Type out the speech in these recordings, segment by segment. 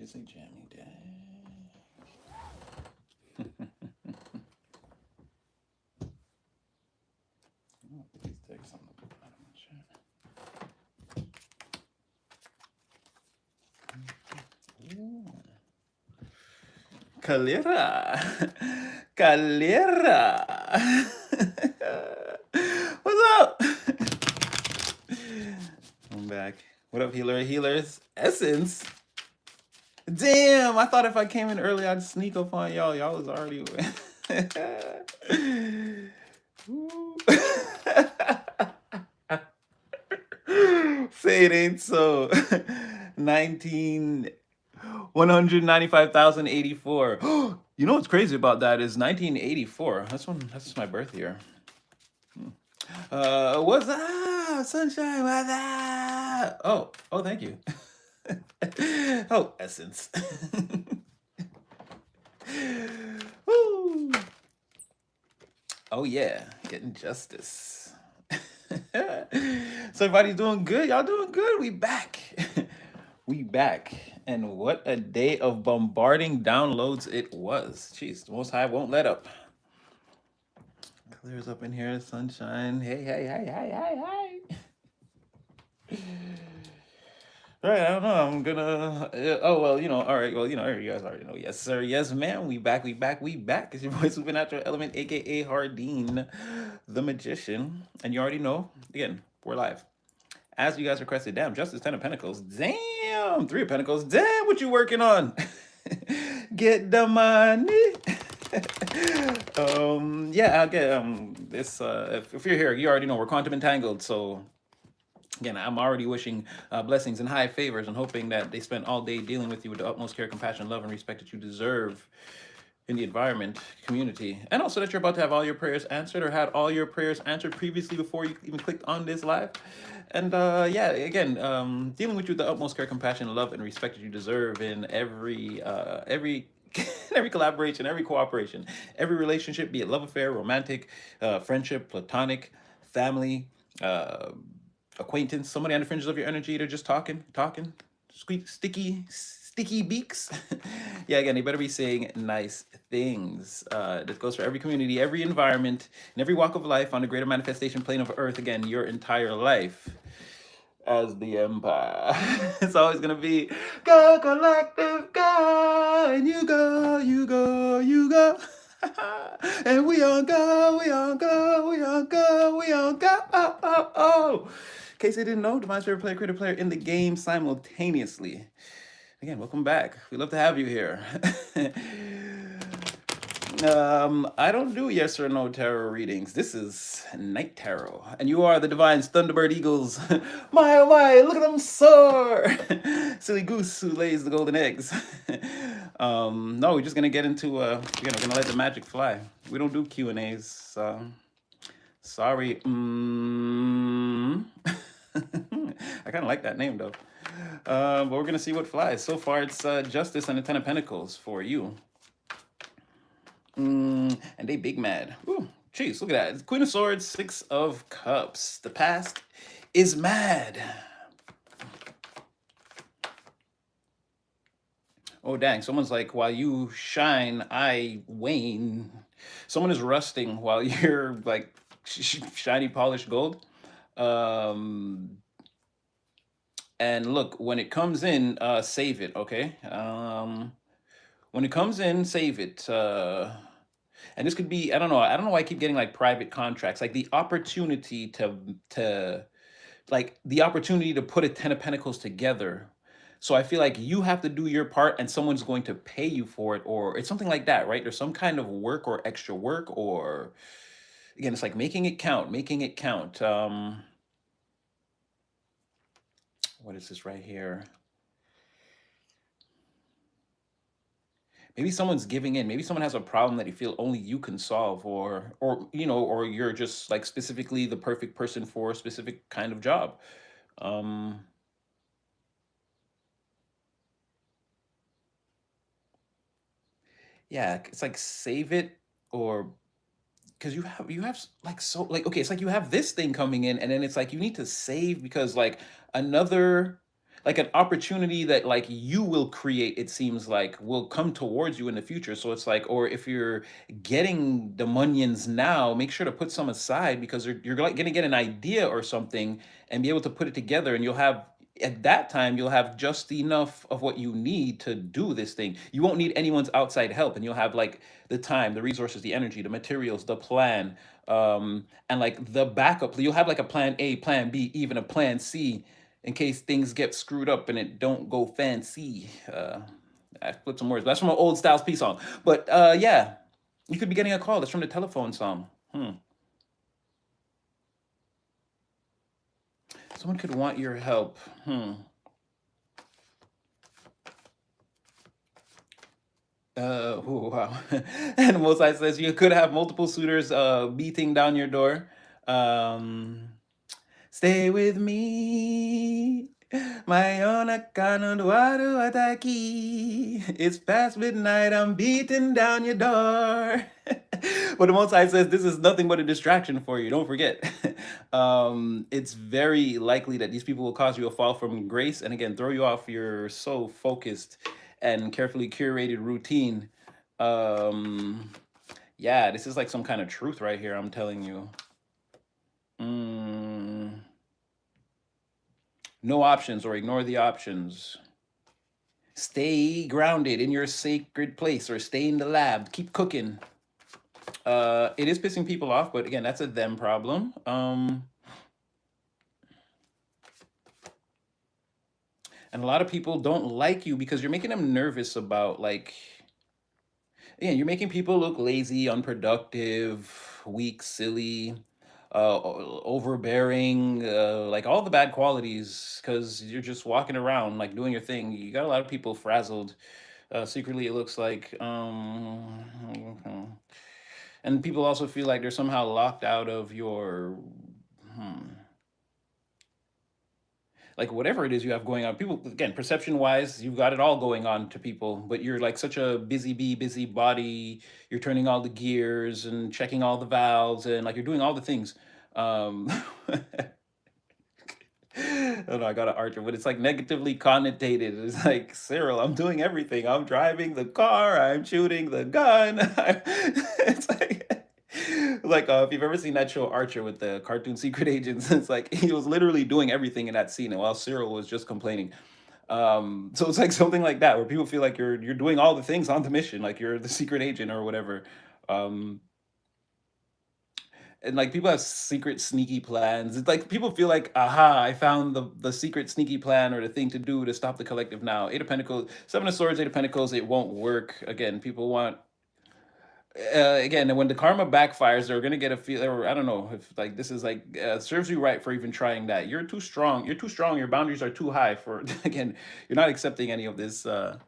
say Jammy Dash. Oh, these decks on the bottom of the chat. Ooh. Calera. Calera. What's up? I'm back. What up, healers? Essence. Damn, I thought if I came in early, I'd sneak up on y'all. Y'all was already. Say it ain't so. 19. 195,084. You know what's crazy about that is 1984. That's my birth year. What's up, sunshine? What's up? Oh, thank you. Oh, essence. Woo. Oh yeah, getting justice. So everybody's doing good. Y'all doing good. We back. We back. And what a day of bombarding downloads it was. Jeez, the Most High won't let up. Clears up in here, sunshine. Hey. All right, I don't know. I'm gonna. Oh well, all right. Well, you guys already know. Yes, sir. Yes, ma'am. We back. It's your boy Supernatural Element, aka Hardeen, the Magician, and you already know. Again, we're live. As you guys requested, damn, Justice 10 of Pentacles. Damn, 3 of Pentacles. Damn, what you working on? Get the money. Yeah, I'll get this. If you're here, you already know we're quantum entangled. So again, I'm already wishing blessings and high favors and hoping that they spent all day dealing with you with the utmost care, compassion, love, and respect that you deserve in the environment, community, and also that you're about to have all your prayers answered or had all your prayers answered previously before you even clicked on this live. And yeah, again, dealing with you with the utmost care, compassion, love, and respect that you deserve in every every collaboration, every cooperation, every relationship, be it love affair, romantic, friendship, platonic, family, acquaintance, somebody on the fringes of your energy, they're just talking, squeak, sticky beaks. Yeah, again, they better be saying nice things. This goes for every community, every environment, and every walk of life on the greater manifestation plane of earth. Again, your entire life as the empire. It's always gonna be go collective, go, and you go. And we on go. Oh. In case they didn't know, Divine Spirit Player, Creator Player in the game simultaneously. Again, welcome back. We love to have you here. I don't do yes or no tarot readings. This is night tarot, and you are the Divine's Thunderbird Eagles. My oh my, look at them soar! Silly goose who lays the golden eggs. No, we're just gonna get into we're gonna let the magic fly. We don't do Q&As. Sorry. I kind of like that name though. But we're gonna see what flies. So far, it's Justice and the 10 of Pentacles for you. And they big mad. Ooh, jeez, look at that. Queen of Swords, 6 of Cups. The past is mad. Oh, dang. Someone's like, while you shine, I wane. Someone is rusting while you're like shiny, polished gold. And look, when it comes in, save it, okay? When it comes in, save it. And this could be, I don't know why I keep getting like private contracts, like the opportunity to like the opportunity to put a 10 of Pentacles together. So I feel like you have to do your part and someone's going to pay you for it, or it's something like that, right? There's some kind of work or extra work, or again, it's like making it count. What is this right here? Maybe someone's giving in. Maybe someone has a problem that you feel only you can solve, or or you're just like specifically the perfect person for a specific kind of job. Um, yeah, it's like save it, or because you have like so like okay, it's like you have this thing coming in, and then it's like you need to save because like another. like an opportunity that like you will create, it seems like will come towards you in the future. So it's like, or if you're getting the munions now, make sure to put some aside, because you're like gonna get an idea or something and be able to put it together, and you'll have, at that time you'll have just enough of what you need to do this thing. You won't need anyone's outside help, and you'll have like the time, the resources, the energy, the materials, the plan, and like the backup. You'll have like a plan A, plan B, even a plan C, in case things get screwed up and it don't go fancy. I flipped some words. That's from an old Styles P song. But yeah, you could be getting a call. That's from the telephone song. Someone could want your help. Oh, wow. And the Most High says you could have multiple suitors beating down your door. Um, Stay with me. My own ataki. It's past midnight. I'm beating down your door. But the Most High says this is nothing but a distraction for you. Don't forget. It's very likely that these people will cause you a fall from grace, and again, throw you off your so focused and carefully curated routine. Um, yeah, this is like some kind of truth right here, I'm telling you. Mm, no options, or ignore the options. Stay grounded in your sacred place, or stay in the lab. Keep cooking. It is pissing people off, but again, that's a them problem. And a lot of people don't like you because you're making them nervous about, like, yeah, you're making people look lazy, unproductive, weak, silly, overbearing, like all the bad qualities, because you're just walking around like doing your thing. You got a lot of people frazzled. Secretly, it looks like, and people also feel like they're somehow locked out of your, hmm, like whatever it is you have going on. People, again, perception wise, you've got it all going on to people, but you're like such a busy bee, busy body. You're turning all the gears and checking all the valves, and like you're doing all the things. I don't know, I got an Archer, but it's like negatively connotated. It's like, Cyril, I'm doing everything. I'm driving the car, I'm shooting the gun. It's like if you've ever seen that show Archer with the cartoon secret agents, it's like he was literally doing everything in that scene, and while Cyril was just complaining. So it's like something like that, where people feel like you're doing all the things on the mission, like you're the secret agent or whatever. Um, and like people have secret sneaky plans. It's like people feel like, aha, I found the secret sneaky plan, or the thing to do to stop the collective now. Eight of Pentacles, Seven of Swords, Eight of Pentacles, it won't work. Again, people want, again, and when the karma backfires, they're gonna get a feel, or I don't know if like this is like serves you right for even trying that. You're too strong. You're too strong. Your boundaries are too high for again, you're not accepting any of this mm,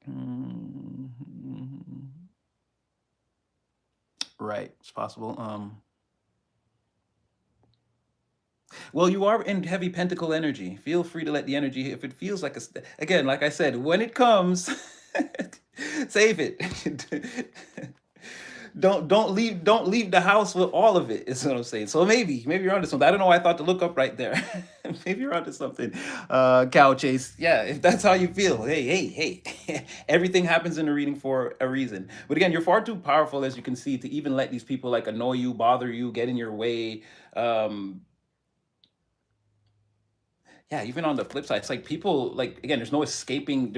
mm, right, it's possible. Well, you are in heavy pentacle energy. Feel free to let the energy, if it feels like again, like I said, when it comes, save it. Don't leave the house with all of it. Is what I'm saying. So maybe you're onto something. I don't know why I thought to look up right there. Maybe you're onto something. Cow chase. Yeah, if that's how you feel. Hey. Everything happens in a reading for a reason. But again, you're far too powerful, as you can see, to even let these people like annoy you, bother you, get in your way. Yeah, even on the flip side, it's like people, like, again, there's no escaping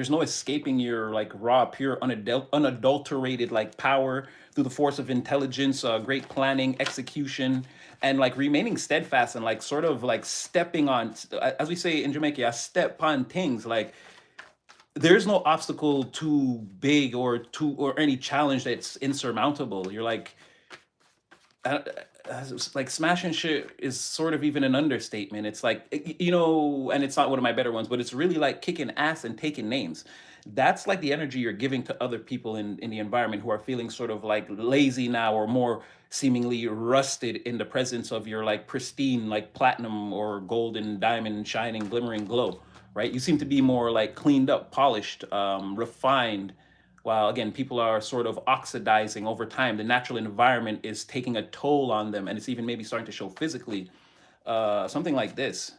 your like raw, pure, unadulterated like power through the force of intelligence, great planning, execution, and like remaining steadfast, and like sort of like stepping on, as we say in Jamaica, yeah, step on things. Like there's no obstacle too big, or any challenge that's insurmountable. You're uh, like smashing shit is sort of even an understatement. It's like, and it's not one of my better ones, but it's really like kicking ass and taking names. That's like the energy you're giving to other people in the environment, who are feeling sort of like lazy now, or more seemingly rusted in the presence of your like pristine, like platinum or golden diamond shining glimmering glow, right? You seem to be more like cleaned up, polished, refined, while again people are sort of oxidizing over time. The natural environment is taking a toll on them, and it's even maybe starting to show physically. something like this.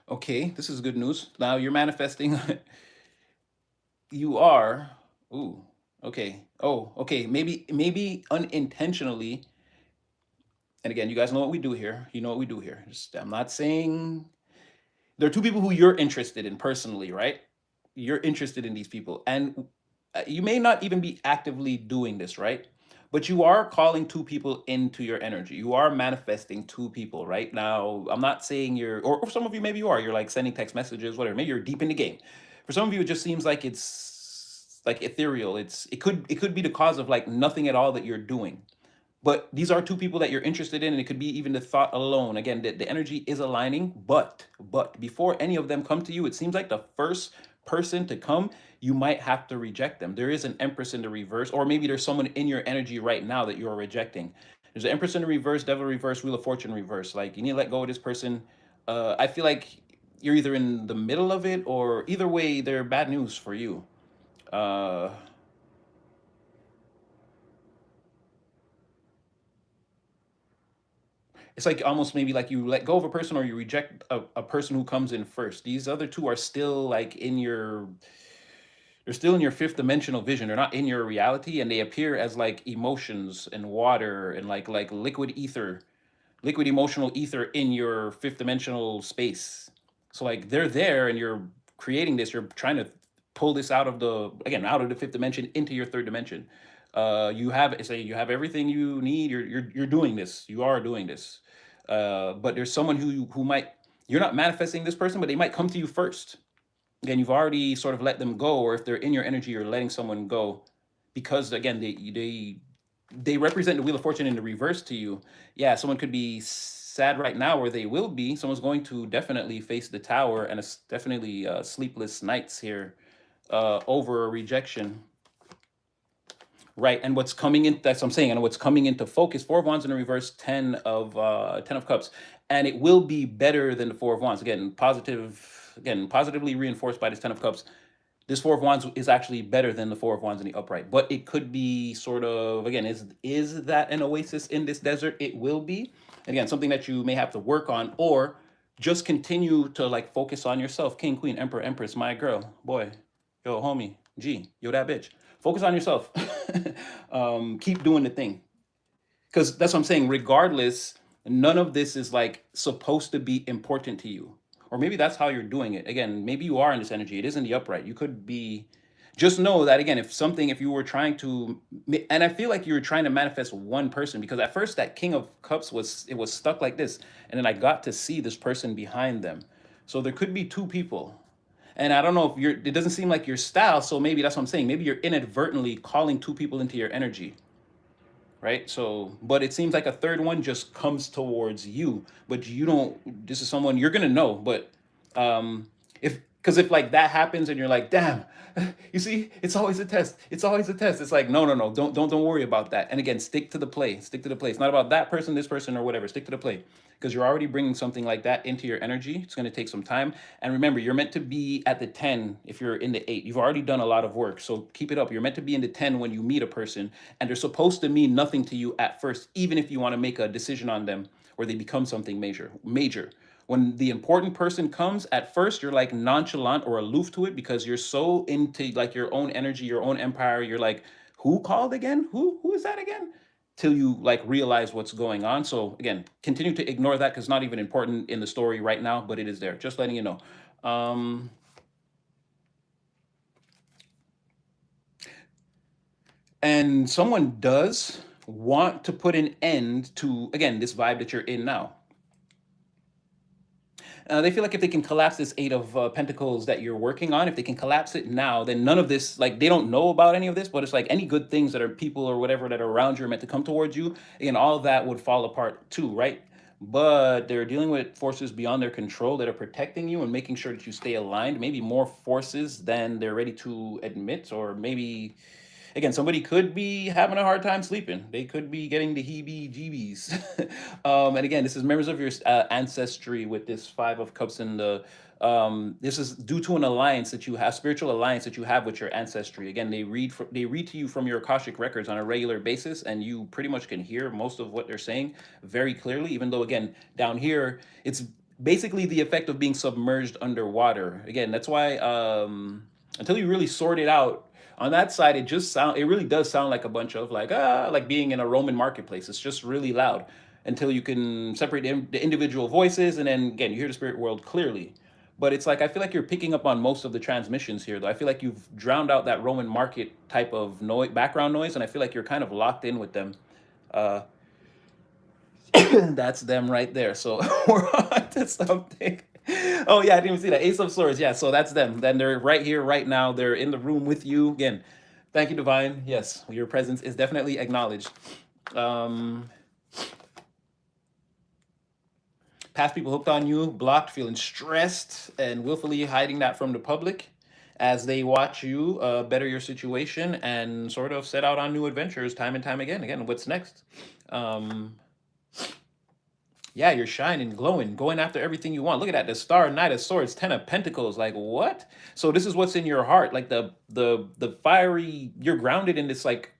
Okay, this is good news. Now you're manifesting. You are. Ooh. Okay. Oh, okay. Maybe unintentionally. And again, you guys know what we do here. You know what we do here. Just, I'm not saying there are two people who you're interested in personally, right? You're interested in these people, and you may not even be actively doing this, right? But you are calling two people into your energy. You are manifesting two people right now. I'm not saying you're, or for some of you, maybe you are. You're like sending text messages, whatever. Maybe you're deep in the game. For some of you, it just seems like it's like ethereal. It could be the cause of like nothing at all that you're doing, but these are two people that you're interested in, and it could be even the thought alone. Again, the energy is aligning, but before any of them come to you, it seems like the first person to come, you might have to reject them. There is an Empress in the reverse, or maybe there's someone in your energy right now that you're rejecting. There's an Empress in the reverse, Devil reverse, Wheel of Fortune reverse. Like, you need to let go of this person. I feel like you're either in the middle of it, or either way, they're bad news for you. uh it's like almost maybe like you let go of a person, or you reject a person who comes in first. These other two are still like in your, they're still in your fifth dimensional vision. They're not in your reality, and they appear as like emotions and water and like liquid ether, liquid emotional ether in your fifth dimensional space. So like they're there, and you're creating this. You're trying to pull this out of the, again, out of the fifth dimension into your third dimension. You have, say, you have everything you need. You're doing this. You are doing this. But there's someone who might, you're not manifesting this person, but they might come to you first. Again, you've already sort of let them go, or if they're in your energy, you're letting someone go, because again, they represent the Wheel of Fortune in the reverse to you. Yeah, someone could be sad right now, or they will be. Someone's going to definitely face the tower, and it's definitely sleepless nights here over a rejection. Right, and what's coming in, that's what I'm saying, and what's coming into focus, Four of Wands in the reverse, Ten of Cups. And it will be better than the Four of Wands. Again, positive, again, positively reinforced by this Ten of Cups. This Four of Wands is actually better than the Four of Wands in the upright. But it could be sort of, again, is that an oasis in this desert? It will be. Again, something that you may have to work on, or just continue to like focus on yourself. King, Queen, Emperor, Empress, my girl, boy, yo, homie, G, yo, that bitch. Focus on yourself. Keep doing the thing. Because that's what I'm saying. Regardless, none of this is like supposed to be important to you. Or maybe that's how you're doing it. Again, maybe you are in this energy. It is in the upright. You could be. Just know that again, if you were trying to, and I feel like you were trying to manifest one person, because at first that King of Cups was stuck like this, and then I got to see this person behind them. So there could be two people, and I don't know if you're. It doesn't seem like your style, so maybe that's what I'm saying. Maybe you're inadvertently calling two people into your energy, right? So, but it seems like a third one just comes towards you, but you don't. This is someone you're gonna know, but if, because if like that happens and you're like, damn, you see, it's always a test. It's always a test. It's like, no, no, no, don't worry about that. And again, stick to the play. Stick to the play. It's not about that person, this person, or whatever. Stick to the play, because you're already bringing something like that into your energy. It's going to take some time. And remember, you're meant to be at the 10 if you're in the 8. You've already done a lot of work. So keep it up. You're meant to be in the 10 when you meet a person, and they're supposed to mean nothing to you at first, even if you want to make a decision on them where they become something major. Major. When the important person comes, at first you're like nonchalant or aloof to it, because you're so into like your own energy, your own empire. You're like, who called again? Who is that again? Till you like realize what's going on. So again, continue to ignore that, because it's not even important in the story right now, but it is there. Just letting you know. Um, and someone does want to put an end to, again, this vibe that you're in now. They feel like if they can collapse this Eight of Pentacles that you're working on, if they can collapse it now, then none of this, like, they don't know about any of this, but it's like any good things that are people or whatever that are around you are meant to come towards you, and all of that would fall apart too, right? But they're dealing with forces beyond their control that are protecting you and making sure that you stay aligned, maybe more forces than they're ready to admit, or maybe again, somebody could be having a hard time sleeping. They could be getting the heebie-jeebies. And again, this is members of your ancestry with this Five of Cups and the. This is due to an alliance that you have, spiritual alliance that you have with your ancestry. Again, they read to you from your Akashic records on a regular basis, and you pretty much can hear most of what they're saying very clearly. Even though, again, down here, it's basically the effect of being submerged underwater. Again, that's why until you really sort it out on that side, it really does sound like a bunch of like being in a Roman marketplace. It's just really loud until you can separate the individual voices, and then again you hear the spirit world clearly. But it's like I feel like you're picking up on most of the transmissions here, though. I feel like you've drowned out that Roman market type of noise, background noise, and I feel like you're kind of locked in with them. Uh, that's them right there. So we're on to something. Oh yeah, I didn't even see that. Ace of Swords. Yeah, so that's them. Then they're right here, right now. They're in the room with you. Again, thank you, Divine. Yes, your presence is definitely acknowledged. Um, Past people hooked on you, blocked, feeling stressed, and willfully hiding that from the public as they watch you better your situation and sort of set out on new adventures time and time again. Again, what's next? Um, Yeah, you're shining, glowing, going after everything you want. Look at that, the star, Knight of Swords, Ten of Pentacles. Like what? So this is what's in your heart, like the fiery. You're grounded in this, like,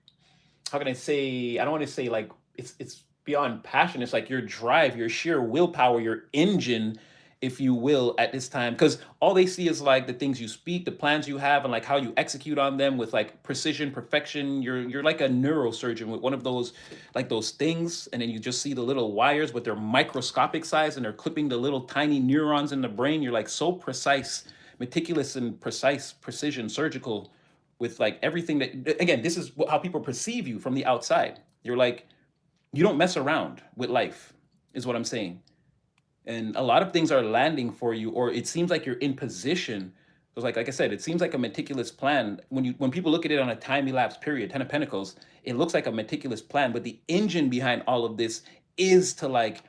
how can I say? I don't want to say like it's beyond passion. It's like your drive, your sheer willpower, your engine, if you will, at this time. Because all they see is like the things you speak, the plans you have, and like how you execute on them with like precision, perfection. You're like a neurosurgeon with one of those like those things, and then you just see the little wires, but they're microscopic size, and they're clipping the little tiny neurons in the brain. You're like so precise, meticulous, and precise, precision, surgical with like everything that, again, this is how people perceive you from the outside. You're like, you don't mess around with life, is what I'm saying. And a lot of things are landing for you, or it seems like you're in position. Because like I said, it seems like a meticulous plan. When people look at it on a time elapse period, Ten of Pentacles, it looks like a meticulous plan, but the engine behind all of this is to like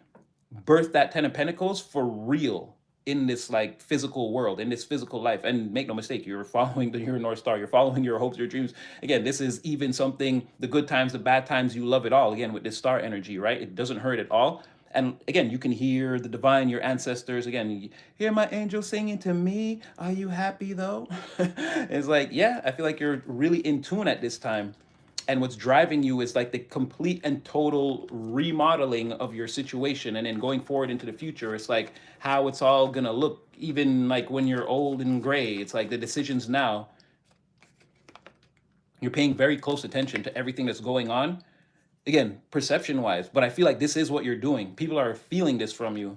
birth that Ten of Pentacles for real in this like physical world, in this physical life. And make no mistake, you're following your North Star, you're following your hopes, your dreams. Again, this is even something, the good times, the bad times, you love it all. Again, with this star energy, right? It doesn't hurt at all. And again, you can hear the divine, your ancestors. Again, you hear my angel singing to me. Are you happy though? It's like, yeah, I feel like you're really in tune at this time, and what's driving you is like the complete and total remodeling of your situation, and then going forward into the future, it's like how it's all gonna look, even like when you're old and gray. It's like the decisions now, you're paying very close attention to everything that's going on, again, perception wise. But I feel like this is what you're doing. People are feeling this from you.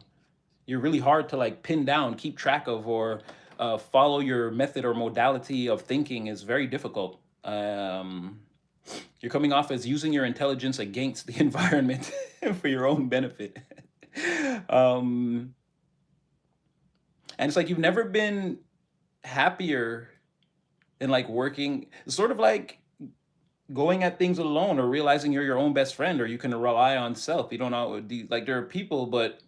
You're really hard to like pin down, keep track of, or follow your method or modality of thinking is very difficult. You're coming off as using your intelligence against the environment for your own benefit. um, and it's like you've never been happier in like working, sort of like going at things alone, or realizing you're your own best friend, or you can rely on self. You don't know, like there are people, but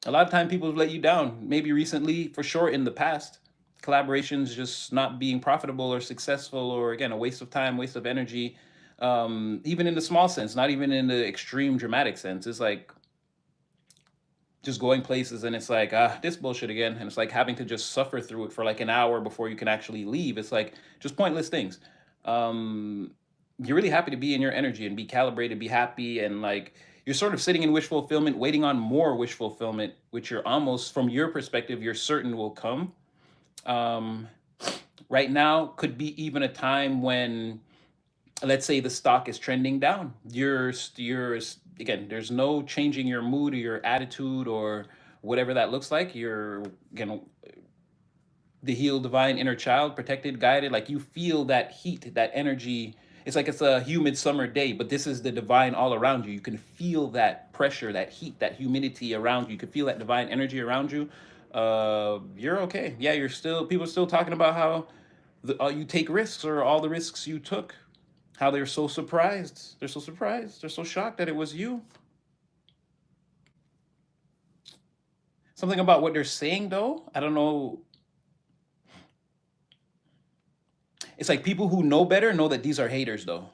a lot of time people have let you down. Maybe recently, for sure, in the past, collaborations just not being profitable or successful, or again, a waste of time, waste of energy. Even in the small sense, not even in the extreme dramatic sense. It's like just going places, and it's like, this bullshit again. And it's like having to just suffer through it for like an hour before you can actually leave. It's like just pointless things. Um, you're really happy to be in your energy and be calibrated, be happy, and like you're sort of sitting in wish fulfillment, waiting on more wish fulfillment, which you're almost, from your perspective, you're certain will come. Um, right now could be even a time when, let's say, the stock is trending down. You're again, there's no changing your mood or your attitude or whatever that looks like. You're, you know, the healed divine inner child, protected, guided. Like you feel that heat, that energy. It's like it's a humid summer day, but this is the divine all around you. You can feel that pressure, that heat, that humidity around you. You can feel that divine energy around you. You're okay. Yeah, you're still, people are still talking about how you take risks, or all the risks you took, how they're so surprised. They're so surprised. They're so shocked that it was you. Something about what they're saying, though, I don't know. It's like people who know better know that these are haters, though.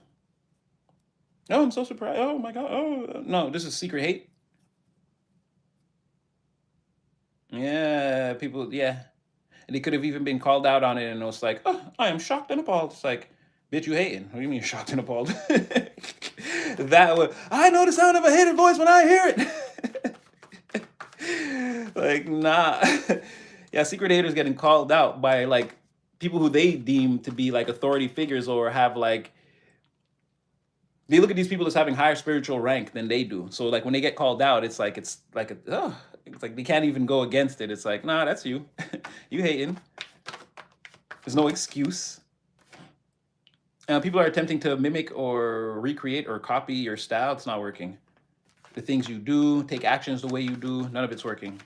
Oh, I'm so surprised. Oh my God. Oh no, this is secret hate. Yeah, people. Yeah, and they could have even been called out on it, and it was like, oh, I am shocked and appalled. It's like, bitch, you hating? What do you mean shocked and appalled? That was. I know the sound of a hated voice when I hear it. Like, nah. Yeah, secret haters getting called out by like people who they deem to be like authority figures or have like they look at these people as having higher spiritual rank than they do. So like when they get called out, it's like they can't even go against it. It's like, nah, that's you. You hating. There's no excuse. People are attempting to mimic or recreate or copy your style. It's not working. The things you do, take actions the way you do, none of it's working.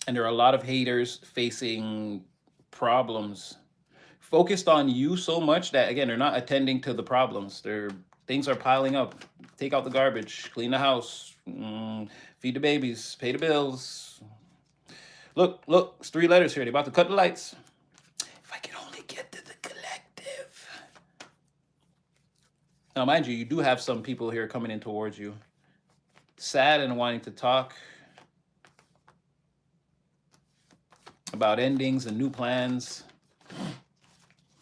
And there are a lot of haters facing problems focused on you so much that again they're not attending to the problems. Their things are piling up. Take out the garbage, clean the house, feed the babies, pay the bills. Look, it's 3 letters here. They're about to cut the lights. If I could only get to the collective. Now, mind you, you do have some people here coming in towards you, sad and wanting to talk about endings and new plans.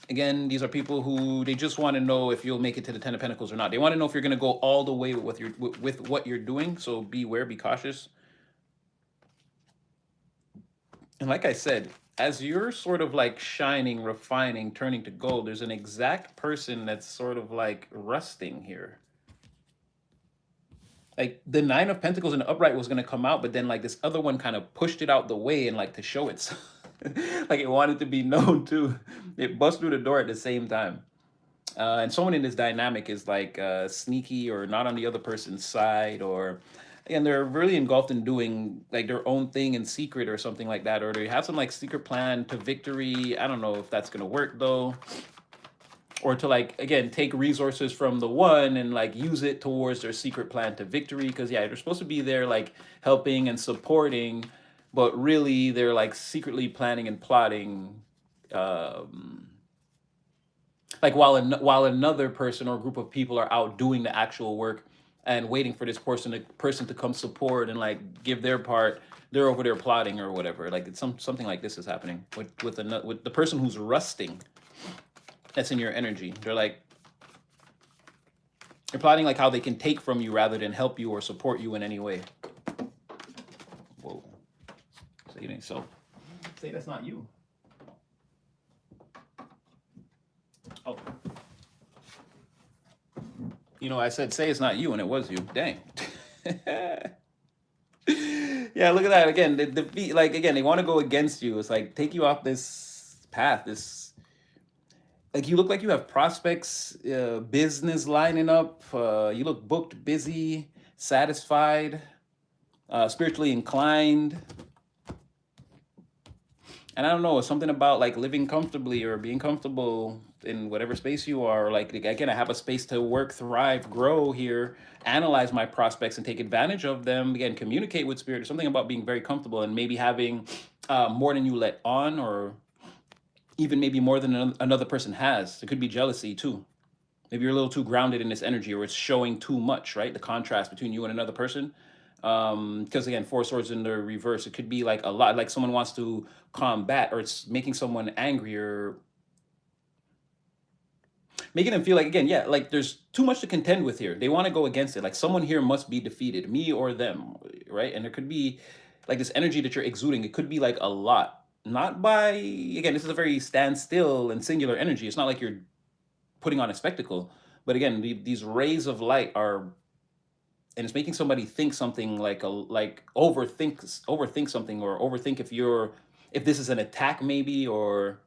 Again, these are people who they just want to know if you'll make it to the 10 of Pentacles or not. They want to know if you're going to go all the way with what you're doing. So beware, be cautious. And like I said, as you're sort of like shining, refining, turning to gold, there's an exact person that's sort of like rusting here. Like the 9 of Pentacles in the upright was going to come out, but then like this other one kind of pushed it out the way and like to show itself. Like it wanted to be known too. It bust through the door at the same time. And someone in this dynamic is like sneaky or not on the other person's side, or again, they're really engulfed in doing like their own thing in secret or something like that, or they have some like secret plan to victory. I don't know if that's gonna work though, or to like again take resources from the one and like use it towards their secret plan to victory. Because yeah, they're supposed to be there like helping and supporting, but really they're like secretly planning and plotting. Like while another person or group of people are out doing the actual work and waiting for this person to come support and like give their part, they're over there plotting or whatever. Like it's something like this is happening with the person who's rusting. That's in your energy. They're plotting like how they can take from you rather than help you or support you in any way. Whoa. Say it ain't so. Say that's not you. Oh. You know, I said say it's not you, and it was you. Dang. Yeah, look at that. Again, like again, they want to go against you. It's like take you off this path. This like you look like you have prospects, business lining up. You look booked, busy, satisfied, spiritually inclined. And I don't know, something about like living comfortably or being comfortable in whatever space you are. Like again, I have a space to work, thrive, grow here, analyze my prospects and take advantage of them. Again, communicate with spirit. There's something about being very comfortable and maybe having more than you let on, or even maybe more than another person has. It could be jealousy too. Maybe you're a little too grounded in this energy, or it's showing too much, right? The contrast between you and another person. Because again, 4 swords in the reverse, it could be like a lot, like someone wants to combat, or it's making someone angry, or making them feel like, again, yeah, like there's too much to contend with here. They want to go against it. Like someone here must be defeated, me or them, right? And there could be like this energy that you're exuding. It could be like a lot, not by, again, this is a very standstill and singular energy. It's not like you're putting on a spectacle, but again, these rays of light are, and it's making somebody think something like overthink something, or overthink if this is an attack maybe, or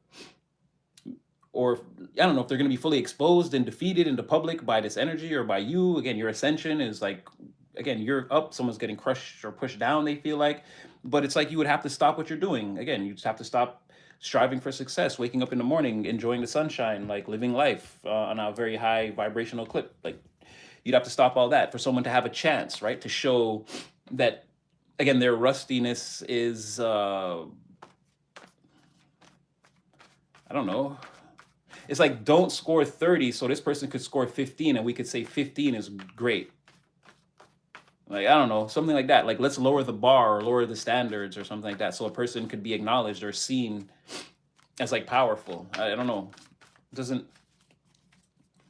I don't know if they're going to be fully exposed and defeated in the public by this energy or by you. Again, your ascension is like, again, you're up, someone's getting crushed or pushed down, they feel like, but it's like you would have to stop what you're doing. Again, you just have to stop striving for success, waking up in the morning, enjoying the sunshine, like living life on a very high vibrational clip. Like you'd have to stop all that for someone to have a chance, right? To show that, again, their rustiness is I don't know. It's like don't score 30, so this person could score 15, and we could say 15 is great. Like, I don't know, something like that. Like, let's lower the bar or lower the standards or something like that, so a person could be acknowledged or seen as like powerful. I don't know. Doesn't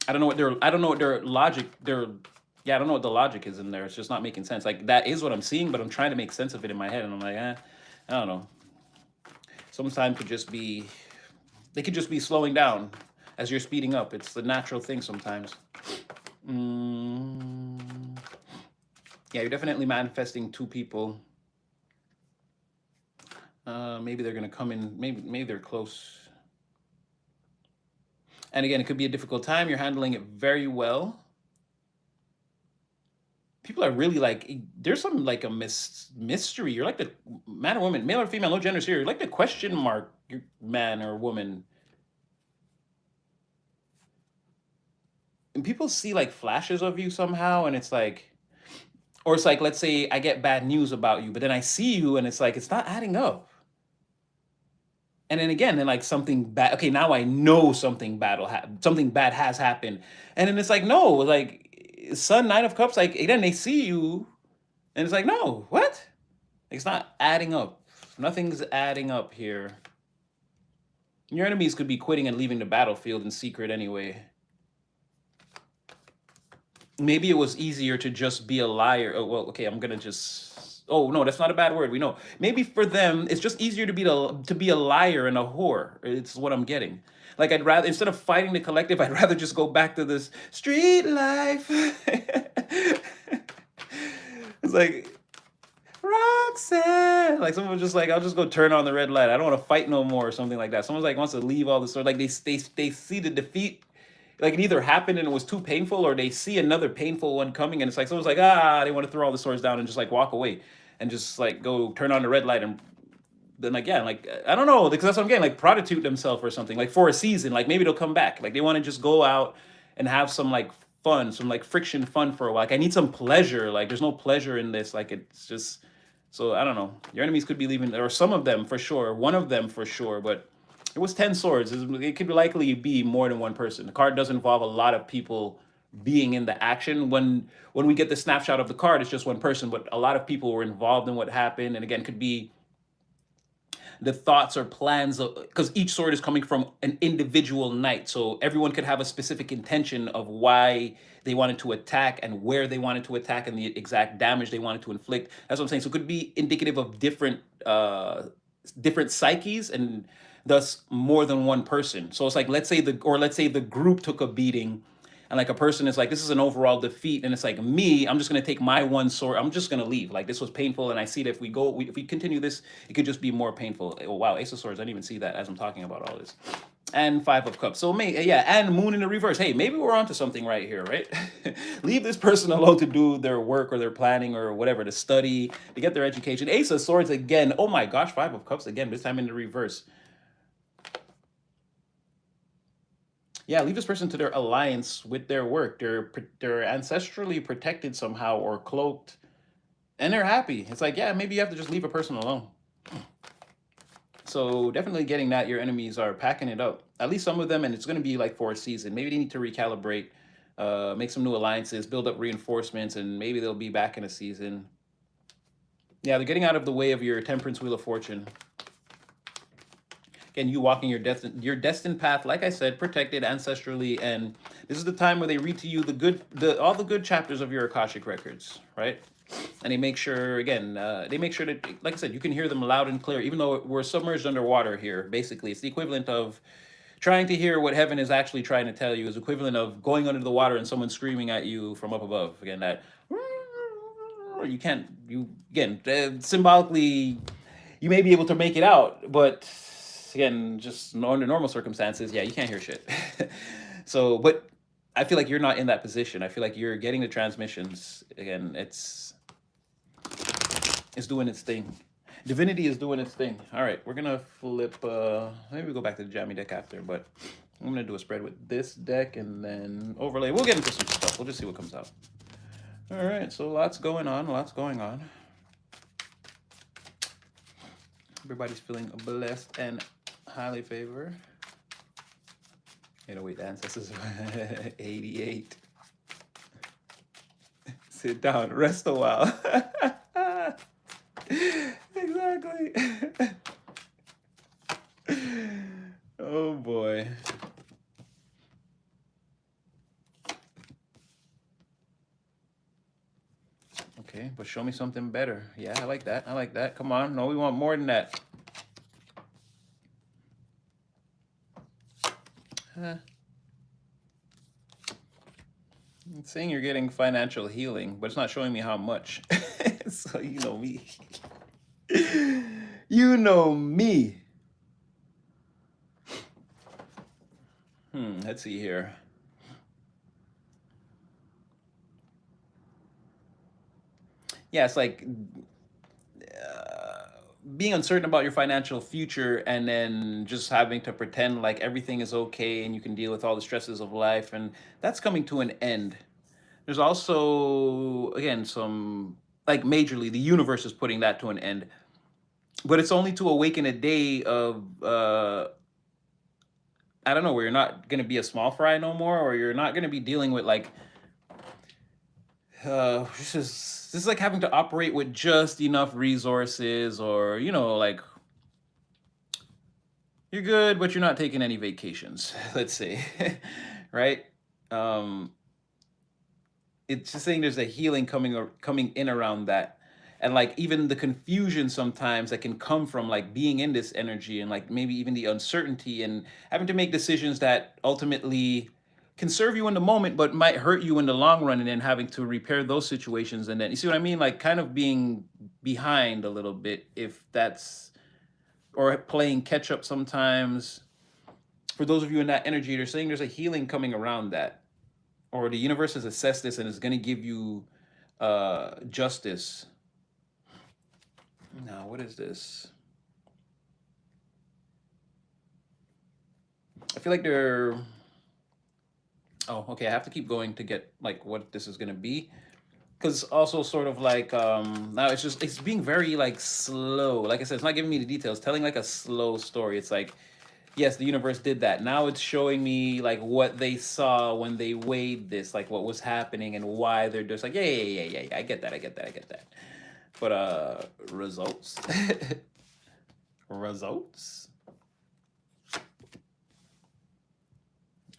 I don't know what their logic yeah, I don't know what the logic is in there. It's just not making sense. Like that is what I'm seeing, but I'm trying to make sense of it in my head, and I'm like, I don't know. Sometimes could just be they could just be slowing down as you're speeding up. It's the natural thing sometimes. Yeah, you're definitely manifesting two people. Maybe they're gonna come in. Maybe they're close. And again, it could be a difficult time. You're handling it very well. People are really like, there's some like a mystery. You're like the man or woman, male or female, no genders here. You're like the question mark man or woman. And people see like flashes of you somehow, and it's like, or it's like, let's say I get bad news about you, but then I see you, and it's like it's not adding up. And then again, then like something bad. Okay, now I know something bad will happen. Something bad has happened, and then it's like no, like Sun Nine of Cups. Like then they see you, and it's like no, what? It's not adding up. Nothing's adding up here. Your enemies could be quitting and leaving the battlefield in secret anyway. Maybe it was easier to just be a liar. Oh, well, okay, I'm gonna just. Oh no, that's not a bad word. We know. Maybe for them, it's just easier to be a liar and a whore. It's what I'm getting. Like I'd rather instead of fighting the collective, I'd rather just go back to this street life. It's like Roxanne. Like someone was just like, I'll just go turn on the red light. I don't want to fight no more or something like that. Someone's like wants to leave all this sort. Like they see the defeat. Like it either happened and it was too painful, or they see another painful one coming, and it's like someone's like, they want to throw all the swords down and just like walk away and just like go turn on the red light, and then like yeah, like I don't know, because that's what I'm getting, like prostitute themselves or something, like for a season, like maybe they'll come back, like they want to just go out and have some like fun, some like friction fun for a while. Like I need some pleasure. Like there's no pleasure in this. Like it's just so I don't know. Your enemies could be leaving, or some of them for sure, one of them for sure, but it was 10 swords. It could likely be more than one person. The card does involve a lot of people being in the action. When we get the snapshot of the card, it's just one person, but a lot of people were involved in what happened. And again, could be the thoughts or plans of, because each sword is coming from an individual knight, so everyone could have a specific intention of why they wanted to attack and where they wanted to attack and the exact damage they wanted to inflict. That's what I'm saying. So it could be indicative of different psyches, and thus more than one person. So it's like let's say the group took a beating, and like a person is like, this is an overall defeat, and it's like me, I'm just going to take my one sword, I'm just going to leave, like this was painful, and I see that if we continue this, it could just be more painful. Oh wow, Ace of Swords, I didn't even see that as I'm talking about all this. And Five of Cups. So yeah, and Moon in the reverse. Hey, maybe we're onto something right here, right? Leave this person alone to do their work or their planning or whatever, to study, to get their education. Ace of Swords again. Oh my gosh, Five of Cups again, this time in the reverse. Yeah, leave this person to their alliance with their work. They're ancestrally protected somehow or cloaked, and they're happy. It's like, yeah, maybe you have to just leave a person alone. So definitely getting that your enemies are packing it up. At least some of them, and it's going to be like for a season. Maybe they need to recalibrate, make some new alliances, build up reinforcements, and maybe they'll be back in a season. Yeah, they're getting out of the way of your Temperance Wheel of Fortune. Again, you walking your destined path, like I said, protected ancestrally, and this is the time where they read to you all the good chapters of your Akashic records, right? And they make sure, again, that, like I said, you can hear them loud and clear, even though we're submerged underwater here. Basically, it's the equivalent of trying to hear what heaven is actually trying to tell you, is equivalent of going under the water and someone screaming at you from up above. Again, that symbolically, you may be able to make it out, but again, just under normal circumstances, yeah, you can't hear shit. So, but I feel like you're not in that position. I feel like you're getting the transmissions. Again, it's doing its thing. Divinity is doing its thing. All right, we're gonna flip. Maybe we go back to the jammy deck after, but I'm gonna do a spread with this deck and then overlay. We'll get into some stuff. We'll just see what comes out. All right, so lots going on. Everybody's feeling blessed and highly favored. wait, the ancestors 88. Sit down, rest a while. Exactly. Oh boy. Okay, but show me something better. Yeah, I like that. I like that. Come on. No, we want more than that. It's saying you're getting financial healing, but it's not showing me how much. So you know me. You know me. Let's see here. Yeah, it's like being uncertain about your financial future and then just having to pretend like everything is okay and you can deal with all the stresses of life, and that's coming to an end. There's also, again, some, like, majorly the universe is putting that to an end, but it's only to awaken a day of I don't know, where you're not going to be a small fry no more, or you're not going to be dealing with like this is like having to operate with just enough resources, or like you're good but you're not taking any vacations, let's say. Right. um it's just saying there's a healing coming in around that, and like even the confusion sometimes that can come from like being in this energy, and like maybe even the uncertainty and having to make decisions that ultimately can serve you in the moment but might hurt you in the long run, and then having to repair those situations, and then you see what I mean, like kind of being behind a little bit, if that's, or playing catch up sometimes. For those of you in that energy, they're saying there's a healing coming around that, or the universe has assessed this and is going to give you justice. Now, what is this? I feel like they're. Oh, okay. I have to keep going to get like what this is going to be, because also sort of like now it's being very like slow. Like I said, it's not giving me the details. Telling like a slow story. It's like, yes, the universe did that. Now it's showing me like what they saw when they weighed this, like what was happening and why they're just like, yeah, yeah, yeah, yeah, yeah. I get that. I get that. I get that. But results. Results.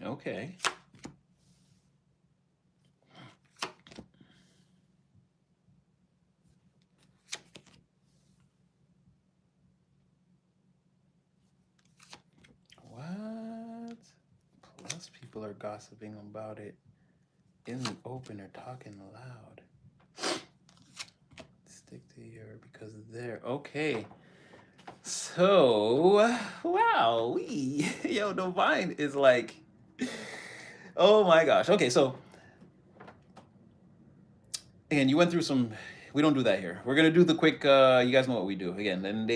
Okay. What? Plus, people are gossiping about it in the open or talking loud. Stick to your, because they're okay. So, wow, yo, Divine is like, oh my gosh. Okay, so again, you went through some. We don't do that here. We're gonna do the quick. You guys know what we do again. And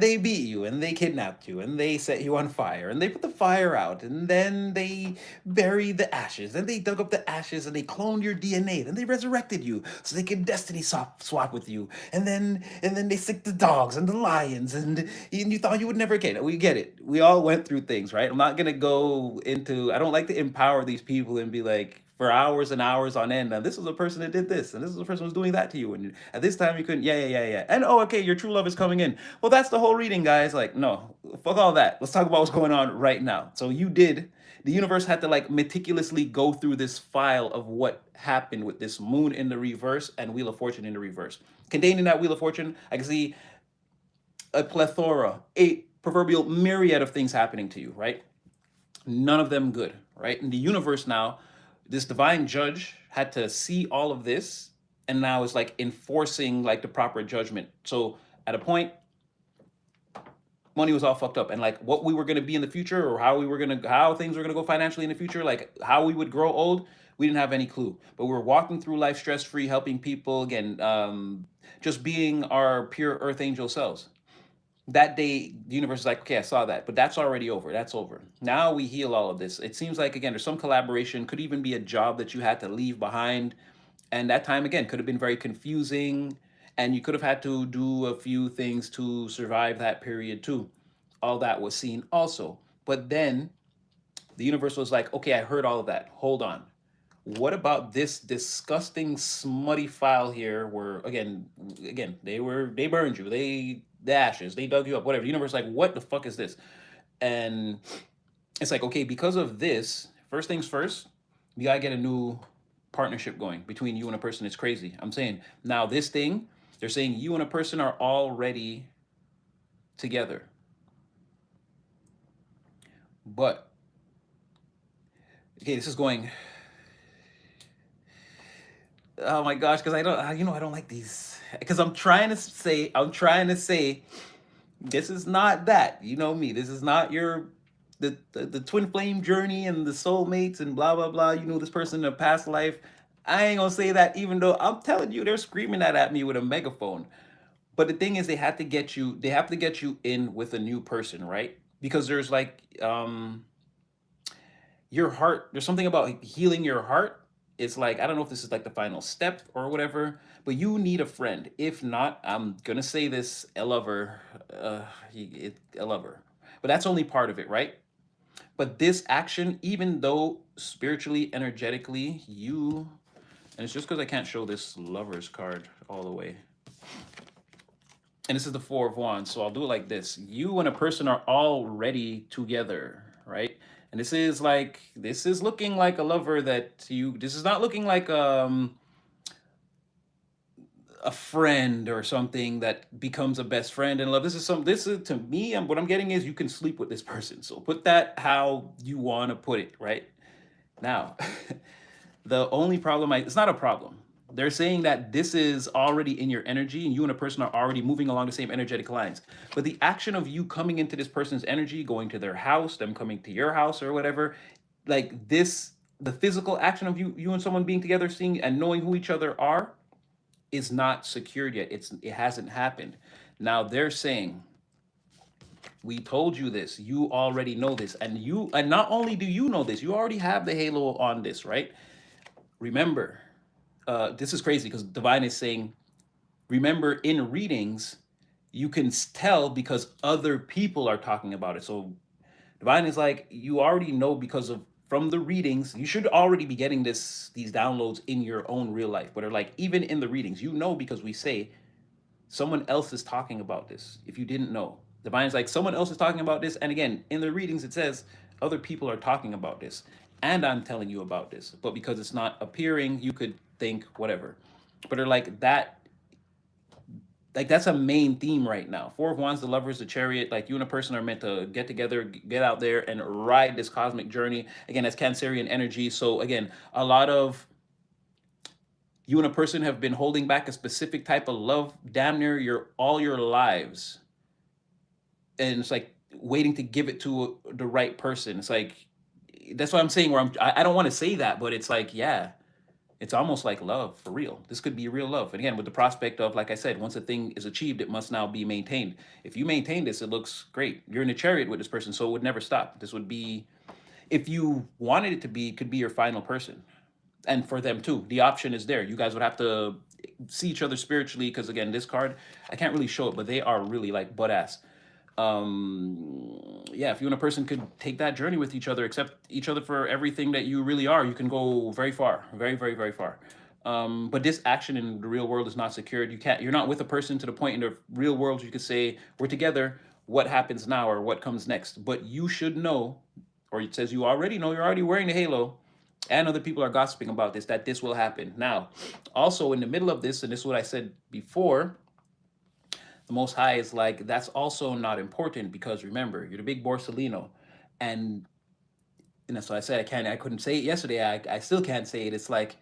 they beat you, and they kidnapped you, and they set you on fire, and they put the fire out, and then they buried the ashes, and they dug up the ashes, and they cloned your DNA, then they resurrected you so they could destiny swap with you, and then they sicked the dogs and the lions, and you thought you would never get it. We get it. We all went through things, right? I'm not gonna go into. I don't like to empower these people and be like, for hours and hours on end. And this was a person that did this, and this was a person who was doing that to you, and at this time you couldn't. Yeah, yeah, yeah, yeah. And oh, okay, your true love is coming in. Well, that's the whole reading, guys. Like, no, fuck all that. Let's talk about what's going on right now. So you did. The universe had to like meticulously go through this file of what happened with this moon in the reverse and Wheel of Fortune in the reverse. Contained in that Wheel of Fortune, I can see a plethora, a proverbial myriad of things happening to you, right? None of them good, right? In the universe now, this divine judge had to see all of this, and now is like enforcing like the proper judgment. So at a point, money was all fucked up, and like what we were going to be in the future, or how things were going to go financially in the future, like how we would grow old, we didn't have any clue. But we were walking through life stress free, helping people again, just being our pure earth angel selves. That day the universe is like, okay, I saw that, but that's already over. That's over. Now we heal all of this. It seems like, again, there's some collaboration, could even be a job that you had to leave behind, and that time again could have been very confusing, and you could have had to do a few things to survive that period too. all that was seen also. But then the universe was like, okay, I heard all of that. Hold on. What about this disgusting smutty file here where again, they burned you, they the ashes, they dug you up, whatever. The universe like, what the fuck is this? And it's like, okay, because of this, first things first, we gotta get a new partnership going between you and a person. It's crazy. I'm saying now this thing, they're saying you and a person are already together. But okay, this is going, oh my gosh, because I don't, I don't like these. Because I'm trying to say, this is not that. You know me. This is not your the twin flame journey and the soulmates and blah blah blah. You know this person in a past life. I ain't gonna say that, even though I'm telling you, they're screaming that at me with a megaphone. But the thing is, they have to get you in with a new person, right? Because there's like your heart, there's something about healing your heart. It's like, I don't know if this is like the final step or whatever, but you need a friend. If not, I'm gonna say this, a lover, a lover. But that's only part of it, right? But this action, even though spiritually, energetically, and it's just because I can't show this lover's card all the way. And this is the Four of Wands, so I'll do it like this. You and a person are already together, right? And this is looking like a lover that you. This is not looking like a friend or something that becomes a best friend in love. This is to me. What I'm getting is you can sleep with this person. So put that how you want to put it, right? Now, the only problem, it's not a problem. They're saying that this is already in your energy and you and a person are already moving along the same energetic lines. But the action of you coming into this person's energy, going to their house, them coming to your house or whatever, like this, the physical action of you and someone being together, seeing and knowing who each other are, is not secured yet. It hasn't happened. Now they're saying, we told you this. You already know this. And not only do you know this, you already have the halo on this, right? Remember, this is crazy because Divine is saying, remember in readings, you can tell because other people are talking about it. So Divine is like, you already know because of from the readings, you should already be getting these downloads in your own real life. But are like, even in the readings, you know, because we say someone else is talking about this. If you didn't know, Divine's like, someone else is talking about this. And again, in the readings, it says other people are talking about this. And I'm telling you about this. But because it's not appearing, you could think whatever. But they're like that's a main theme right now. Four of Wands, the lovers, the chariot, like you and a person are meant to get together, get out there and ride this cosmic journey. Again, that's Cancerian energy. So again, a lot of you and a person have been holding back a specific type of love damn near your all your lives. And it's like waiting to give it to the right person. It's like that's what I'm saying where I don't want to say that, but it's like, yeah, it's almost like love for real. This could be real love. And again, with the prospect of, like I said, once a thing is achieved, it must now be maintained. If you maintain this, it looks great. You're in a chariot with this person, so it would never stop. This would be, if you wanted it to be, it could be your final person. And for them too, the option is there. You guys would have to see each other spiritually, because again, this card, I can't really show it, but they are really like butt ass. Yeah, if you and a person could take that journey with each other, accept each other for everything that you really are, you can go very far, very, very, very far. But this action in the real world is not secured. You're not with a person to the point in the real world you could say, we're together, what happens now or what comes next. But you should know, or it says you already know, you're already wearing the halo, and other people are gossiping about this, that this will happen. Now, also in the middle of this, and this is what I said before, the Most High is like, that's also not important, because remember, you're the big Borsalino. And that's what I said. I couldn't say it yesterday. I still can't say it. It's like,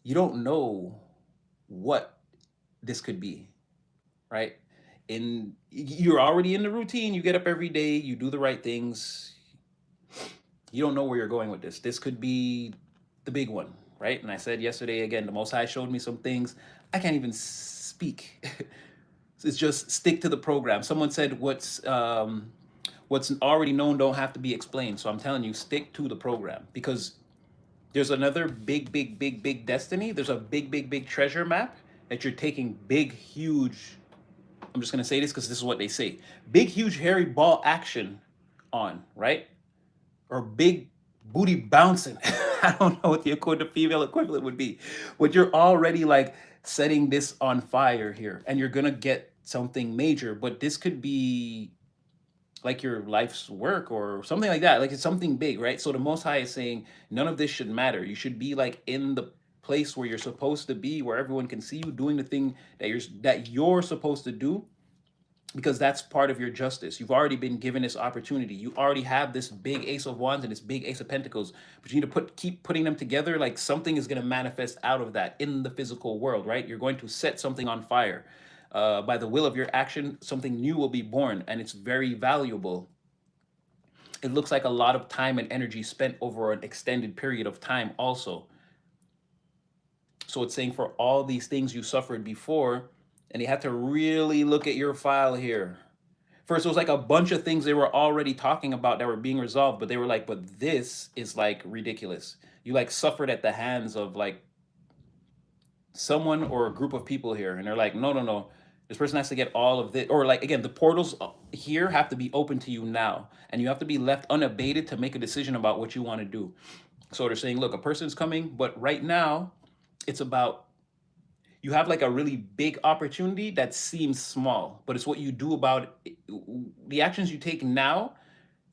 you don't know what this could be, right? You're already in the routine. You get up every day, you do the right things. You don't know where you're going with this. This could be the big one, right? And I said yesterday, again, the Most High showed me some things. I can't even speak. It's just stick to the program. Someone said what's already known don't have to be explained. So I'm telling you, stick to the program, because there's another big, big, big, big destiny. There's a big, big, big treasure map that you're taking big, huge I'm just gonna say this because this is what they say. Big, huge, hairy ball action on, right? Or big booty bouncing. I don't know what the female equivalent would be, but you're already like setting this on fire here, and you're gonna get something major. But this could be like your life's work or something like that. Like it's something big, right? So the Most High is saying none of this should matter. You should be like in the place where you're supposed to be, where everyone can see you doing the thing that you're supposed to do, because that's part of your justice. You've already been given this opportunity. You already have this big Ace of Wands and this big Ace of Pentacles, but you need to keep putting them together. Like something is going to manifest out of that in the physical world, right? You're going to set something on fire. By the will of your action, something new will be born, and it's very valuable. It looks like a lot of time and energy spent over an extended period of time, also. So it's saying for all these things you suffered before, and you have to really look at your file here. First, it was like a bunch of things they were already talking about that were being resolved, but they were like, but this is like ridiculous. You like suffered at the hands of like someone or a group of people here, and they're like, no, no, no. This person has to get all of this, or like again, the portals here have to be open to you now, and you have to be left unabated to make a decision about what you want to do. So they're saying, look, a person's coming, but right now, it's about you have like a really big opportunity that seems small, but it's what you do about it, the actions you take now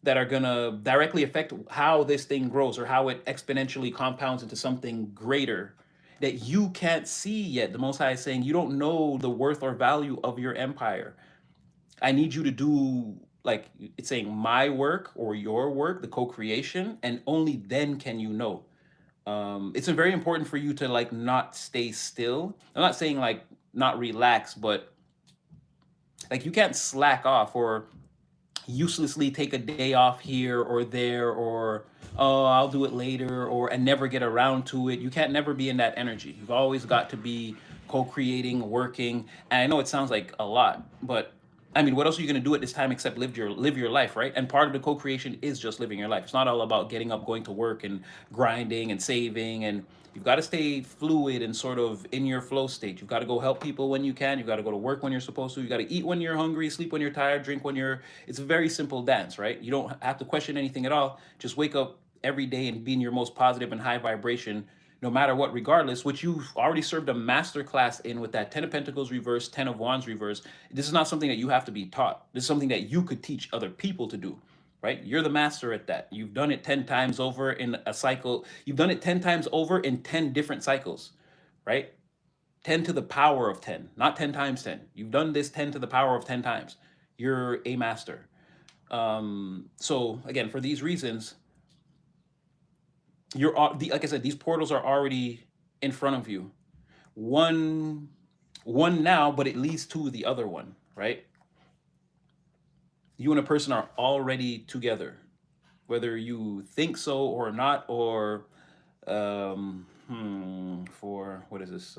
that are going to directly affect how this thing grows or how it exponentially compounds into something greater that you can't see yet. The Most High is saying you don't know the worth or value of your empire. I need you to do, like it's saying, my work or your work, the co-creation, and only then can you know. It's very important for you to like not stay still. I'm not saying like not relax, but like you can't slack off or uselessly take a day off here or there, or oh, I'll do it later, or and never get around to it. You can't never be in that energy. You've always got to be co-creating, working. And I know it sounds like a lot, but I mean, what else are you going to do at this time except live your life, right? And part of the co-creation is just living your life. It's not all about getting up, going to work, and grinding and saving. And you've got to stay fluid and sort of in your flow state. You've got to go help people when you can. You've got to go to work when you're supposed to. You got to eat when you're hungry, sleep when you're tired, drink when you're. It's a very simple dance, right? You don't have to question anything at all. Just wake up every day and be in your most positive and high vibration, no matter what, regardless, which you've already served a master class in with that 10 of Pentacles reverse, 10 of Wands reverse. This is not something that you have to be taught. This is something that you could teach other people to do, right? You're the master at that. You've done it 10 times over in a cycle. You've done it 10 times over in 10 different cycles, right? 10 to the power of 10, not 10 times 10. You've done this 10 to the power of 10 times. You're a master. So again, for these reasons, like I said, these portals are already in front of you. One now, but it leads to the other one, right? You and a person are already together, whether you think so or not, or for what is this?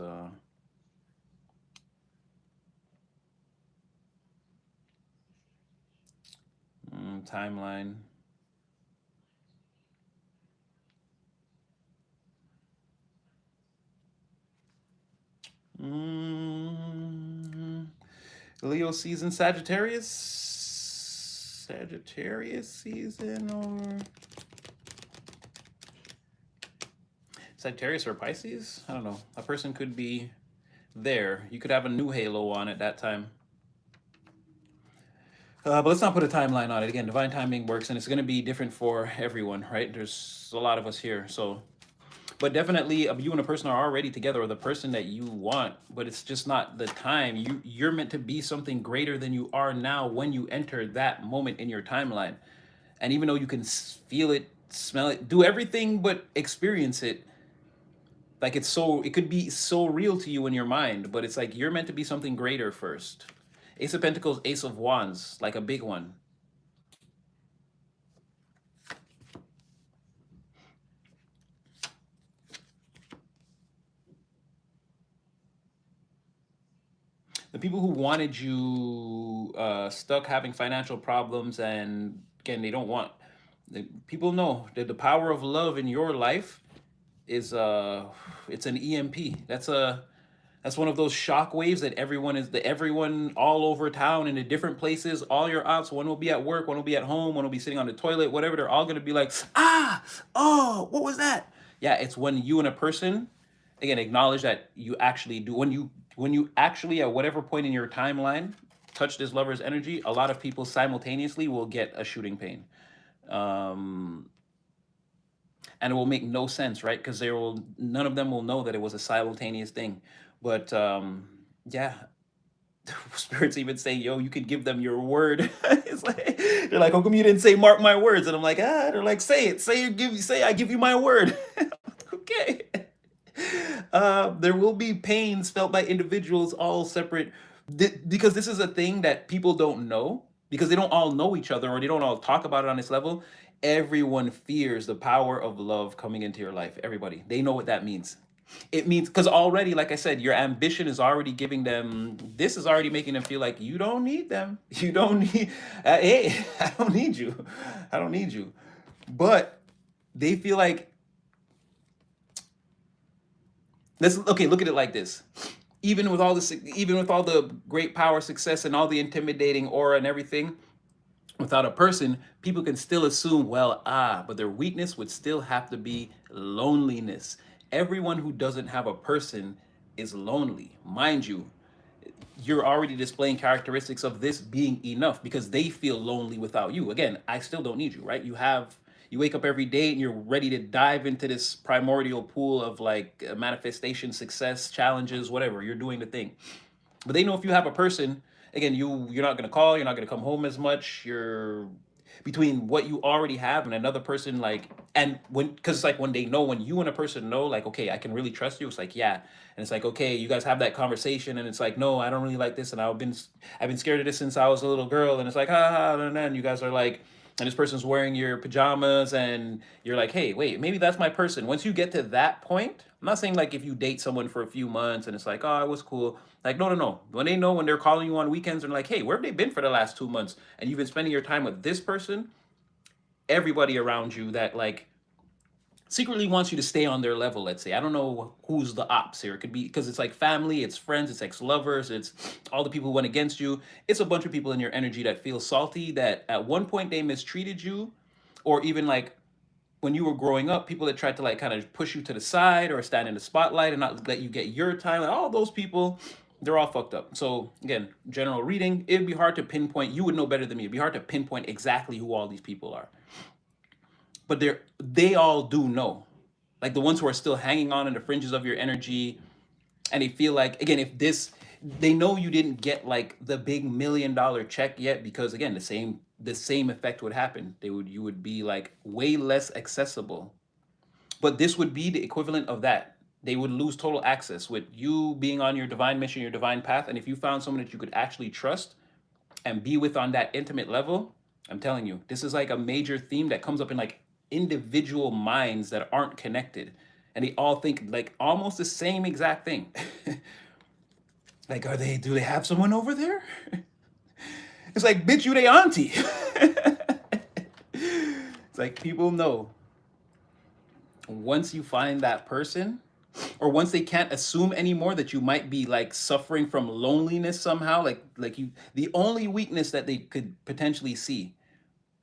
Timeline. Leo season, Sagittarius season, or Sagittarius or Pisces? I don't know. A person could be there. You could have a new halo on at that time. But let's not put a timeline on it. Again, divine timing works, and it's going to be different for everyone, right? There's a lot of us here, so. But definitely, you and a person are already together, or the person that you want, but it's just not the time. You're meant to be something greater than you are now when you enter that moment in your timeline. And even though you can feel it, smell it, do everything but experience it, like it could be so real to you in your mind, but it's like you're meant to be something greater first. Ace of Pentacles, Ace of Wands, like a big one. The people who wanted you stuck having financial problems, and again, they don't want. People know that the power of love in your life is it's an EMP. That's one of those shock waves that everyone all over town in the different places, all your ops, one will be at work, one will be at home, one will be sitting on the toilet, whatever, they're all gonna be like, ah, oh, what was that? Yeah, it's when you and a person, again, acknowledge that you actually do when you actually at whatever point in your timeline touch this lover's energy, a lot of people simultaneously will get a shooting pain. Um, and it will make no sense, right? Because none of them will know that it was a simultaneous thing. But yeah, spirits even say, "Yo, you could give them your word." It's like they're like, "How come you didn't say mark my words?" And I'm like, ah, they're like, "Say it, say I give you my word." Okay. There will be pains felt by individuals all separate because this is a thing that people don't know because they don't all know each other or they don't all talk about it on this level. Everyone fears the power of love coming into your life. Everybody, they know what that means. It means because already, like I said, your ambition is already giving them, this is already making them feel like you don't need them. You don't need, hey, I don't need you. I don't need you. But they feel like, let's, okay, look at it like this. Even with all the great power, success, and all the intimidating aura and everything, without a person, people can still assume, well, but their weakness would still have to be loneliness. Everyone who doesn't have a person is lonely. Mind you, you're already displaying characteristics of this being enough because they feel lonely without you. Again, I still don't need you, right? You wake up every day and you're ready to dive into this primordial pool of like manifestation, success, challenges, whatever. You're doing the thing. But they know if you have a person, again, you're not gonna call, you're not gonna come home as much. You're between what you already have and another person, like, and when, because it's like when they know, when you and a person know, like, okay, I can really trust you. It's like, yeah, and it's like, okay, you guys have that conversation, and it's like, no, I don't really like this, and I've been scared of this since I was a little girl, and it's like, and then you guys are like, and this person's wearing your pajamas and you're like, hey, wait, maybe that's my person. Once you get to that point, I'm not saying like if you date someone for a few months and it's like, oh, it was cool. Like, no, no, no. When they know, when they're calling you on weekends and like, hey, where have they been for the last 2 months? And you've been spending your time with this person, everybody around you that like secretly wants you to stay on their level, let's say. I don't know who's the ops here. It could be because it's like family, it's friends, it's ex-lovers, it's all the people who went against you. It's a bunch of people in your energy that feel salty that at one point they mistreated you, or even like when you were growing up, people that tried to like kind of push you to the side or stand in the spotlight and not let you get your time. Like, all those people, they're all fucked up. So again, general reading, it'd be hard to pinpoint. You would know better than me. It'd be hard to pinpoint exactly who all these people are. But they all do know. Like the ones who are still hanging on in the fringes of your energy, and they feel like, again, if this, they know you didn't get like the big $1 million check yet, because again, the same effect would happen. You would be like way less accessible. But this would be the equivalent of that. They would lose total access with you being on your divine mission, your divine path. And if you found someone that you could actually trust and be with on that intimate level, I'm telling you, this is like a major theme that comes up in like individual minds that aren't connected. And they all think like almost the same exact thing. Like, do they have someone over there? It's like, bitch, you they auntie. It's like people know once you find that person, or once they can't assume anymore that you might be like suffering from loneliness somehow, like you, the only weakness that they could potentially see,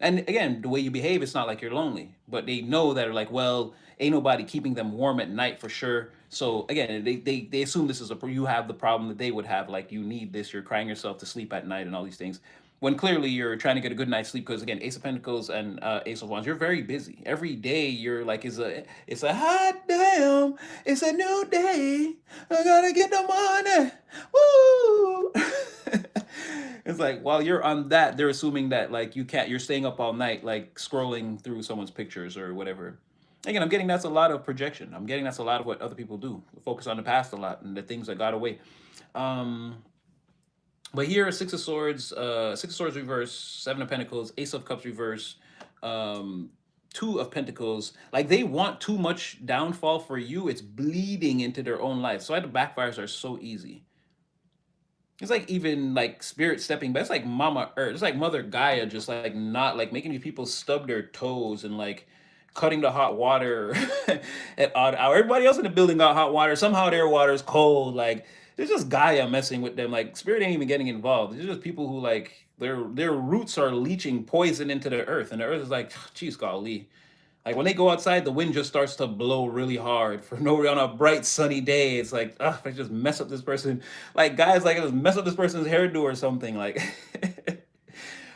and again, the way you behave, it's not like you're lonely, but they know that are like, well, ain't nobody keeping them warm at night for sure. So again, they assume this is you have the problem that they would have, like you need this, you're crying yourself to sleep at night and all these things. When clearly you're trying to get a good night's sleep, because again, Ace of Pentacles and Ace of Wands, you're very busy. Every day you're like, it's a hot damn, it's a new day. I gotta get the money. Woo! It's like while you're on that, they're assuming that like you're staying up all night, like scrolling through someone's pictures or whatever. Again, I'm getting that's a lot of projection. I'm getting that's a lot of what other people do. Focus on the past a lot and the things that got away. But here, Six of Swords reverse, Seven of Pentacles, Ace of Cups reverse, Two of Pentacles. Like they want too much downfall for you. It's bleeding into their own life. So the backfires are so easy. It's like even like spirit stepping back. It's like Mama Earth. It's like Mother Gaia just like not like making these people stub their toes and like cutting the hot water at odd hour. Everybody else in the building got hot water. Somehow their water is cold. Like there's just Gaia messing with them. Like spirit ain't even getting involved. There's just people who like their roots are leaching poison into the earth, and the earth is like, geez, golly. Like when they go outside, the wind just starts to blow really hard for no on a bright sunny day. It's like, if I just mess up this person, like guys, like I just mess up this person's hairdo or something, like,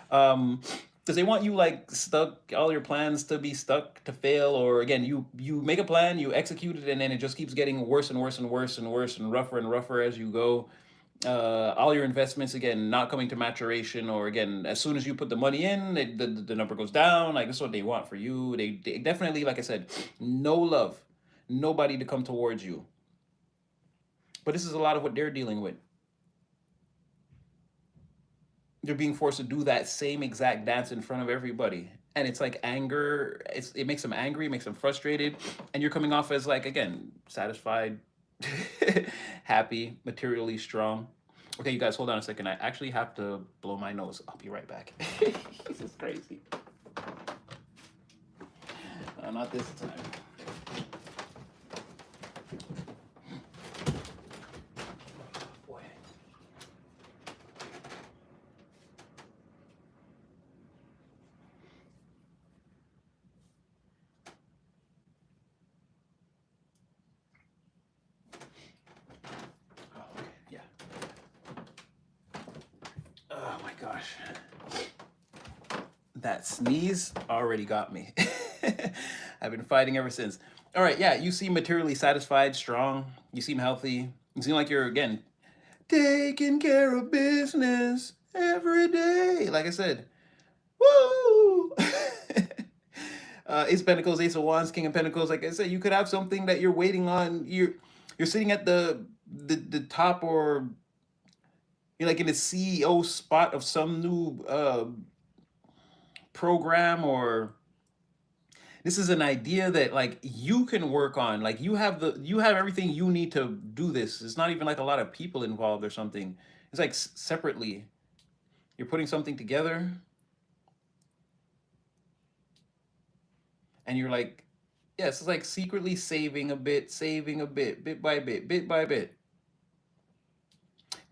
um, because they want you like stuck, all your plans to be stuck, to fail, or again, you make a plan, you execute it, and then it just keeps getting worse and worse and worse and worse and rougher as you go. All your investments again not coming to maturation, or again as soon as you put the money in the number goes down. Like this is what they want for you. They definitely, like I said, no love, nobody to come towards you. But this is a lot of what they're dealing with. They're being forced to do that same exact dance in front of everybody, and it's like anger. It makes them angry, makes them frustrated, and you're coming off as like again satisfied, happy, materially strong. Okay, you guys, hold on a second. I actually have to blow my nose. I'll be right back. This is crazy. Not this time. Boy. Oh, okay. Yeah. Oh my gosh. That sneeze already got me. I've been fighting ever since. All right, yeah, you seem materially satisfied, strong. You seem healthy. You seem like you're, again, taking care of business every day. Like I said, woo! Ace of Pentacles, Ace of Wands, King of Pentacles. Like I said, you could have something that you're waiting on. You're sitting at the top, or you're like in the CEO spot of some new program, or this is an idea that like you can work on. Like you have everything you need to do this. It's not even like a lot of people involved or something. It's like separately you're putting something together, and you're like, yes, it's like secretly saving a bit, bit by bit, bit by bit,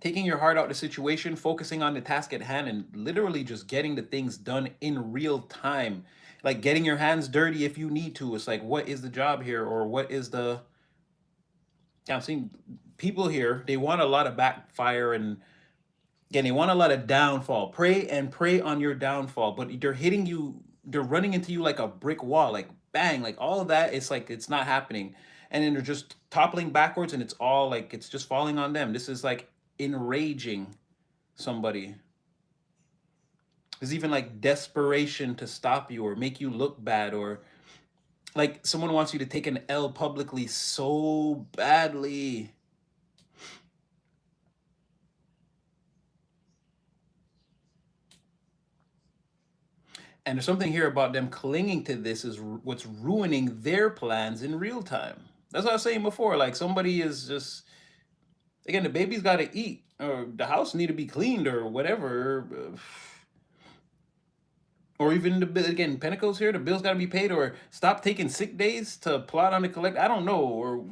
taking your heart out of the situation, focusing on the task at hand, and literally just getting the things done in real time. Like getting your hands dirty if you need to. It's like, what is the job here? Or what is the. Yeah, I'm seeing people here, they want a lot of backfire, and again, they want a lot of downfall. Pray and pray on your downfall, but they're hitting you, they're running into you like a brick wall, like bang, like all of that. It's like, it's not happening. And then they're just toppling backwards, and it's all like, it's just falling on them. This is like enraging somebody. There's even like desperation to stop you or make you look bad, or like someone wants you to take an L publicly so badly. And there's something here about them clinging to this is what's ruining their plans in real time. That's what I was saying before. Like somebody is just, again, the baby's got to eat, or the house need to be cleaned, or whatever. Or even again, Pentacles here, the bills got to be paid, or stop taking sick days to plot on the collect. I don't know, or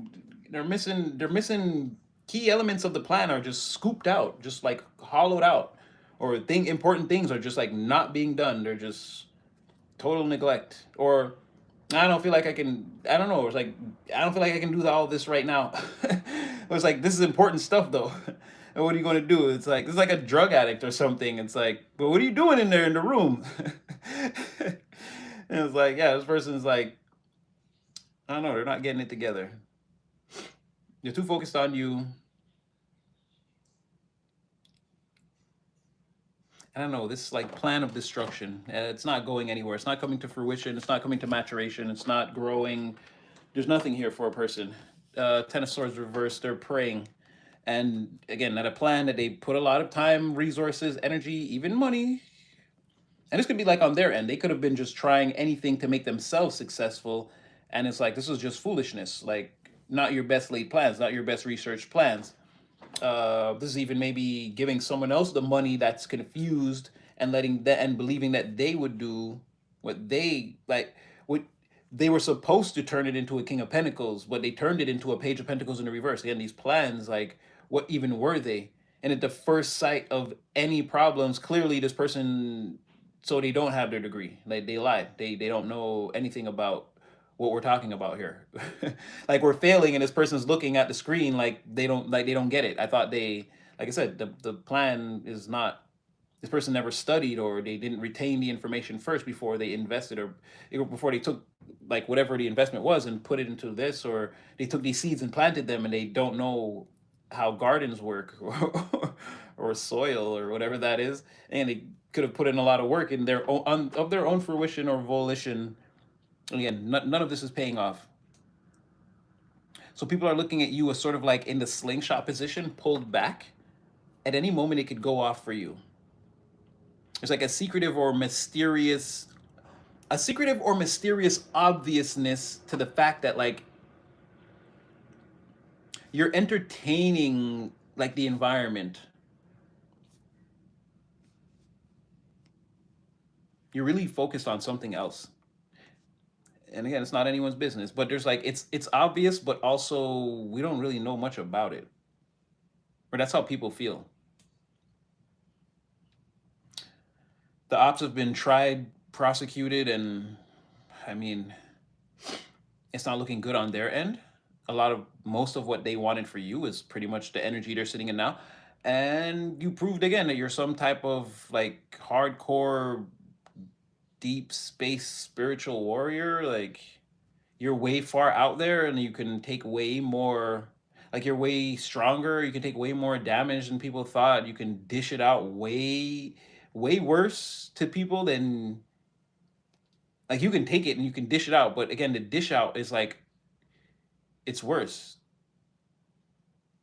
they're missing key elements of the plan, are just scooped out, just like hollowed out, or important things are just like not being done. They're just total neglect, or I don't feel like I can. I don't know. It's like I don't feel like I can do all this right now. It's like this is important stuff though. And what are you going to do? It's like a drug addict or something. It's like, but what are you doing in there in the room? And it's like, yeah, this person's like, I don't know. They're not getting it together. They're too focused on you. I don't know, this like plan of destruction. It's not going anywhere. It's not coming to fruition. It's not coming to maturation. It's not growing. There's nothing here for a person. Ten of Swords reversed. They're praying, and again, at a plan that they put a lot of time, resources, energy, even money. And this could be like on their end. They could have been just trying anything to make themselves successful, and it's like this was just foolishness. Like not your best laid plans, not your best researched plans. This is even maybe giving someone else the money that's confused, and letting that and believing that they would do what they like, what they were supposed to turn it into a King of Pentacles, but they turned it into a Page of Pentacles in the reverse. Again, these plans like what even were they? And at the first sight of any problems, clearly this person, so they don't have their degree. Like they lied. They don't know anything about what we're talking about here. Like we're failing and this person's looking at the screen like they don't get it. I thought they, like I said, the plan is not, this person never studied or they didn't retain the information first before they invested or before they took like whatever the investment was and put it into this, or they took these seeds and planted them and they don't know how gardens work or soil or whatever that is, and they could have put in a lot of work in their own of their own fruition or volition. Again, none of this is paying off. So people are looking at you as sort of like in the slingshot position, pulled back. At any moment, it could go off for you. There's like a secretive or mysterious obviousness to the fact that like you're entertaining like the environment. You're really focused on something else. And again, it's not anyone's business, but there's like it's obvious, but also we don't really know much about it. Or that's how people feel. The ops have been tried, prosecuted, and I mean, it's not looking good on their end. Most of what they wanted for you is pretty much the energy they're sitting in now. And you proved again that you're some type of like hardcore deep space spiritual warrior. Like you're way far out there and you can take way more, like you're way stronger, you can take way more damage than people thought. You can dish it out way worse to people than, like you can take it and you can dish it out, but again the dish out is like it's worse.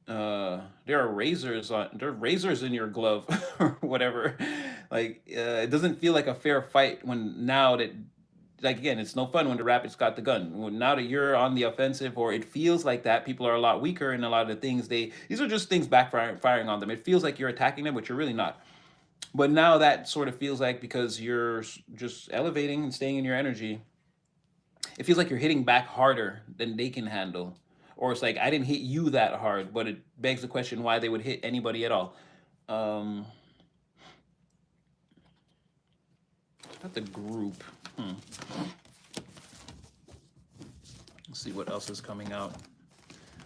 There are razors in your glove or whatever. Like it doesn't feel like a fair fight when now that, like again, it's no fun when the Rapids got the gun. Now that you're on the offensive, or it feels like that, people are a lot weaker, and a lot of the things these are just things backfiring on them. It feels like you're attacking them, but you're really not. But now that sort of feels like, because you're just elevating and staying in your energy, it feels like you're hitting back harder than they can handle. Or it's like I didn't hit you that hard, but it begs the question why they would hit anybody at all. Um, not the group. Let's see what else is coming out.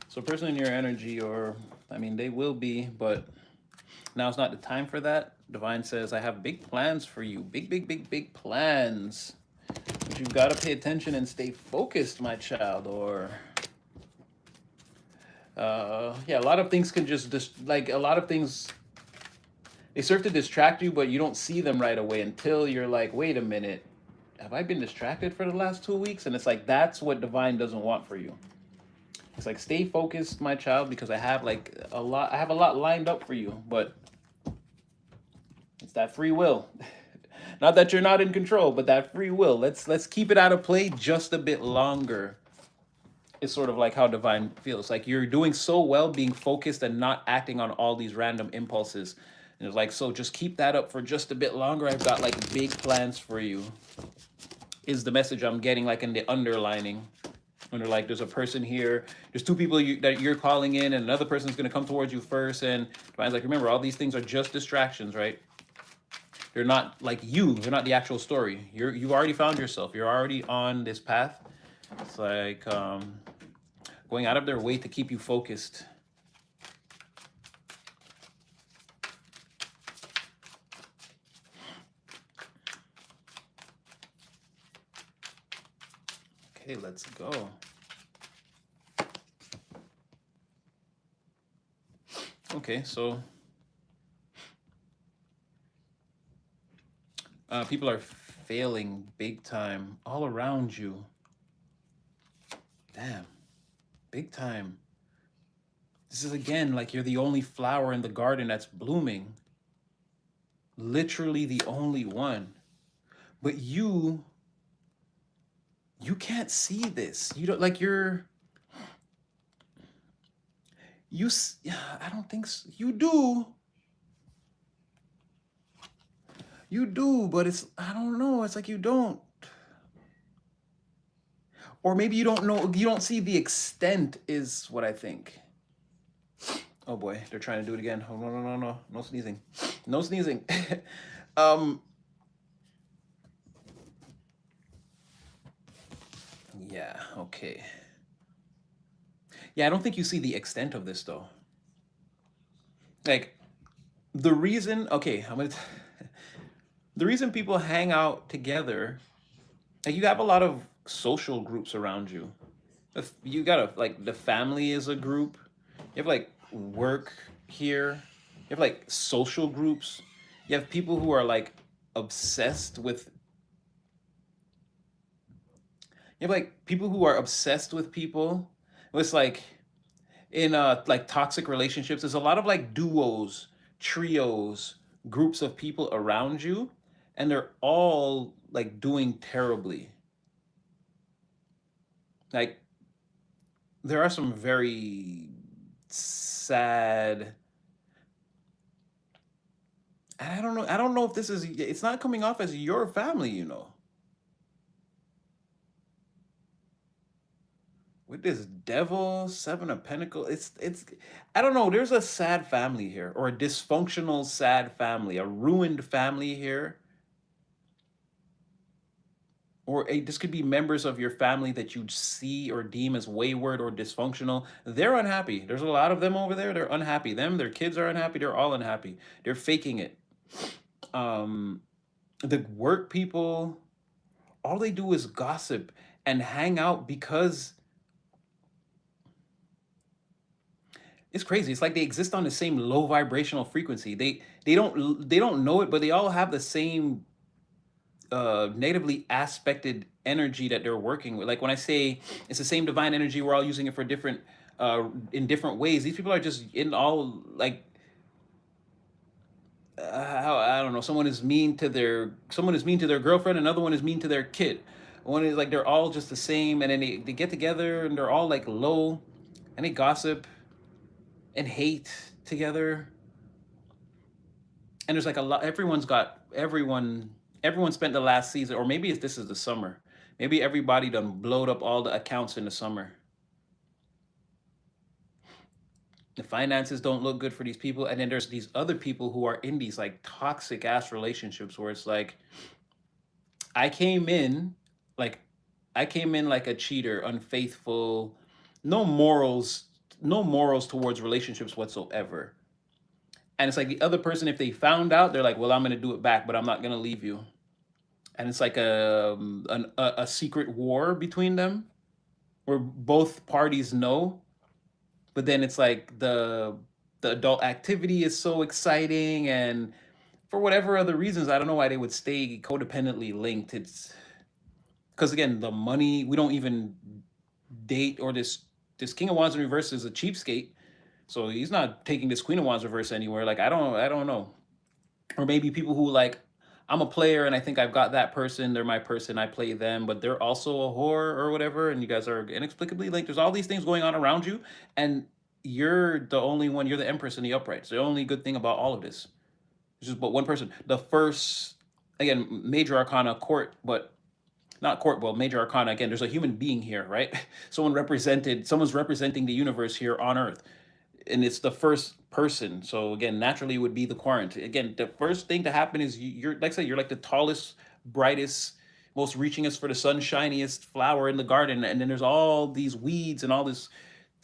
So person in your energy, or I mean they will be, but now's not the time for that. Divine says, I have big plans for you. Big plans. But you've got to pay attention and stay focused, my child. Or yeah, a lot of things can like a lot of things, they serve to distract you, but you don't see them right away until you're like, wait a minute, have I been distracted for the last 2 weeks? And it's like, that's what Divine doesn't want for you. It's like, stay focused, my child, because I have a lot lined up for you, but it's that free will. Not that you're not in control, but that free will. Let's keep it out of play just a bit longer. It's sort of like how Divine feels. Like you're doing so well being focused and not acting on all these random impulses. And it's like, so just keep that up for just a bit longer. I've got like big plans for you, is the message I'm getting, like in the underlining. When they're like, there's a person here, there's two people that you're calling in, and another person's going to come towards you first. And Divine's like, remember, all these things are just distractions, right? They're not like you. They're not the actual story. You've already found yourself. You're already on this path. It's like going out of their way to keep you focused. Okay, let's go. Okay, so people are failing big time all around you. Damn, big time. This is again like you're the only flower in the garden that's blooming. Literally the only one. But you can't see this. You don't, like I don't think so. You do. You do, but it's, I don't know. It's like you don't. Or maybe you don't know, you don't see the extent, is what I think. Oh boy, they're trying to do it again. Oh no no no no no sneezing, no sneezing. um. Yeah. Okay. Yeah, I don't think you see the extent of this though. Like the reason. Okay, the reason people hang out together. Like you have a lot of social groups around you. If you got a like the family is a group. You have like work here. You have like social groups. You have people who are like obsessed with. You have like people who are obsessed with people. It's like in like toxic relationships. There's a lot of like duos, trios, groups of people around you, and they're all like doing terribly. Like there are some very sad. I don't know. I don't know if this is. It's not coming off as your family, you know. With this devil, seven of pentacles, it's. I don't know. There's a sad family here, or a dysfunctional sad family, a ruined family here, or this could be members of your family that you see or deem as wayward or dysfunctional. They're unhappy. There's a lot of them over there. They're unhappy. Their kids are unhappy. They're all unhappy. They're faking it. Um, the work people, all they do is gossip and hang out because it's crazy. It's like they exist on the same low vibrational frequency. They don't know it, but they all have the same negatively aspected energy that they're working with. Like when I say it's the same divine energy, we're all using it for different in different ways. These people are just in all like how I don't know. Someone is mean to their girlfriend. Another one is mean to their kid. One is like they're all just the same, and then they get together and they're all like low, and they gossip and hate together. And there's like a lot. Everyone spent the last season, or maybe this is the summer. Maybe everybody done blowed up all the accounts in the summer. The finances don't look good for these people, and then there's these other people who are in these like toxic ass relationships where it's like I came in like I came in like a cheater, unfaithful, no morals, no morals towards relationships whatsoever. And it's like the other person, if they found out, they're like, "Well, I'm gonna do it back, but I'm not gonna leave you." And it's like a secret war between them, where both parties know, but then it's like the adult activity is so exciting, and for whatever other reasons, I don't know why they would stay codependently linked. It's because again, the money we don't even date, or this King of Wands in reverse is a cheapskate, so he's not taking this Queen of Wands reverse anywhere. Like I don't know, or maybe people who like I'm a player and I think I've got that person, they're my person, I play them, but they're also a whore or whatever, and you guys are inexplicably linked. There's all these things going on around you, and you're the only one. You're the Empress in the upright. So the only good thing about all of this is just but one person. The first, again, major arcana court, but not court, well, major arcana again. There's a human being here, right? Someone's representing the universe here on Earth, and it's the first person. So again, naturally it would be the quarantine. Again, the first thing to happen is you're like I said, you're like the tallest, brightest, most reachingest for the sun, shiniest flower in the garden, and then there's all these weeds and all this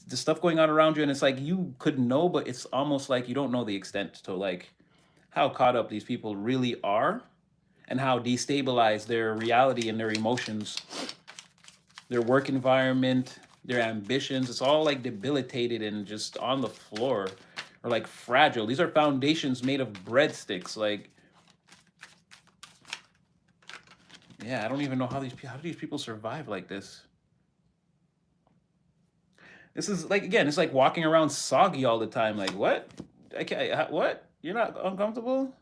stuff going on around you, and it's like you could know, but it's almost like you don't know the extent to like how caught up these people really are, and how destabilized their reality and their emotions, their work environment, their ambitions. It's all like debilitated and just on the floor, or like fragile. These are foundations made of breadsticks. Like, yeah, I don't even know how do these people survive like this. This is like again, it's like walking around soggy all the time. Like what? I can't. What? You're not uncomfortable?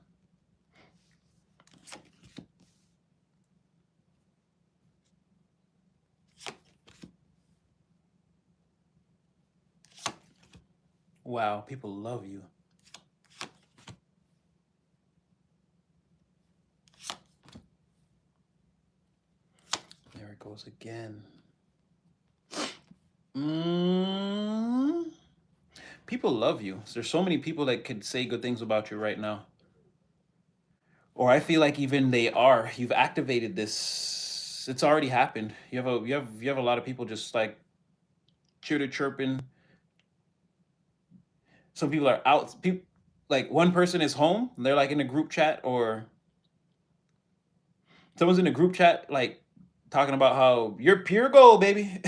Wow, people love you. There it goes again. Mm. People love you. There's so many people that could say good things about you right now. Or I feel like even they are. You've activated this. It's already happened. You have a lot of people just like chitter chirping. Some people are out. People like one person is home. And they're like in a group chat, or someone's in a group chat like talking about how you're pure gold, baby.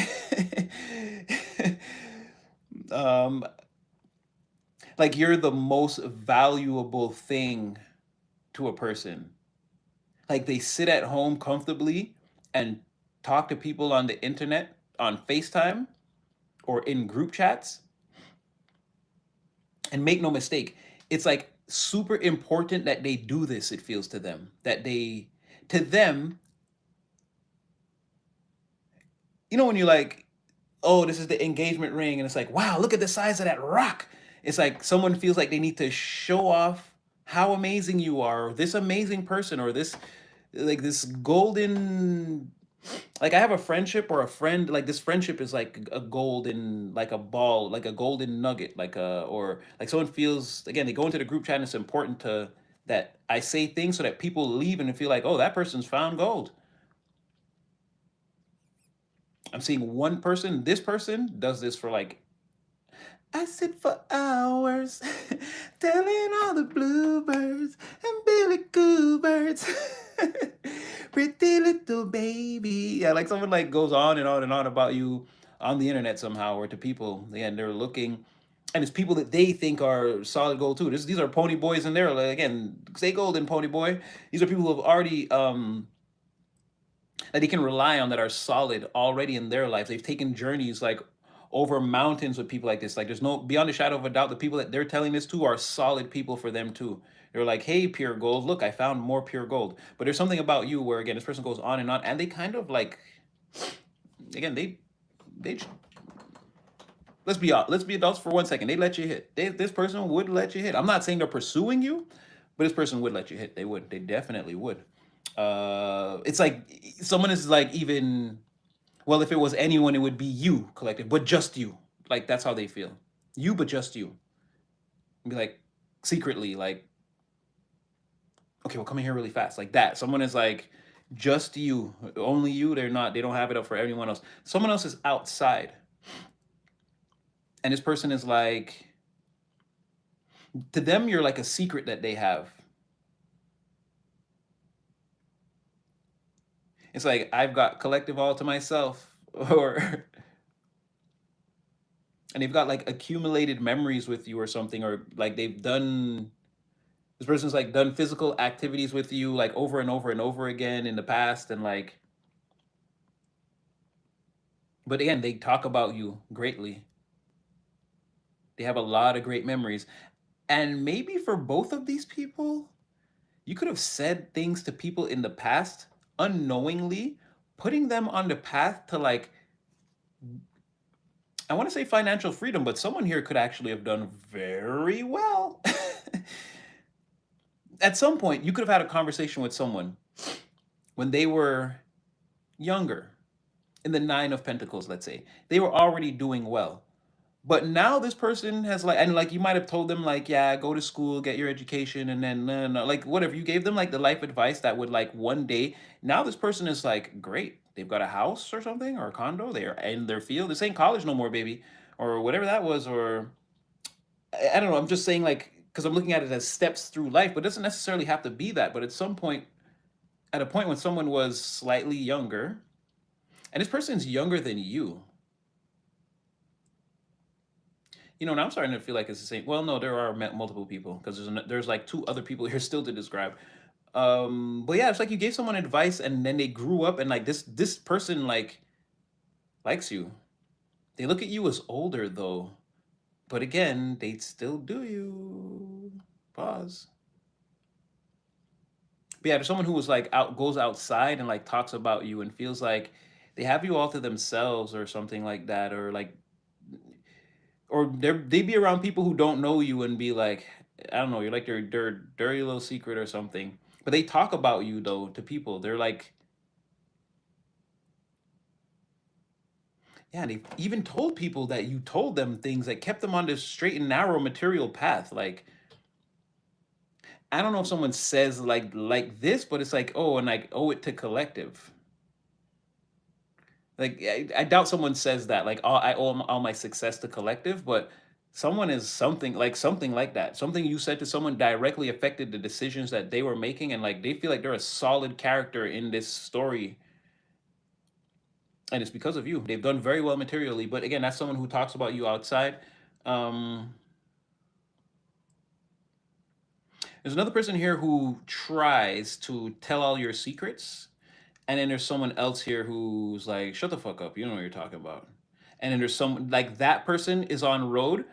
um, like you're the most valuable thing to a person. Like they sit at home comfortably and talk to people on the internet, on FaceTime, or in group chats. And make no mistake, it's like super important that they do this, it feels to them. That they, to them, when you're like, oh, this is the engagement ring, and it's like, wow, look at the size of that rock. It's like someone feels like they need to show off how amazing you are, or this amazing person, or this, like this golden, like I have a friendship or a friend, like this friendship is like a golden, like a ball, like a golden nugget, like a, or like someone feels, again, they go into the group chat and it's important to, that I say things so that people leave and feel like, oh, that person's found gold. I'm seeing one person, this person does this for like, I sit for hours telling all the bluebirds and Billy Goobirds. Pretty little baby. Yeah, like someone like goes on and on and on about you on the internet somehow, or to people. Again, they're looking, and it's people that they think are solid gold too. These are pony boys in there. Like, again, say golden pony boy. These are people who have already that they can rely on, that are solid already in their life. They've taken journeys like over mountains with people like this. Like there's no, beyond a shadow of a doubt, the people that they're telling this to are solid people for them too. They're like, hey, pure gold, look, I found more pure gold. But there's something about you where, again, this person goes on, and they kind of like, again, they let's be adults for 1 second. They let you hit. This person would let you hit. I'm not saying they're pursuing you, but this person would let you hit. They would. They definitely would. It's like someone is like, even, well, if it was anyone, it would be you, collective, but just you. Like that's how they feel. You, but just you. Be like secretly, like, okay, well, come in here really fast, like that. Someone is like, just you, only you. They're not. They don't have it up for anyone else. Someone else is outside, and this person is like, to them, you're like a secret that they have. It's like I've got collective all to myself, or and they've got like accumulated memories with you or something, or like they've done, this person's like done physical activities with you like over and over and over again in the past, and like, but again, they talk about you greatly. They have a lot of great memories. And maybe for both of these people, you could have said things to people in the past unknowingly, putting them on the path to like, I want to say financial freedom, but someone here could actually have done very well. At some point, you could have had a conversation with someone when they were younger, in the Nine of Pentacles, let's say. They were already doing well. But now this person has like, and like you might have told them like, yeah, go to school, get your education, and then no, no, no, like whatever. You gave them like the life advice that would like one day. Now this person is like, great, they've got a house or something, or a condo. They are in their field. This ain't college no more, baby, or whatever that was. Or I don't know. I'm just saying like, because I'm looking at it as steps through life, but it doesn't necessarily have to be that. But at some point, at a point when someone was slightly younger, and this person's younger than you, and I'm starting to feel like it's the same. Well, no, there are multiple people, because there's like two other people here still to describe. But yeah, it's like you gave someone advice, and then they grew up, and like this person like likes you. They look at you as older though, but again, they still do you. Pause. But yeah, there's someone who was like goes outside and like talks about you and feels like they have you all to themselves or something like that, or like, or they be around people who don't know you and be like, I don't know, you're like their dirty little secret or something. But they talk about you though to people. They're like, Yeah, and they even told people that you told them things that kept them on this straight and narrow material path. Like, I don't know if someone says like this, but it's like, oh, and like owe it to collective. Like, I doubt someone says that. Like, I owe all my success to collective, but someone is something like that. Something you said to someone directly affected the decisions that they were making, and like they feel like they're a solid character in this story, and it's because of you. They've done very well materially, but again, that's someone who talks about you outside. Um, there's another person here who tries to tell all your secrets, and then there's someone else here who's like, "Shut the fuck up! You don't know what you're talking about." And then there's some like that person is on road,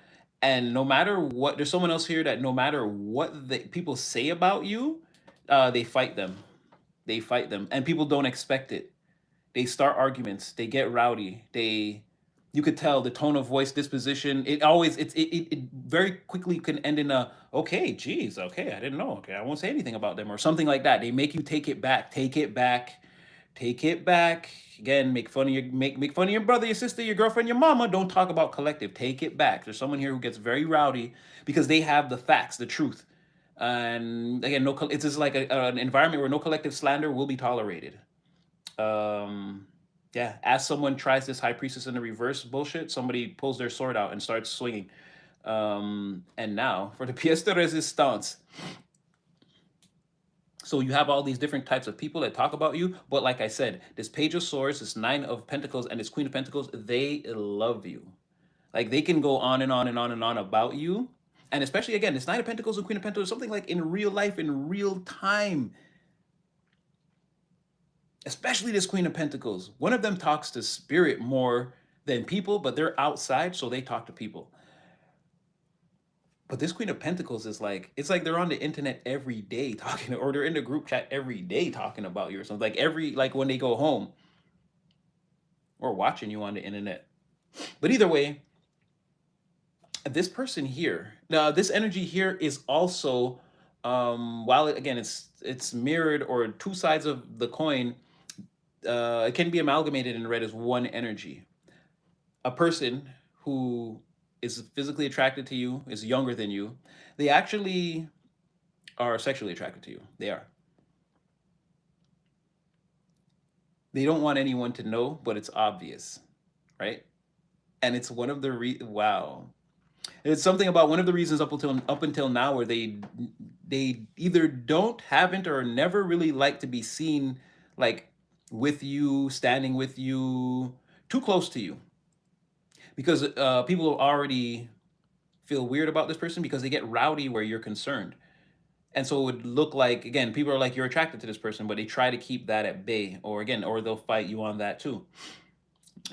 and no matter what, there's someone else here that no matter what the people say about you, they fight them. They fight them, and people don't expect it. They start arguments. They get rowdy. You could tell the tone of voice, disposition. It very quickly can end in a okay, geez, okay, I didn't know. Okay, I won't say anything about them or something like that. They make you take it back, take it back, take it back. Again, make fun of your brother, your sister, your girlfriend, your mama. Don't talk about collective. Take it back. There's someone here who gets very rowdy because they have the facts, the truth. And again, it's just like an environment where no collective slander will be tolerated. Um, yeah, as someone tries this high priestess in the reverse bullshit, somebody pulls their sword out and starts swinging. And now for the pièce de résistance. So you have all these different types of people that talk about you, but like I said, this Page of Swords, this Nine of Pentacles, and this Queen of Pentacles, they love you. Like they can go on and on and on and on about you. And especially again, this Nine of Pentacles and Queen of Pentacles, something like in real life, in real time, especially this Queen of Pentacles. One of them talks to spirit more than people, but they're outside, so they talk to people. But this Queen of Pentacles is like, it's like they're on the internet every day talking, or they're in the group chat every day talking about you or something. Like when they go home or watching you on the internet. But either way, this person here, now this energy here is also, while again it's mirrored or two sides of the coin, it can be amalgamated and read as one energy. A person who is physically attracted to you, is younger than you, they actually are sexually attracted to you. They are. They don't want anyone to know, but it's obvious, right? And it's one of the wow. It's something about one of the reasons up until now where they either don't, haven't, or never really like to be seen like with you, standing with you, too close to you, because people already feel weird about this person because they get rowdy where you're concerned. And so it would look like, again, people are like, you're attracted to this person, but they try to keep that at bay, or again, or they'll fight you on that too.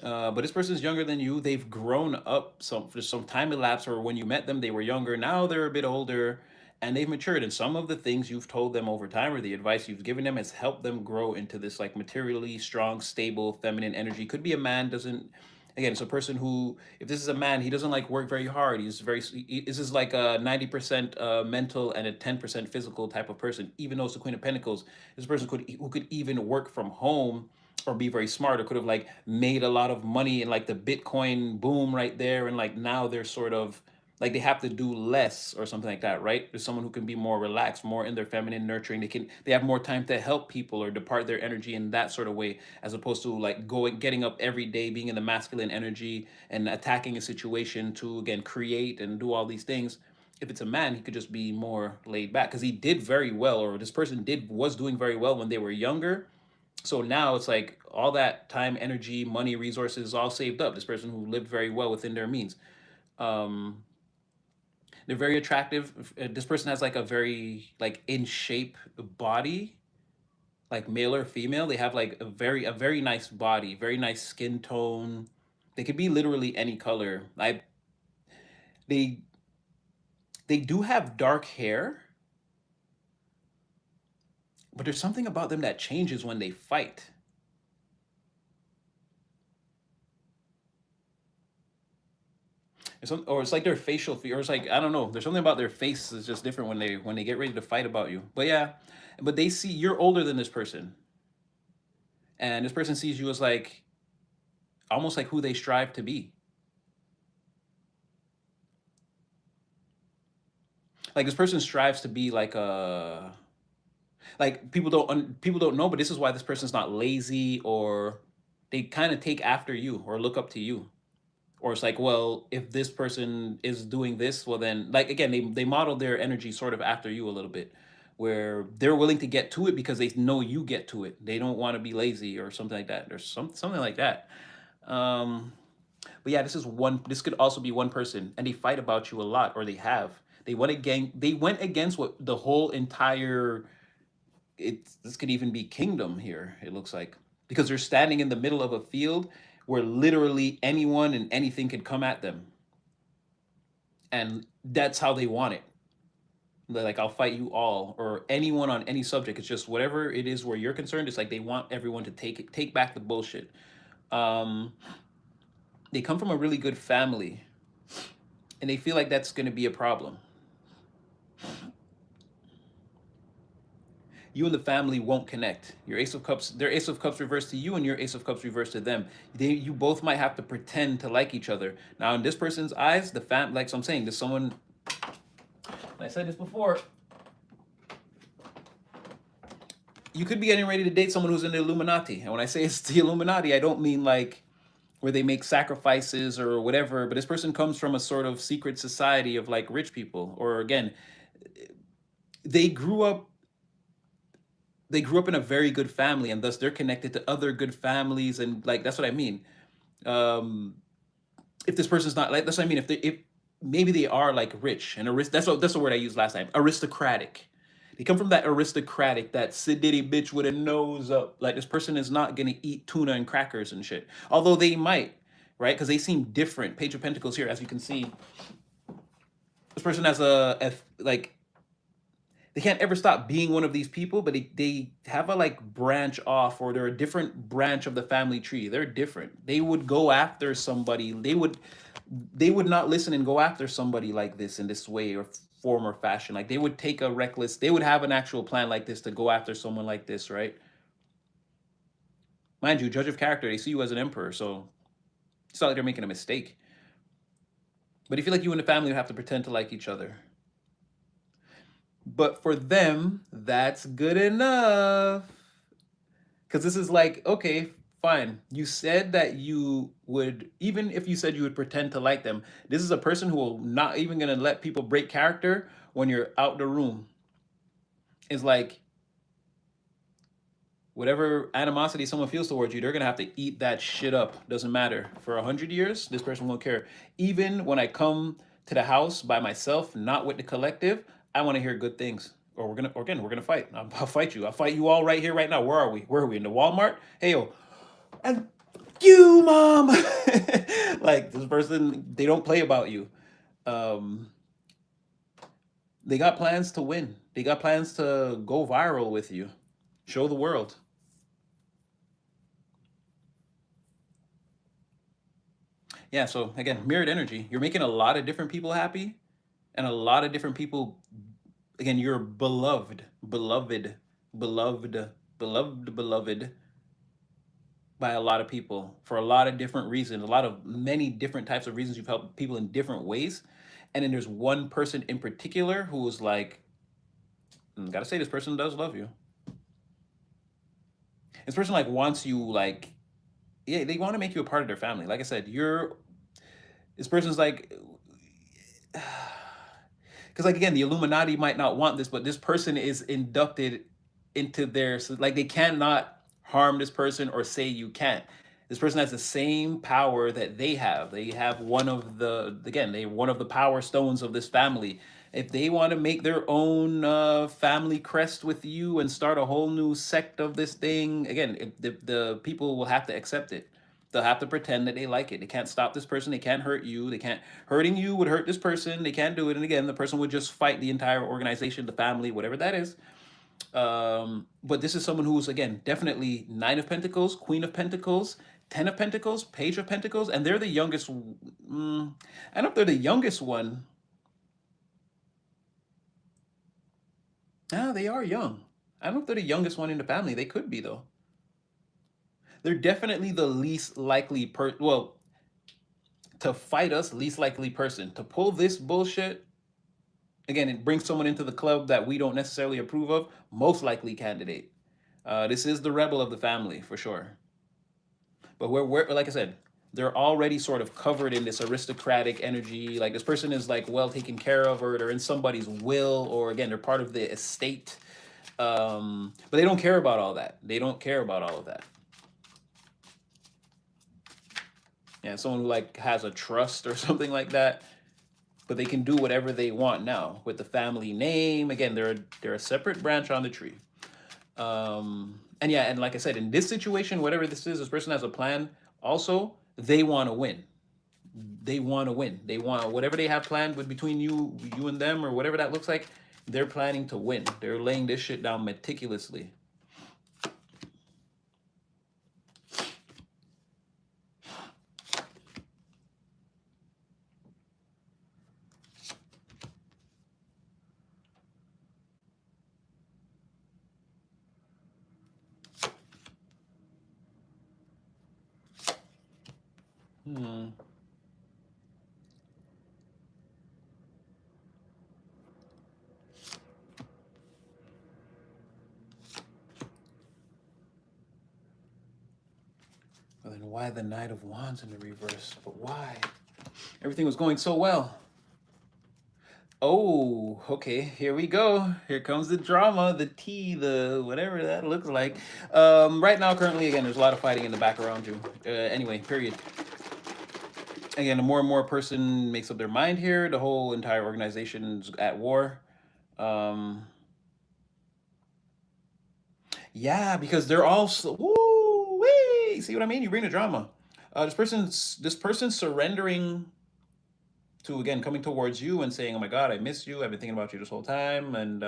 But this person's younger than you. They've grown up. For some time elapsed, or when you met them, they were younger. Now they're a bit older, and they've matured. And some of the things you've told them over time, or the advice you've given them, has helped them grow into this like materially strong, stable, feminine energy. Could be a man. Doesn't Again, it's a person who, if this is a man, he doesn't like work very hard. This is like a 90% mental and a 10% physical type of person. Even though it's the Queen of Pentacles, this person who could even work from home or be very smart, or could have like made a lot of money in like the Bitcoin boom right there. And like now they're sort of like they have to do less or something like that, right? There's someone who can be more relaxed, more in their feminine nurturing. They have more time to help people or depart their energy in that sort of way, as opposed to like getting up every day, being in the masculine energy and attacking a situation to again create and do all these things. If it's a man, he could just be more laid back because he did very well, or this person was doing very well when they were younger. So now it's like all that time, energy, money, resources all saved up. This person who lived very well within their means. Um, they're very attractive. This person has like a very like in shape body, like male or female. They have like a very nice body, very nice skin tone. They could be literally any color. They they do have dark hair, but there's something about them that changes when they fight. Or it's like their or it's like, I don't know. There's something about their face is just different when they get ready to fight about you. But yeah, but they see you're older than this person, and this person sees you as like almost like who they strive to be. Like this person strives to be like a, like people don't know, but this is why this person's not lazy, or they kind of take after you or look up to you. Or it's like, well, if this person is doing this, well then, like again, they model their energy sort of after you a little bit, where they're willing to get to it because they know you get to it. They don't want to be lazy or something like that. There's something like that. Um, but yeah, this could also be one person, and they fight about you a lot, or they have. They went against what the whole entire, this could even be kingdom here, it looks like, because they're standing in the middle of a field where literally anyone and anything could come at them, and that's how they want it. They're like, I'll fight you all, or anyone on any subject. It's just whatever it is where you're concerned. It's like they want everyone to take back the bullshit. um they come from a really good family, and they feel like that's going to be a problem. You and the family won't connect. Your Ace of Cups, their Ace of Cups reversed to you, and your Ace of Cups reversed to them. You both might have to pretend to like each other. Now, in this person's eyes, like so I'm saying, there's someone. I said this before. You could be getting ready to date someone who's in the Illuminati, and when I say it's the Illuminati, I don't mean like where they make sacrifices or whatever. But this person comes from a sort of secret society of like rich people, or again, they grew up they grew up in a very good family, and thus they're connected to other good families, and like that's what I mean. um if this person's not like, that's what I mean, if maybe they are like rich and that's the word I used last time, aristocratic. They come from that aristocratic, that sidity bitch with a nose up. Like this person is not gonna eat tuna and crackers and shit, although they might, right? Because they seem different. Page of Pentacles here, as you can see, this person has like, they can't ever stop being one of these people, but they have a like branch off, or they're a different branch of the family tree. They're different. They would go after somebody. They would not listen and go after somebody like this in this way or form or fashion. Like they would have an actual plan like this to go after someone like this, right? Mind you, judge of character, they see you as an emperor, so it's not like they're making a mistake. But I feel like you and the family would have to pretend to like each other. But for them, that's good enough. Because this is like, okay, fine. You said that you would, even if you said you would pretend to like them, this is a person who will not even gonna let people break character when you're out the room. It's like whatever animosity someone feels towards you, they're gonna have to eat that shit up. Doesn't matter. For 100 years, this person won't care. Even when I come to the house by myself, not with the collective, I want to hear good things. Or we're gonna fight. I'll fight you. I'll fight you all right here, right now. Where are we? Where are we? In the Walmart? Hey yo, and you, mom. Like this person, they don't play about you. Um, they got plans to win. They got plans to go viral with you, show the world. Yeah. So again, mirrored energy. You're making a lot of different people happy, and a lot of different people. Again, you're beloved, beloved, beloved, beloved, beloved by a lot of people for a lot of different reasons, many different types of reasons. You've helped people in different ways. And then there's one person in particular who was like, gotta say, this person does love you. This person like wants you, like, yeah, they want to make you a part of their family. Like I said, this person's like, because like again, the Illuminati might not want this, but this person is inducted into their, so like they cannot harm this person or say you can't. This person has the same power that they have. They have one of the power stones of this family. If they want to make their own family crest with you and start a whole new sect of this thing, again, the people will have to accept it. They'll have to pretend that they like it. They can't stop this person. They can't hurt you. They can't, hurting you would hurt this person. They can't do it. And again, the person would just fight the entire organization, the family, whatever that is. But this is someone who's again definitely Nine of Pentacles, Queen of Pentacles, Ten of Pentacles, Page of Pentacles, and they're the youngest. I don't know if they're the youngest one. Ah, they are young. I don't know if they're the youngest one in the family. They could be though. They're definitely the least likely well, to fight us, least likely person. To pull this bullshit, again, it brings someone into the club that we don't necessarily approve of, most likely candidate. This is the rebel of the family for sure. But we're like I said, they're already sort of covered in this aristocratic energy. Like this person is like well taken care of, or they're in somebody's will, or again, they're part of the estate. But they don't care about all that. They don't care about all of that. Yeah, someone who like has a trust or something like that, but they can do whatever they want now with the family name. Again, they're a separate branch on the tree. And yeah, and like I said, in this situation, whatever this is, this person has a plan. Also, they want to win. They want to win. They want whatever they have planned with between you and them, or whatever that looks like. They're planning to win. They're laying this shit down meticulously. Hmm. Well, then why the Knight of Wands in the reverse? But why? Everything was going so well. Oh, okay. Here we go. Here comes the drama, the tea, the whatever that looks like. Right now, currently, again, there's a lot of fighting in the back around you. Anyway, period. Again, the more and more a person makes up their mind here, the whole entire organization's at war. Um, yeah, because they're all woo wee. See what I mean? You bring the drama. This person's surrendering to, again, coming towards you and saying, "Oh my God, I miss you. I've been thinking about you this whole time." And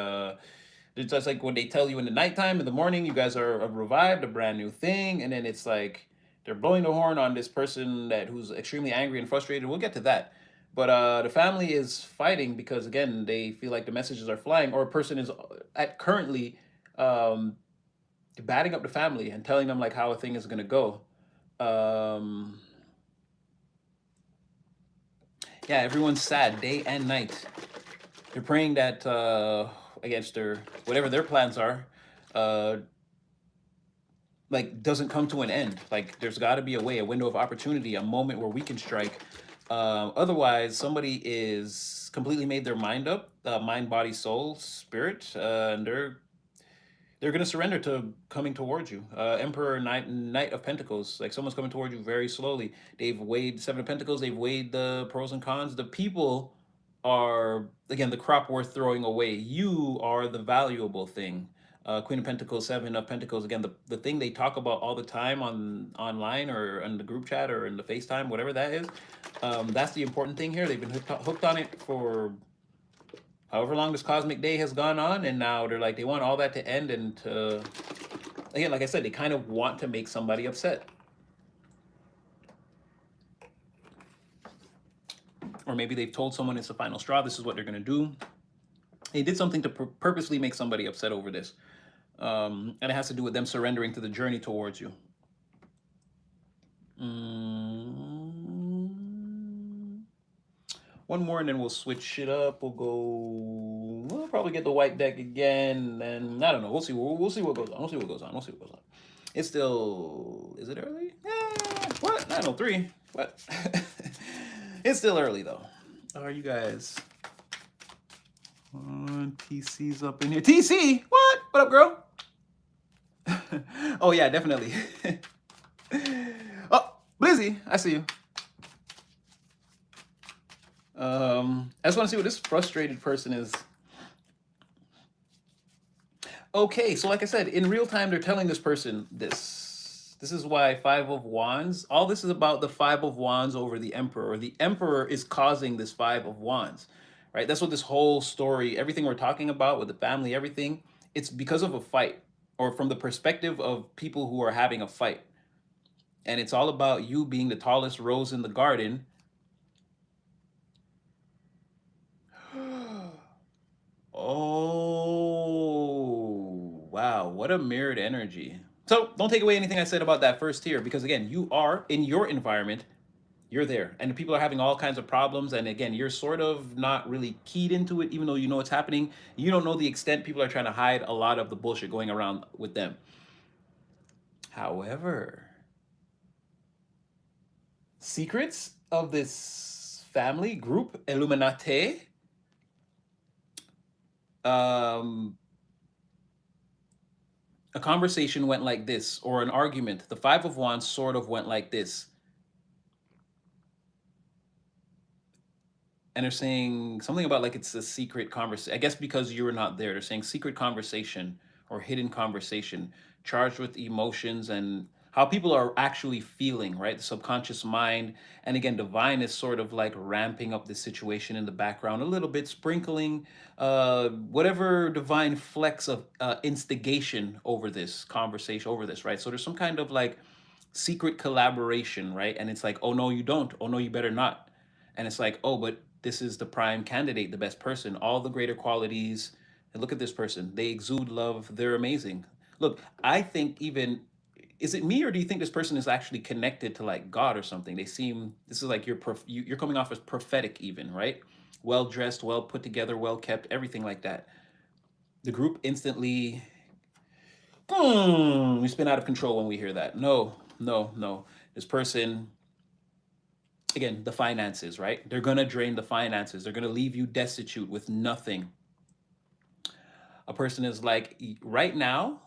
it's just like when they tell you in the nighttime, in the morning, you guys are revived, a brand new thing, and then it's like they're blowing the horn on this person who's extremely angry and frustrated. We'll get to that. But the family is fighting because again they feel like the messages are flying, or a person is at currently um, batting up the family and telling them like how a thing is gonna go. Um, yeah, everyone's sad day and night. They're praying that against their whatever their plans are, uh, like doesn't come to an end. Like there's got to be a way, a window of opportunity, a moment where we can strike. Otherwise, somebody is completely made their mind up, mind, body, soul, spirit, and they're gonna surrender to coming towards you. Emperor, Knight of Pentacles. Like someone's coming towards you very slowly. They've weighed Seven of Pentacles. They've weighed the pros and cons. The people are again the crop worth throwing away. You are the valuable thing. Queen of Pentacles, Seven of Pentacles. Again, the thing they talk about all the time on online or in the group chat or in the FaceTime, whatever that is. That's the important thing here. They've been hooked on it for however long this cosmic day has gone on, and now they're like they want all that to end and to again, like I said, they kind of want to make somebody upset. Or maybe they've told someone it's the final straw, this is what they're going to do. They did something to purposely make somebody upset over this. And it has to do with them surrendering to the journey towards you. One more and then we'll switch it up. We'll probably get the white deck again, and I don't know. We'll see. We'll see what goes on. We'll see what goes on. We'll see what goes on. It's still, is it early? Yeah. What? 9:03. What? It's still early though. Are you guys? TC's up in here. TC, what? What up, girl? Oh yeah, definitely. Oh, Blizzy, I see you. I just want to see what this frustrated person is. Okay, so like I said, in real time, they're telling this person this. This is why Five of Wands. All this is about the Five of Wands over the Emperor. The Emperor is causing this Five of Wands, right? That's what this whole story, everything we're talking about with the family, everything, it's because of a fight, or from the perspective of people who are having a fight. And it's all about you being the tallest rose in the garden. Oh, wow. What a mirrored energy. So don't take away anything I said about that first tier, because again, you are in your environment, you're there, and the people are having all kinds of problems, and again, you're sort of not really keyed into it, even though you know it's happening. You don't know the extent people are trying to hide a lot of the bullshit going around with them. However, secrets of this family group, Illuminati, um, a conversation went like this, or an argument. The Five of Wands sort of went like this. And they're saying something about like it's a secret conversation. I guess because you were not there, they're saying secret conversation or hidden conversation, charged with emotions and how people are actually feeling, right? The subconscious mind. And again, divine is sort of like ramping up the situation in the background a little bit, sprinkling whatever divine flex of instigation over this conversation, over this, right? So there's some kind of like secret collaboration, right? And it's like, oh no, you don't. Oh no, you better not. And it's like, oh, but this is the prime candidate, the best person, all the greater qualities. And look at this person. They exude love. They're amazing. Look, I think even, is it me or do you think this person is actually connected to like God or something? They seem, this is like you're coming off as prophetic even, right? Well dressed, well put together, well kept, everything like that. The group instantly, we spin out of control when we hear that. No, no, no. This person, again, the finances, right? They're going to drain the finances. They're going to leave you destitute with nothing. A person is like, right now,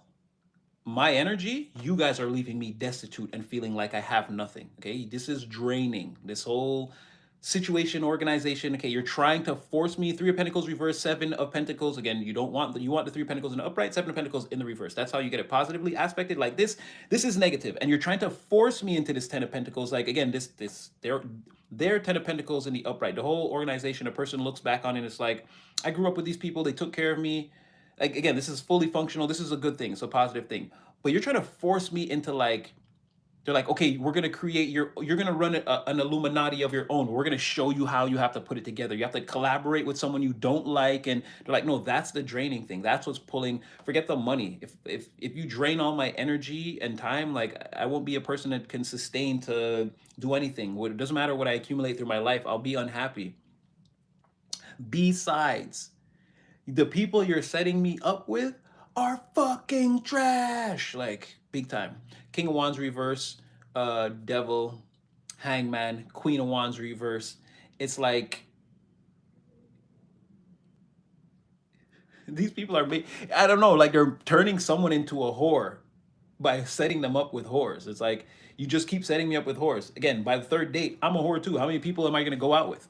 my energy, you guys are leaving me destitute and feeling like I have nothing. Okay. This is draining. This whole situation, organization. Okay. You're trying to force me. Three of Pentacles reverse, Seven of Pentacles. Again, you don't want you want the Three of Pentacles in the upright, Seven of Pentacles in the reverse. That's how you get it positively aspected. Like this is negative. And you're trying to force me into this Ten of Pentacles. Like again, their Ten of Pentacles in the upright. The whole organization, a person looks back on it, and it's like, I grew up with these people, they took care of me. Like again, this is fully functional, this is a good thing, it's a positive thing. But you're trying to force me into like, they're like, okay, we're gonna create you're gonna run an Illuminati of your own. We're gonna show you how you have to put it together. You have to collaborate with someone you don't like, and they're like, no, that's the draining thing. That's what's pulling. Forget the money. If you drain all my energy and time, like I won't be a person that can sustain to do anything. It doesn't matter what I accumulate through my life. I'll be unhappy. Besides, the people you're setting me up with are fucking trash. Like big time. King of Wands reverse, Devil, Hangman, Queen of Wands reverse. It's like these people are I don't know, like they're turning someone into a whore by setting them up with whores. It's like you just keep setting me up with whores. Again, by the third date, I'm a whore too. How many people am I gonna go out with?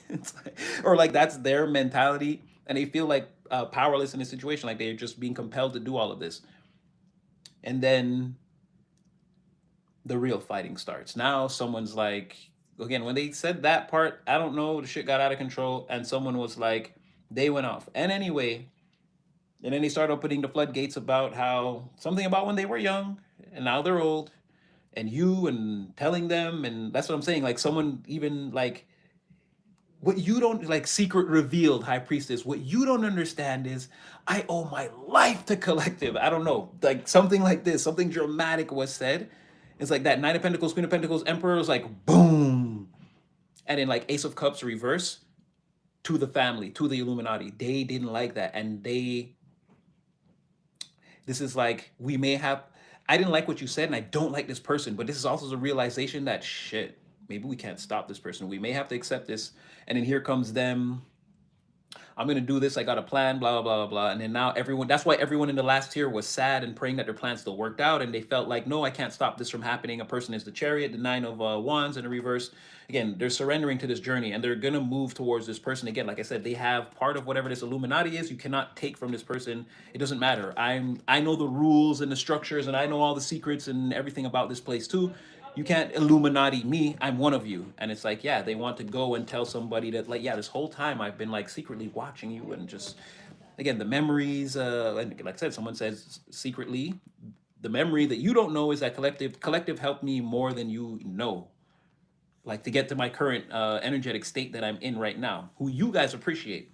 It's like, or like that's their mentality, and they feel like powerless in a situation, like they're just being compelled to do all of this. And then the real fighting starts. Now someone's like, again, when they said that part, I don't know, the shit got out of control, and someone was like, they went off. And anyway, and then they start opening the floodgates about how something about when they were young and now they're old, and you and telling them, and that's what I'm saying. Like someone even like what you don't like secret revealed, high priestess. What you don't understand is I owe my life to collective. I don't know, like something like this, something dramatic was said. It's like that Nine of Pentacles, Queen of Pentacles, Emperor was like boom, and then like Ace of Cups reverse to the family, to the Illuminati. They didn't like that, and this is like we may have. I didn't like what you said, and I don't like this person. But this is also the realization that shit. Maybe we can't stop this person. We may have to accept this. And then here comes them. I'm gonna do this. I got a plan. Blah blah blah blah. And then now everyone. That's why everyone in the last tier was sad and praying that their plan still worked out. And they felt like, no, I can't stop this from happening. A person is the Chariot, the Nine of Wands in the reverse. Again, they're surrendering to this journey, and they're gonna move towards this person again. Like I said, they have part of whatever this Illuminati is. You cannot take from this person. It doesn't matter. I know the rules and the structures, and I know all the secrets and everything about this place too. You can't Illuminati me. I'm one of you. And it's like, yeah, they want to go and tell somebody that, like, yeah, this whole time I've been like secretly watching you, and just again the memories. And like I said, someone says secretly, the memory that you don't know is that collective helped me more than you know, like to get to my current energetic state that I'm in right now, who you guys appreciate.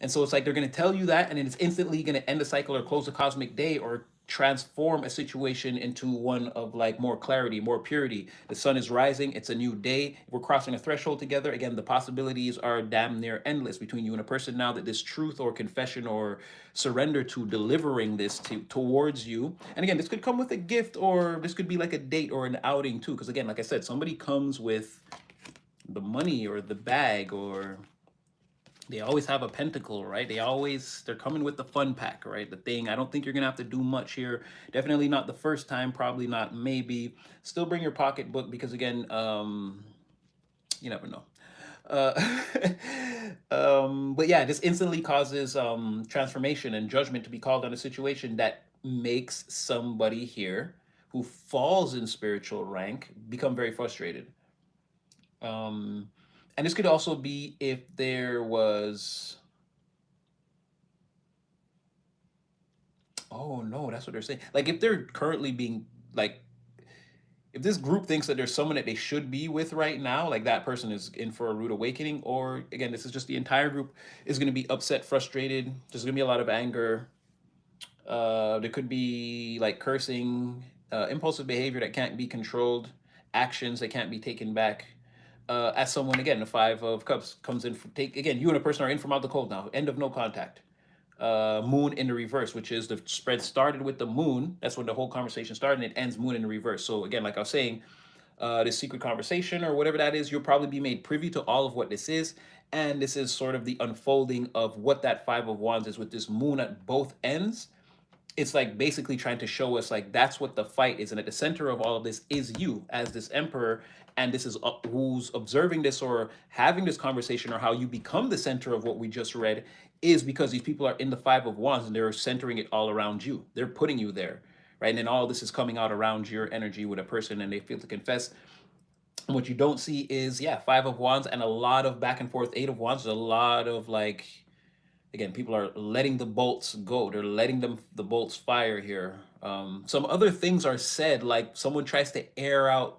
And so it's like they're going to tell you that, and then it's instantly going to end the cycle or close the cosmic day or transform a situation into one of like more clarity, more purity. The sun is rising, it's a new day. We're crossing a threshold together. Again, the possibilities are damn near endless between you and a person now that this truth or confession or surrender to delivering this towards you. And again, this could come with a gift or this could be like a date or an outing too. Because again, like I said, somebody comes with the money or the bag or they always have a pentacle, right? They're coming with the fun pack, right? The thing. I don't think you're gonna have to do much here. Definitely not the first time, probably not, maybe. Still bring your pocketbook because again, you never know. Uh, but yeah, this instantly causes transformation and judgment to be called on a situation that makes somebody here who falls in spiritual rank become very frustrated. Um, and this could also be if there was, oh no, that's what they're saying. Like if they're currently being like, if this group thinks that there's someone that they should be with right now, like that person is in for a rude awakening, or again, this is just the entire group is going to be upset, frustrated. There's going to be a lot of anger. There could be like cursing, impulsive behavior that can't be controlled, actions that can't be taken back. As someone again, the Five of Cups comes in. Take again, you and a person are in from out the cold now. End of no contact. Moon in the reverse, which is the spread started with the moon. That's when the whole conversation started, and it ends moon in the reverse. So again, like I was saying, this secret conversation or whatever that is, you'll probably be made privy to all of what this is. And this is sort of the unfolding of what that Five of Wands is with this moon at both ends. It's like basically trying to show us like that's what the fight is, and at the center of all of this is you as this emperor, and this is who's observing this or having this conversation or how you become the center of what we just read is because these people are in the Five of Wands and they're centering it all around you. They're putting you there, right? And then all this is coming out around your energy with a person, and they feel to confess. And what you don't see is, yeah, Five of Wands and a lot of back and forth. Eight of Wands, there's a lot of like, again, people are letting the bolts go. They're letting the bolts fire here. Some other things are said, like someone tries to air out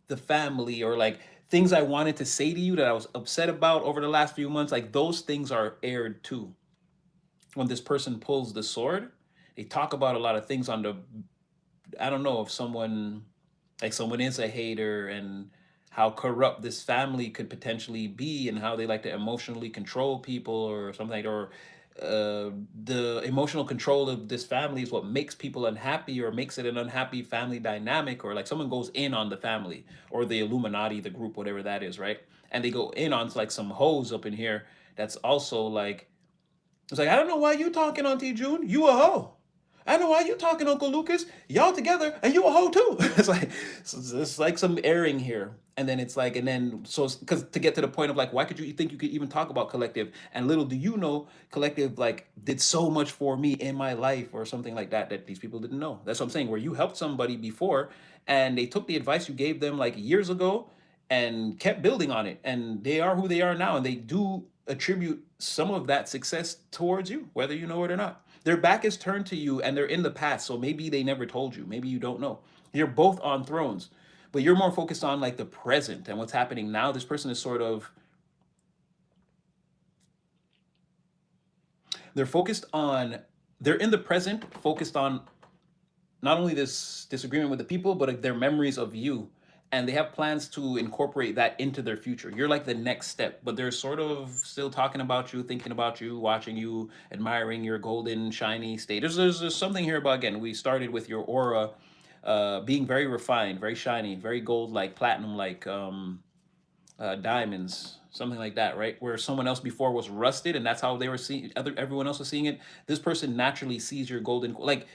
the family or like things I wanted to say to you that I was upset about over the last few months. Like those things are aired too. When this person pulls the sword, they talk about a lot of things on the, I don't know if someone like someone is a hater and how corrupt this family could potentially be and how they like to emotionally control people or something like, or the emotional control of this family is what makes people unhappy or makes it an unhappy family dynamic, or like someone goes in on the family or the Illuminati, the group, whatever that is, right? And they go in on like some hoes up in here that's also like, it's like, I don't know why you talking, Auntie June. You a hoe. I don't know why you talking, Uncle Lucas. Y'all together, and you a hoe too. It's like some airing here, and then it's like, and then so because to get to the point of like, why could you think you could even talk about collective? And little do you know, collective like did so much for me in my life, or something like that that these people didn't know. That's what I'm saying. Where you helped somebody before, and they took the advice you gave them like years ago, and kept building on it, and they are who they are now, and they do attribute some of that success towards you, whether you know it or not. Their back is turned to you and they're in the past, so maybe they never told you, maybe you don't know. You're both on thrones, but you're more focused on like the present and what's happening now. This person is sort of, they're focused on, they're in the present, focused on not only this disagreement with the people, but like their memories of you. And they have plans to incorporate that into their future. You're like the next step, but they're sort of still talking about you, thinking about you, watching you, admiring your golden, shiny state. There's something here about, again, we started with your aura being very refined, very shiny, very gold like, platinum like, diamonds, something like that, right? Where someone else before was rusted, and that's how they were seeing, everyone else was seeing it. This person naturally sees your golden, like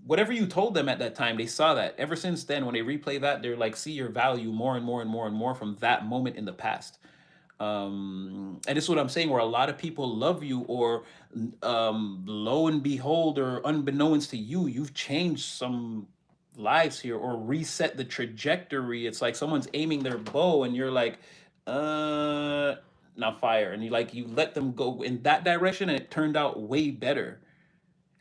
whatever you told them at that time, they saw that. Ever since then, when they replay that, they're like see your value more and more and more and more from that moment in the past. And this is what I'm saying, where a lot of people love you, or lo and behold, or unbeknownst to you, you've changed some lives here or reset the trajectory. It's like someone's aiming their bow and you're like, uh now fire, and you let them go in that direction, and it turned out way better.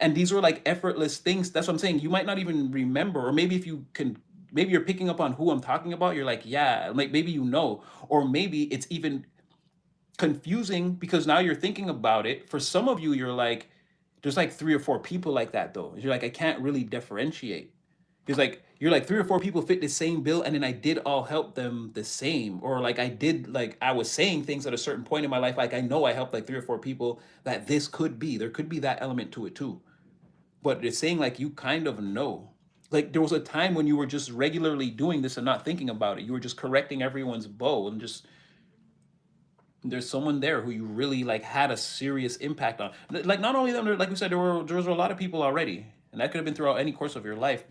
And these were like effortless things. That's what I'm saying. You might not even remember, or maybe if you can, maybe you're picking up on who I'm talking about. You're like, yeah, like maybe you know, or maybe it's even confusing because now you're thinking about it. For some of you, you're like, There's like 3 or 4 people like that though. You're like, I can't really differentiate. Because like you're like 3 or 4 people fit the same bill, and then I did all help them the same. Or like I did, like I was saying things at a certain point in my life, like I know I helped like 3 or 4 people, that this could be. There could be that element to it too. But it's saying like you kind of know. Like there was a time when you were just regularly doing this and not thinking about it. You were just correcting everyone's bow, and just there's someone there who you really like had a serious impact on. Like not only them, like we said, there was a lot of people already, and that could have been throughout any course of your life.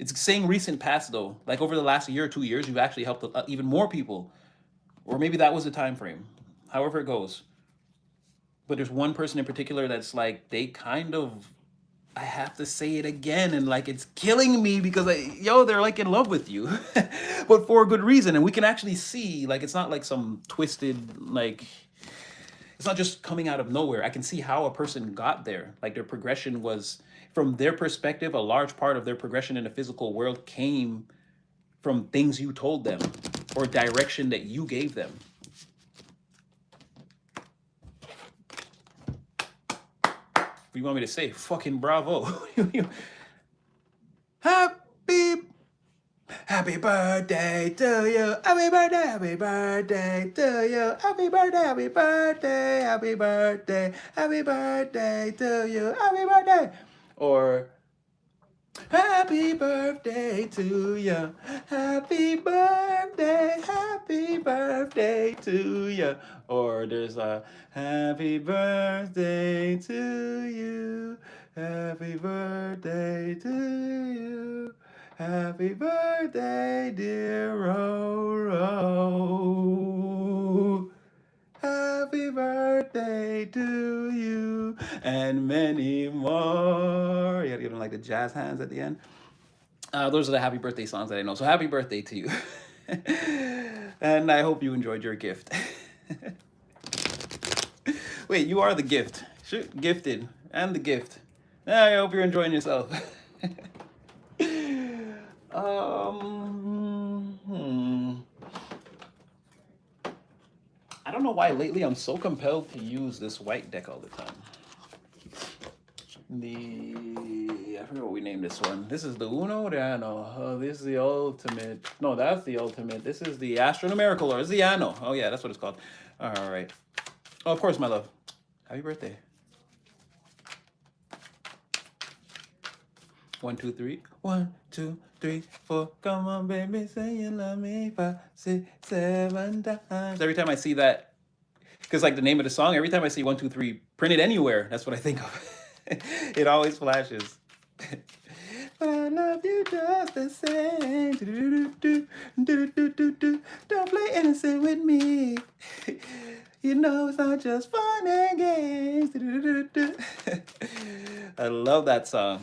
It's saying recent past though, like over the last year or 2 years, you've actually helped even more people, or maybe that was the time frame. However it goes, but there's one person in particular that's like they kind of. I have to say it again, and like it's killing me because they're like in love with you, but for a good reason, and we can actually see like it's not like some twisted like it's not just coming out of nowhere. I can see how a person got there. Like their progression was, from their perspective, a large part of their progression in the physical world came from things you told them or direction that you gave them. What do you want me to say? Fucking bravo. Happy Happy birthday to you. Happy birthday to you. Happy birthday, happy birthday, happy birthday to you. Happy birthday. Or happy birthday to you. Happy birthday to you. Or there's a happy birthday to you. Happy birthday to you. Happy birthday, dear Roro. Happy birthday to you, and many more. You gotta give them like the jazz hands at the end. Those are the happy birthday songs that I know. So happy birthday to you. And I hope you enjoyed your gift. Wait, you are the gift. Shoot, gifted. And the gift. I hope you're enjoying yourself. I don't know why lately I'm so compelled to use this white deck all the time. I forget what we named this one. This is the Uno de Ano. This is the ultimate. No, that's the ultimate. This is the astronumerical, or is the Ano. Oh yeah, that's what it's called. All right. Oh, of course, my love. Happy birthday. 1, 2, 3. 1, 2, 3, 4. Come on, baby, say you love me 5, 6, 7 times. Every time I see that, because like the name of the song, every time I see 1, 2, 3 printed anywhere, that's what I think of. It always flashes. But I love you just the same. Don't play innocent with me. You know it's not just fun and games. I love that song.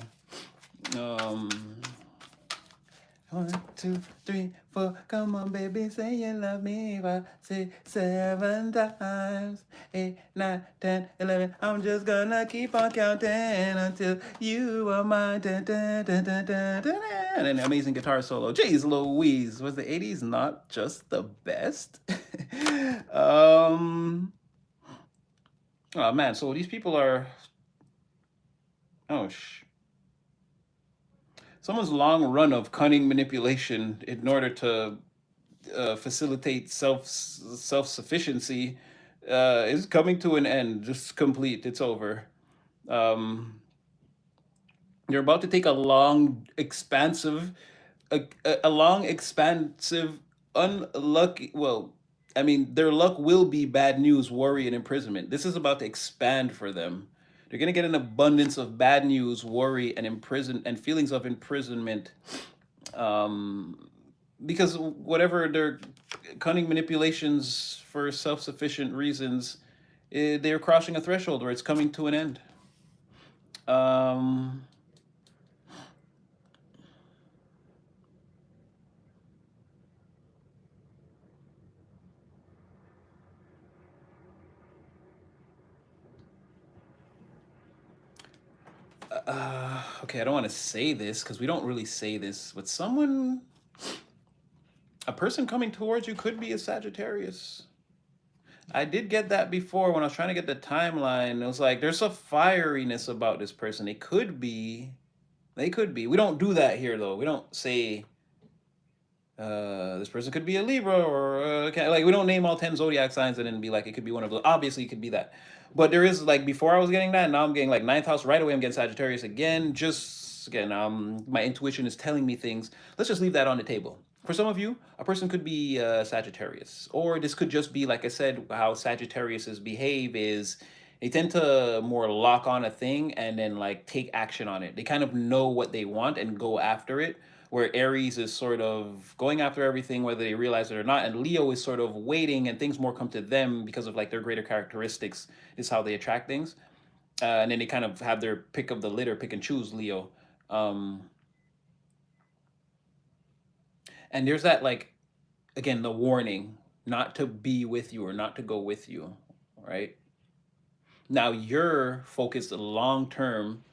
1, 2, 3, 4. Come on, baby, say you love me 5, 6, 7 times. 8, 9, 10, 11. I'm just gonna keep on counting until you are mine. Dun, dun, dun, dun, dun, dun, and an amazing guitar solo. Jeez Louise, was the 80s not just the best? Oh man, so these people are. Oh someone's long run of cunning manipulation in order to facilitate self-sufficiency is coming to an end. Just complete. It's over. Um, you're about to take a long, expansive, a long, expansive, unlucky. Well, I mean, their luck will be bad news, worry, and imprisonment. This is about to expand for them. They're gonna get an abundance of bad news, worry, and feelings of imprisonment, um, because whatever their cunning manipulations for self-sufficient reasons, they're crossing a threshold where it's coming to an end. Um, okay, I don't want to say this because we don't really say this, but a person coming towards you could be a Sagittarius. I did get that before when I was trying to get the timeline. It was like there's a fieriness about this person. It could be. They could be. We don't do that here though. We don't say this person could be a Libra or like we don't name all 10 zodiac signs and then be like it could be one of those. Obviously, it could be that. But there is like before I was getting that, now I'm getting like ninth house right away. I'm getting Sagittarius again. Just again, my intuition is telling me things. Let's just leave that on the table. For some of you, a person could be Sagittarius, or this could just be like I said, how Sagittariuses behave is they tend to more lock on a thing and then like take action on it. They kind of know what they want and go after it, where Aries is sort of going after everything, whether they realize it or not, and Leo is sort of waiting, and things more come to them because of like their greater characteristics is how they attract things, and then they kind of have their pick of the litter, pick and choose Leo, um, and there's that like again the warning not to be with you or not to go with you, right? Now you're focused long term.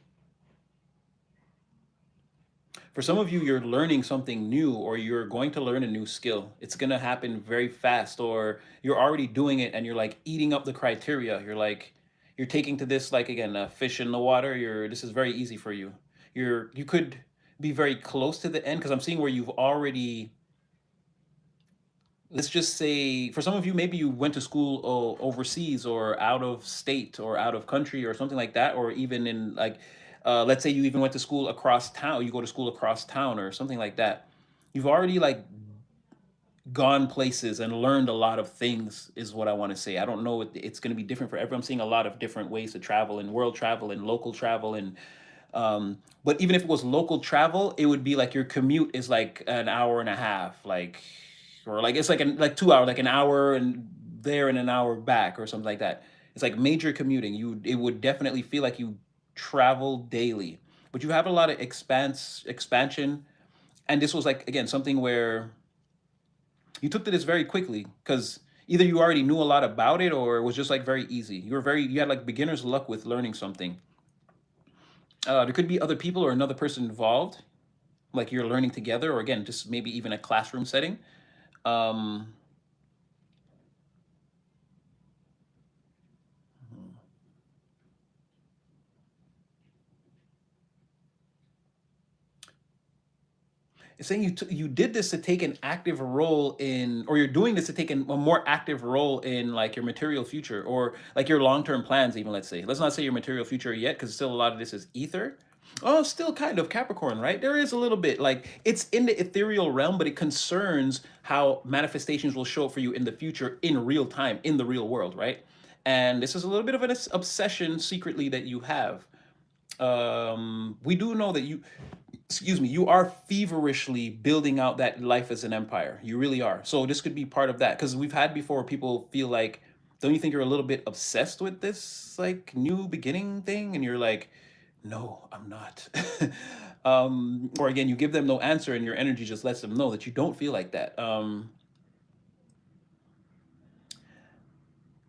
For some of you, you're learning something new or you're going to learn a new skill. It's going to happen very fast, or you're already doing it and you're like eating up the criteria. You're like, you're taking to this, like, again, a fish in the water. This is very easy for you. You could be very close to the end because I'm seeing where you've already, let's just say, for some of you, maybe you went to school overseas or out of state or out of country or something like that, or even in like, let's say you even went to school across town. You go to school across town or something like that. You've already like gone places and learned a lot of things, is what I want to say. I don't know. It's going to be different for everyone. I'm seeing a lot of different ways to travel and world travel and local travel and but even if it was local travel, it would be like your commute is like an hour and a half, like, or like it's like like 2 hours, like an hour and there and an hour back or something like that. It's like major commuting. It would definitely feel like you travel daily, but you have a lot of expansion. And this was like again something where you took to this very quickly because either you already knew a lot about it or it was just like very easy. You had like beginner's luck with learning something. There could be other people or another person involved, like you're learning together, or again, just maybe even a classroom setting. Um, it's saying you did this to take an active role in, or you're doing this to take a more active role in like your material future or like your long term plans. Even let's not say your material future yet, because still a lot of this is ether. Oh, still kind of Capricorn, right? There is a little bit like it's in the ethereal realm, but it concerns how manifestations will show up for you in the future in real time, in the real world, right? And this is a little bit of an obsession secretly that you have. We do know that excuse me, you are feverishly building out that life as an empire. You really are. So this could be part of that because we've had before people feel like, don't you think you're a little bit obsessed with this like new beginning thing? And you're like, no, I'm not. Or again, you give them no answer and your energy just lets them know that you don't feel like that.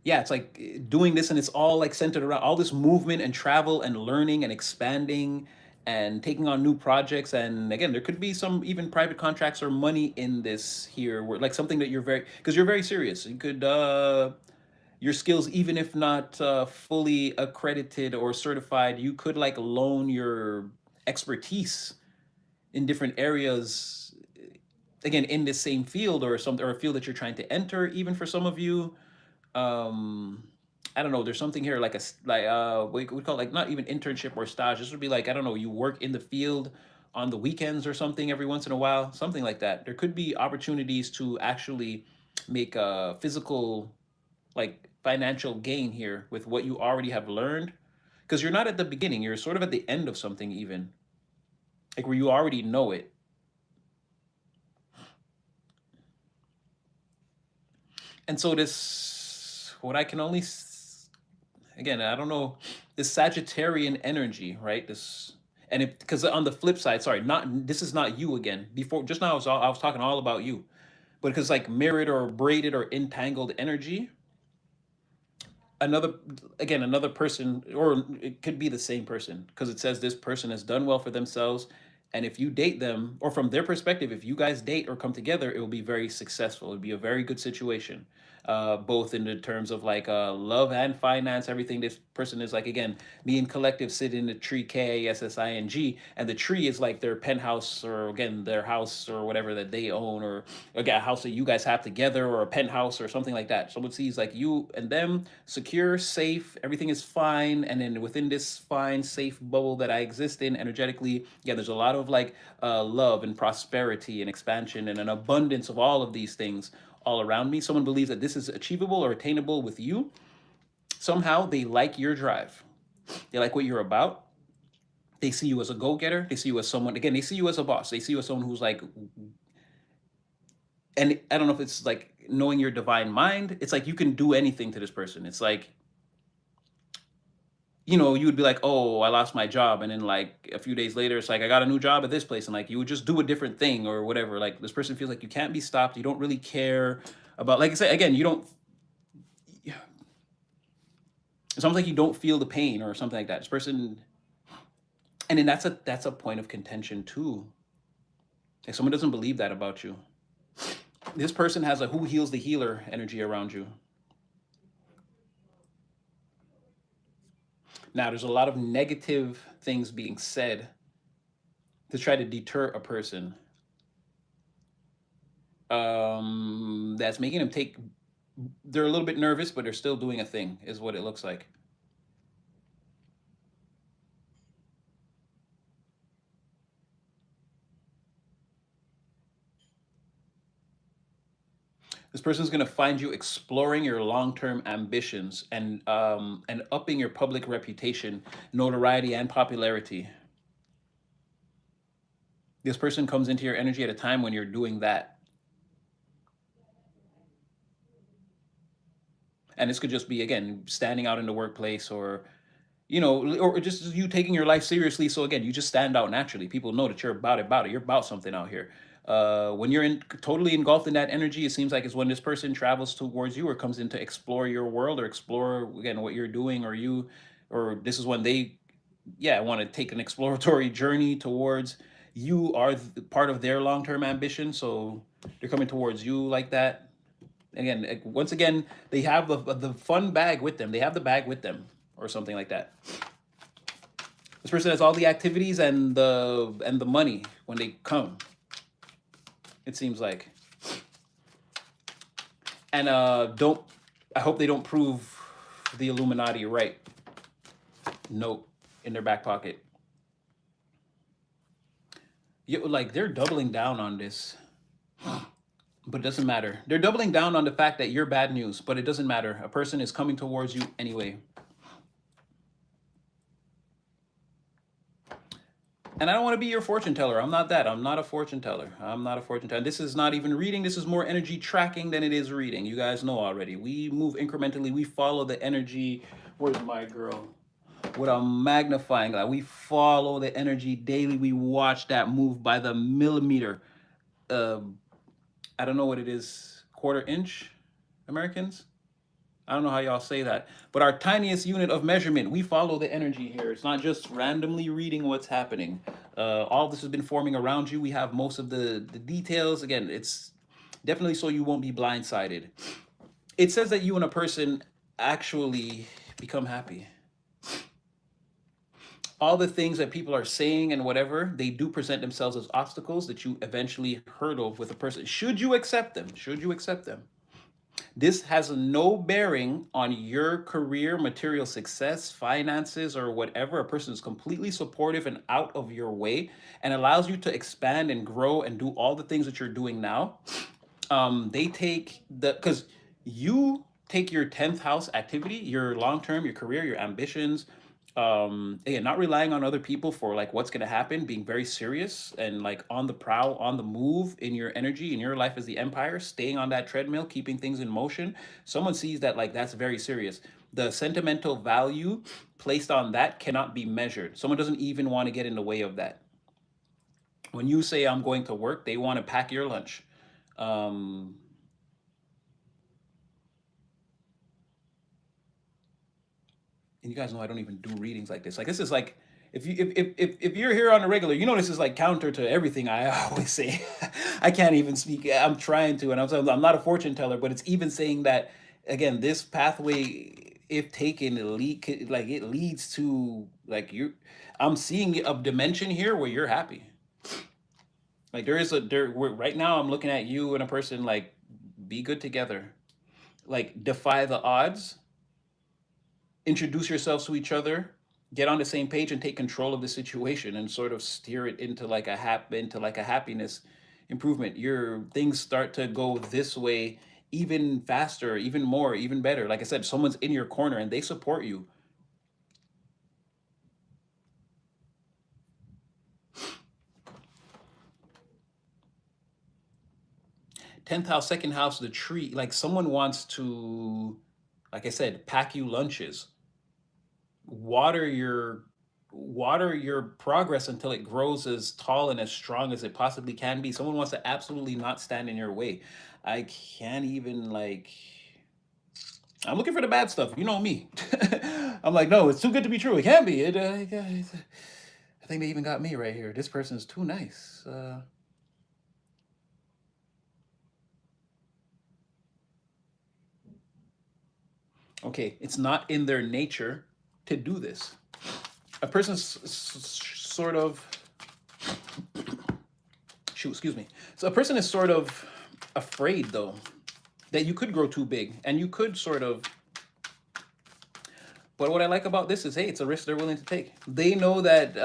Yeah, it's like doing this and it's all like centered around all this movement and travel and learning and expanding and taking on new projects. And again, there could be some even private contracts or money in this here where like something that you're very, because you're very serious. You could your skills, even if not fully accredited or certified, you could like loan your expertise in different areas, again in this same field or something, or a field that you're trying to enter. Even for some of you, um I don't know, there's something here like we call it like not even internship or stage. This would be like, I don't know, you work in the field on the weekends or something every once in a while, something like that. There could be opportunities to actually make a physical, like financial gain here with what you already have learned, because you're not at the beginning, you're sort of at the end of something, even like where you already know it. And so this, what I can only again, I don't know, this Sagittarian energy, right? This, and it, because on the flip side, sorry, not, this is not you again. Before, just now, I was talking all about you, but because like mirrored or braided or entangled energy, another, again, another person, or it could be the same person, because it says this person has done well for themselves. And if you date them, or from their perspective, if you guys date or come together, it will be very successful. It'll be a very good situation. both in the terms of like love and finance, everything. This person is like, again, me and collective sit in the tree, KASSING, and the tree is like their penthouse, or again, their house or whatever that they own, or again, a house that you guys have together, or a penthouse or something like that. Someone sees like you and them secure, safe, everything is fine. And then within this fine, safe bubble that I exist in energetically, yeah, there's a lot of like love and prosperity and expansion and an abundance of all of these things all around me. Someone believes that this is achievable or attainable with you. Somehow they like your drive. They like what you're about. They see you as a go-getter. They see you as someone, again, they see you as a boss. They see you as someone who's like, and I don't know if it's like knowing your divine mind. It's like you can do anything to this person. It's like, you would be like, oh, I lost my job. And then like a few days later, it's like, I got a new job at this place. And like, you would just do a different thing or whatever. Like this person feels like you can't be stopped. You don't really care about, like I said, again, you don't, it's almost like you don't feel the pain or something like that. This person, and then that's a point of contention too. If someone doesn't believe that about you, this person has a who heals the healer energy around you. Now, there's a lot of negative things being said to try to deter a person. That's making them take. They're a little bit nervous, but they're still doing a thing, is what it looks like. This person's going to find you exploring your long-term ambitions and upping your public reputation, notoriety, and popularity. This person comes into your energy at a time when you're doing that. And this could just be, again, standing out in the workplace, or just you taking your life seriously. So again, you just stand out naturally. People know that you're about it. You're about something out here. When you're totally engulfed in that energy, it seems like it's when this person travels towards you or comes in to explore your world or explore again what you're doing, or this is when they, yeah, want to take an exploratory journey towards you. Are part of their long-term ambition, so they're coming towards you like that. Again, once again, they have the fun bag with them. They have the bag with them, or something like that. This person has all the activities and the money when they come. It seems like, and don't. I hope they don't prove the Illuminati right. Note in their back pocket. Like they're doubling down on this. But it doesn't matter. They're doubling down on the fact that you're bad news, but it doesn't matter. A person is coming towards you anyway. And I don't want to be your fortune teller. I'm not that. I'm not a fortune teller. I'm not a fortune teller. This is not even reading. This is more energy tracking than it is reading. You guys know already. We move incrementally. We follow the energy. Where's my girl? With a magnifying glass. We follow the energy daily. We watch that move by the millimeter. I don't know what it is. Quarter inch, Americans? I don't know how y'all say that, but our tiniest unit of measurement, we follow the energy here. It's not just randomly reading what's happening. All this has been forming around you. We have most of the details. Again, it's definitely so you won't be blindsided. It says that you and a person actually become happy. All the things that people are saying and whatever, they do present themselves as obstacles that you eventually hurdle with a person. Should you accept them? Should you accept them? This has no bearing on your career, material success, finances, or whatever. A person is completely supportive and out of your way and allows you to expand and grow and do all the things that you're doing now. They take because you take your 10th house activity, your long term, your career, your ambitions, again, not relying on other people for like what's going to happen, being very serious and like on the prowl, on the move in your energy, in your life as the empire, staying on that treadmill, keeping things in motion. Someone sees that like that's very serious. The sentimental value placed on that cannot be measured. Someone doesn't even want to get in the way of that. When you say I'm going to work, they want to pack your lunch. Um, and you guys know I don't even do readings like this. Like this is like if you're here on a regular, this is like counter to everything I always say. I can't even speak. I'm trying to, and I'm not a fortune teller, but it's even saying that again, this pathway, if taken, it leads to like you. I'm seeing a dimension here where you're happy. Like there is a there. Right now, I'm looking at you and a person like be good together. Like defy the odds, introduce yourselves to each other, get on the same page, and take control of the situation and sort of steer it into like a happiness improvement. Your things start to go this way even faster, even more, even better. Like I said, someone's in your corner and they support you. 10th house, second house, the tree. Like someone wants to, like I said, pack you lunches, water your water your progress until it grows as tall and as strong as it possibly can be. Someone wants to absolutely not stand in your way. I can't even like I'm looking for the bad stuff. You know me. I'm like, no, it's too good to be true. It can't be. I think they even got me right here. This person's too nice. Okay, it's not in their nature to do this. A person's sort of shoot, excuse me. So a person is sort of afraid though that you could grow too big and you could sort of but what I like about this is, hey, it's a risk they're willing to take. They know that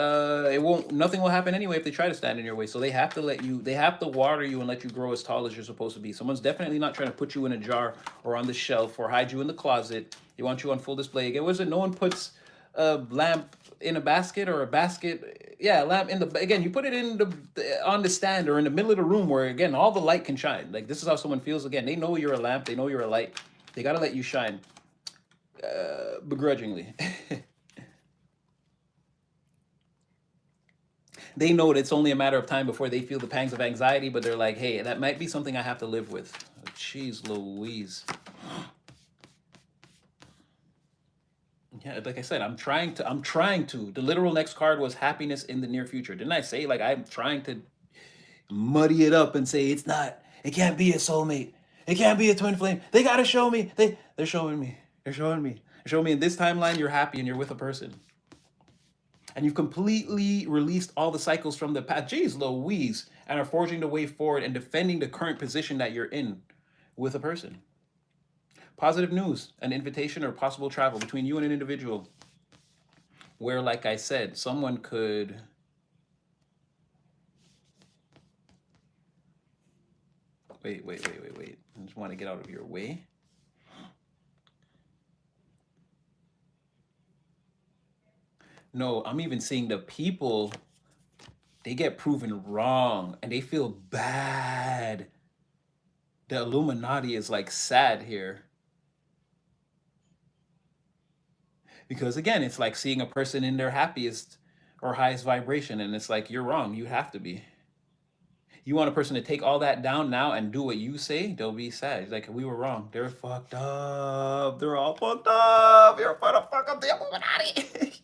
nothing will happen anyway if they try to stand in your way. So they have to they have to water you and let you grow as tall as you're supposed to be. Someone's definitely not trying to put you in a jar or on the shelf or hide you in the closet. They want you on full display. Again, was it no one puts a lamp in a basket or a basket? Yeah, a lamp in the, again, you put it in on the stand or in the middle of the room where, again, all the light can shine. Like this is how someone feels. Again, they know you're a lamp. They know you're a light. They got to let you shine begrudgingly. They know that it's only a matter of time before they feel the pangs of anxiety, but they're like, hey, that might be something I have to live with. Jeez Louise. Yeah, like I said, I'm trying to. The literal next card was happiness in the near future. Didn't I say like I'm trying to muddy it up and say it can't be a soulmate. It can't be a twin flame. They gotta show me. They're showing me. They're showing me. They're showing me in this timeline you're happy and you're with a person. And you've completely released all the cycles from the past. Jeez Louise. And are forging the way forward and defending the current position that you're in with a person. Positive news, an invitation or possible travel between you and an individual where, like I said, someone could wait. I just want to get out of your way. No, I'm even seeing the people, they get proven wrong and they feel bad. The Illuminati is like sad here. Because again, it's like seeing a person in their happiest or highest vibration, and it's like, you're wrong. You have to be. You want a person to take all that down now and do what you say, they'll be sad. It's like, we were wrong. They're fucked up. They're all fucked up. You're gonna fuck up the Illuminati.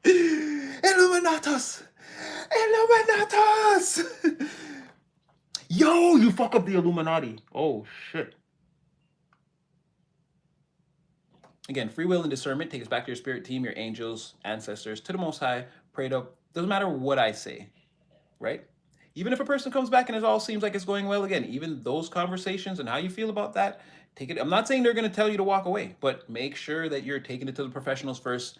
Illuminatus! Illuminatus! Yo, you fuck up the Illuminati. Oh, shit. Again, free will and discernment. Take us back to your spirit team, your angels, ancestors, to the Most High. Prayed up. Doesn't matter what I say, right? Even if a person comes back and it all seems like it's going well again, even those conversations and how you feel about that, take it. I'm not saying they're going to tell you to walk away, but make sure that you're taking it to the professionals first.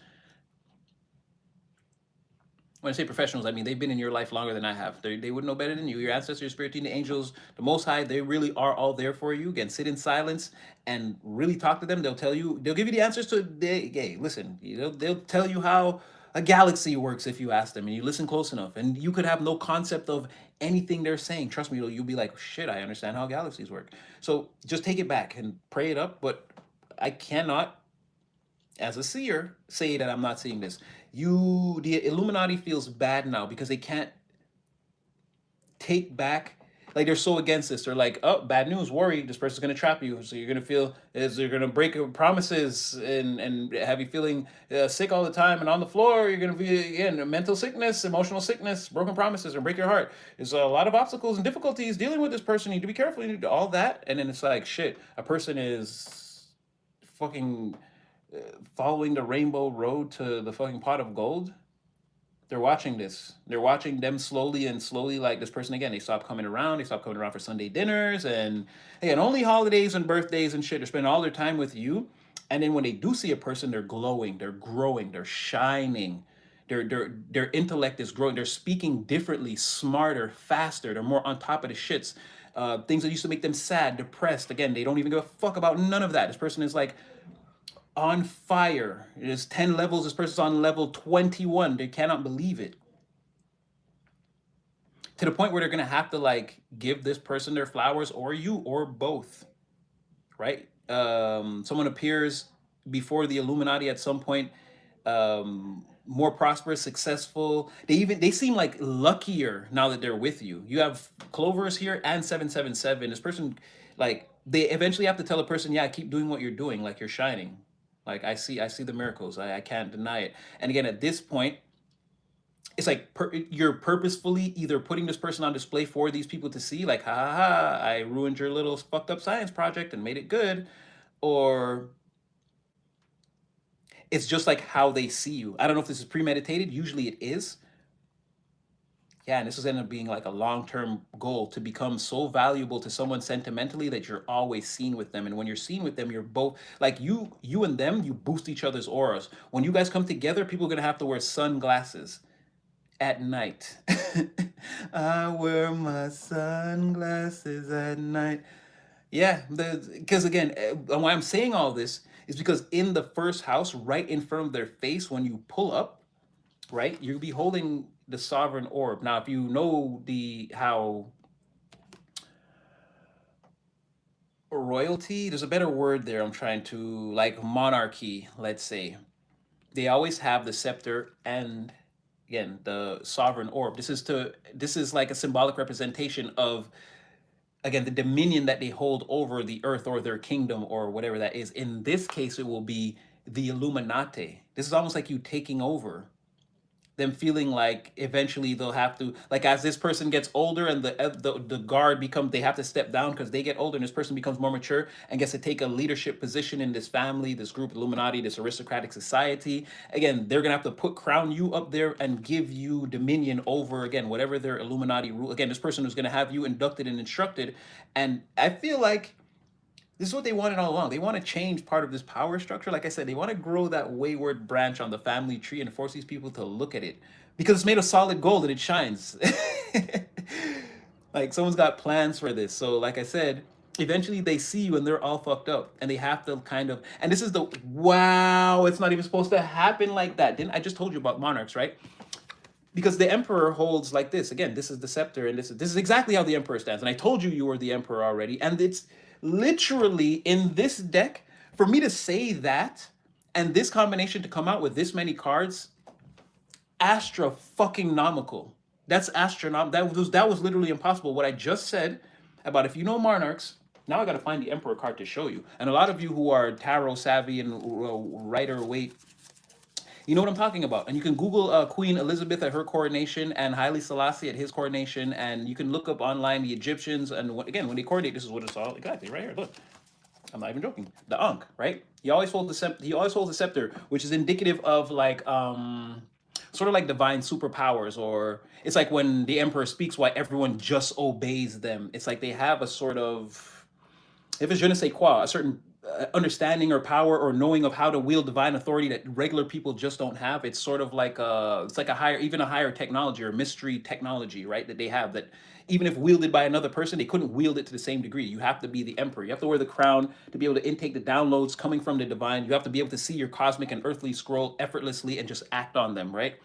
When I say professionals, I mean they've been in your life longer than I have. They would know better than you. Your ancestors, your spirit team, the angels, the Most High, they really are all there for you. Again, sit in silence and really talk to them. They'll tell you, they'll give you the answers to, hey, listen, they'll tell you how a galaxy works if you ask them and you listen close enough. And you could have no concept of anything they're saying. Trust me, you'll be like, shit, I understand how galaxies work. So just take it back and pray it up. But I cannot, as a seer, say that I'm not seeing this. The Illuminati feels bad now because they can't take back, like they're so against this. They're like, oh, bad news, worry, this person's gonna trap you. So you're gonna feel is they're gonna break promises and have you feeling sick all the time and on the floor. You're gonna be again mental sickness, emotional sickness, broken promises, and break your heart. There's a lot of obstacles and difficulties dealing with this person. You need to be careful. You need to do all that, and then it's like shit. A person is fucking following the rainbow road to the fucking pot of gold. They're watching this. They're watching them slowly and slowly, like this person again. They stop coming around. They stop coming around for Sunday dinners and again, only holidays and birthdays and shit. They're spending all their time with you. And then when they do see a person, they're glowing, they're growing, they're shining. Their intellect is growing. They're speaking differently, smarter, faster. They're more on top of the shits. Things that used to make them sad, depressed. Again, they don't even give a fuck about none of that. This person is like on fire. There's 10 levels. This person's on level 21. They cannot believe it. To the point where they're gonna have to like give this person their flowers or you or both. Right? Someone appears before the Illuminati at some point, more prosperous, successful. They seem like luckier now that they're with you. You have Clovers here and 777. This person, like, they eventually have to tell a person, yeah, keep doing what you're doing, like you're shining. Like I see the miracles. I can't deny it. And again, at this point, it's like you're purposefully either putting this person on display for these people to see, like, ha ha ha, I ruined your little fucked up science project and made it good, or it's just like how they see you. I don't know if this is premeditated. Usually it is. Yeah, and this is end up being like a long-term goal to become so valuable to someone sentimentally that you're always seen with them. And when you're seen with them, you're both like you and them, you boost each other's auras. When you guys come together, people are gonna have to wear sunglasses at night. I wear my sunglasses at night. Yeah, because again, why I'm saying all this is because in the first house, right in front of their face, when you pull up, right, you'll be holding the sovereign orb. Now, if you know the how royalty, there's a better word there. I'm trying to like monarchy, let's say. They always have the scepter and again the sovereign orb. This is like a symbolic representation of again the dominion that they hold over the earth or their kingdom or whatever that is. In this case, it will be the Illuminati. This is almost like you taking over, them feeling like eventually they'll have to, like, as this person gets older and the guard become, they have to step down because they get older and this person becomes more mature and gets to take a leadership position in this family, this group, Illuminati, this aristocratic society. Again, they're gonna have to crown you up there and give you dominion over again whatever their Illuminati rule. Again, this person is gonna have you inducted and instructed, and I feel like this is what they wanted all along. They want to change part of this power structure. Like I said, they want to grow that wayward branch on the family tree and force these people to look at it because it's made of solid gold and it shines. Like someone's got plans for this. So like I said, eventually they see you and they're all fucked up and they have to kind of, and this is the, wow, it's not even supposed to happen like that. Didn't I just told you about monarchs, right? Because the emperor holds like this. Again, this is the scepter and this is exactly how the emperor stands. And I told you you were the emperor already. And it's literally in this deck, for me to say that and this combination to come out with this many cards, astro fucking nomical. That's astronomical. That was literally impossible. What I just said about if you know monarchs, now I got to find the emperor card to show you. And a lot of you who are tarot savvy and writer weight, you know what I'm talking about. And you can Google Queen Elizabeth at her coronation and Haile Selassie at his coronation, and you can look up online the Egyptians. And again, when they coronate, this is what it's all exactly right here. Look, I'm not even joking. The Ankh, right? He always holds the scepter. He always holds the scepter, which is indicative of like sort of like divine superpowers, or it's like when the emperor speaks, why everyone just obeys them. It's like they have a sort of, if it's je ne sais quoi, a certain understanding or power or knowing of how to wield divine authority that regular people just don't have. It's sort of like it's like a higher, even a higher technology or mystery technology, right? That they have that even if wielded by another person, they couldn't wield it to the same degree. You have to be the emperor. You have to wear the crown to be able to intake the downloads coming from the divine. You have to be able to see your cosmic and earthly scroll effortlessly and just act on them, right?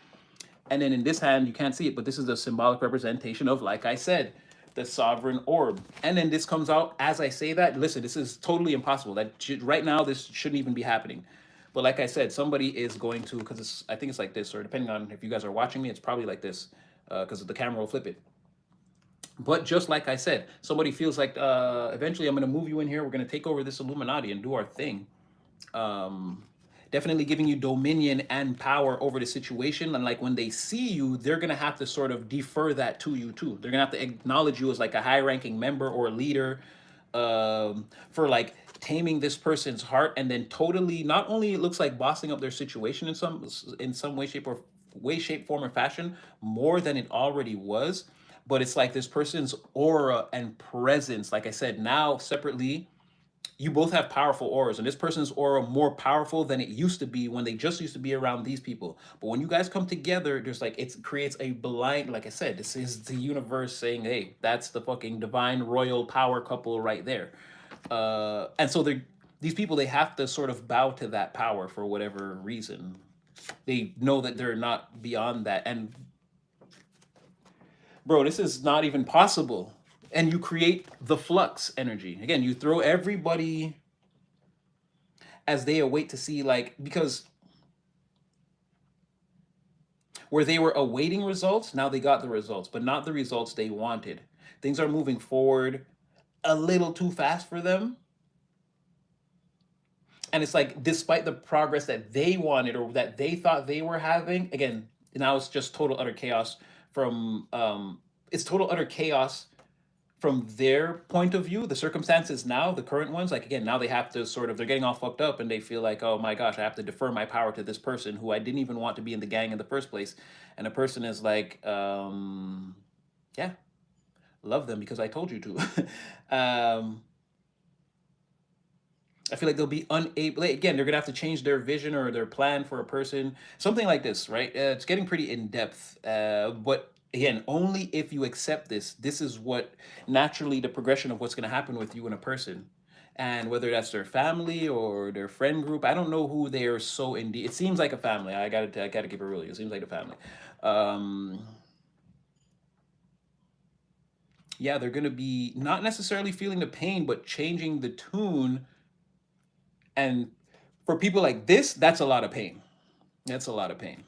And then in this hand, you can't see it, but this is a symbolic representation of, like I said, the sovereign orb. And then this comes out as I say that. Listen, this is totally impossible. Right now, this shouldn't even be happening. But like I said, somebody is going to, because I think it's like this, or depending on if you guys are watching me, it's probably like this, because the camera will flip it. But just like I said, somebody feels like eventually I'm going to move you in here. We're going to take over this Illuminati and do our thing. Definitely giving you dominion and power over the situation. And like when they see you, they're going to have to sort of defer that to you too. They're going to have to acknowledge you as like a high ranking member or a leader. for like taming this person's heart, and then totally not only it looks like bossing up their situation in some way, shape, form, or fashion more than it already was, but it's like this person's aura and presence. Like I said, now separately you both have powerful auras, and this person's aura more powerful than it used to be when they just used to be around these people. But when you guys come together, there's like it creates a blind, like I said, this is the universe saying, hey, that's the fucking divine royal power couple right there. And so these people, they have to sort of bow to that power for whatever reason. They know that they're not beyond that. And bro, this is not even possible. And you create the flux energy. Again, you throw everybody as they await to see, like, because where they were awaiting results, now they got the results, but not the results they wanted. Things are moving forward a little too fast for them. And it's like, despite the progress that they wanted or that they thought they were having, again, now it's just total utter chaos from it's total utter chaos from their point of view. The circumstances now, the current ones, like again, now they have to sort of, they're getting all fucked up and they feel like, oh my gosh, I have to defer my power to this person who I didn't even want to be in the gang in the first place. And the person is like, yeah, love them because I told you to. I feel like they'll be unable. Again, they're gonna have to change their vision or their plan for a person, something like this, right? It's getting pretty in depth, but again, only if you accept this. This is what naturally the progression of what's gonna happen with you and a person, and whether that's their family or their friend group. I don't know who they are so indeed. It seems like a family. I gotta keep it real. It seems like a family. Um, yeah, they're gonna be not necessarily feeling the pain, but changing the tune. And for people like this, that's a lot of pain. That's a lot of pain.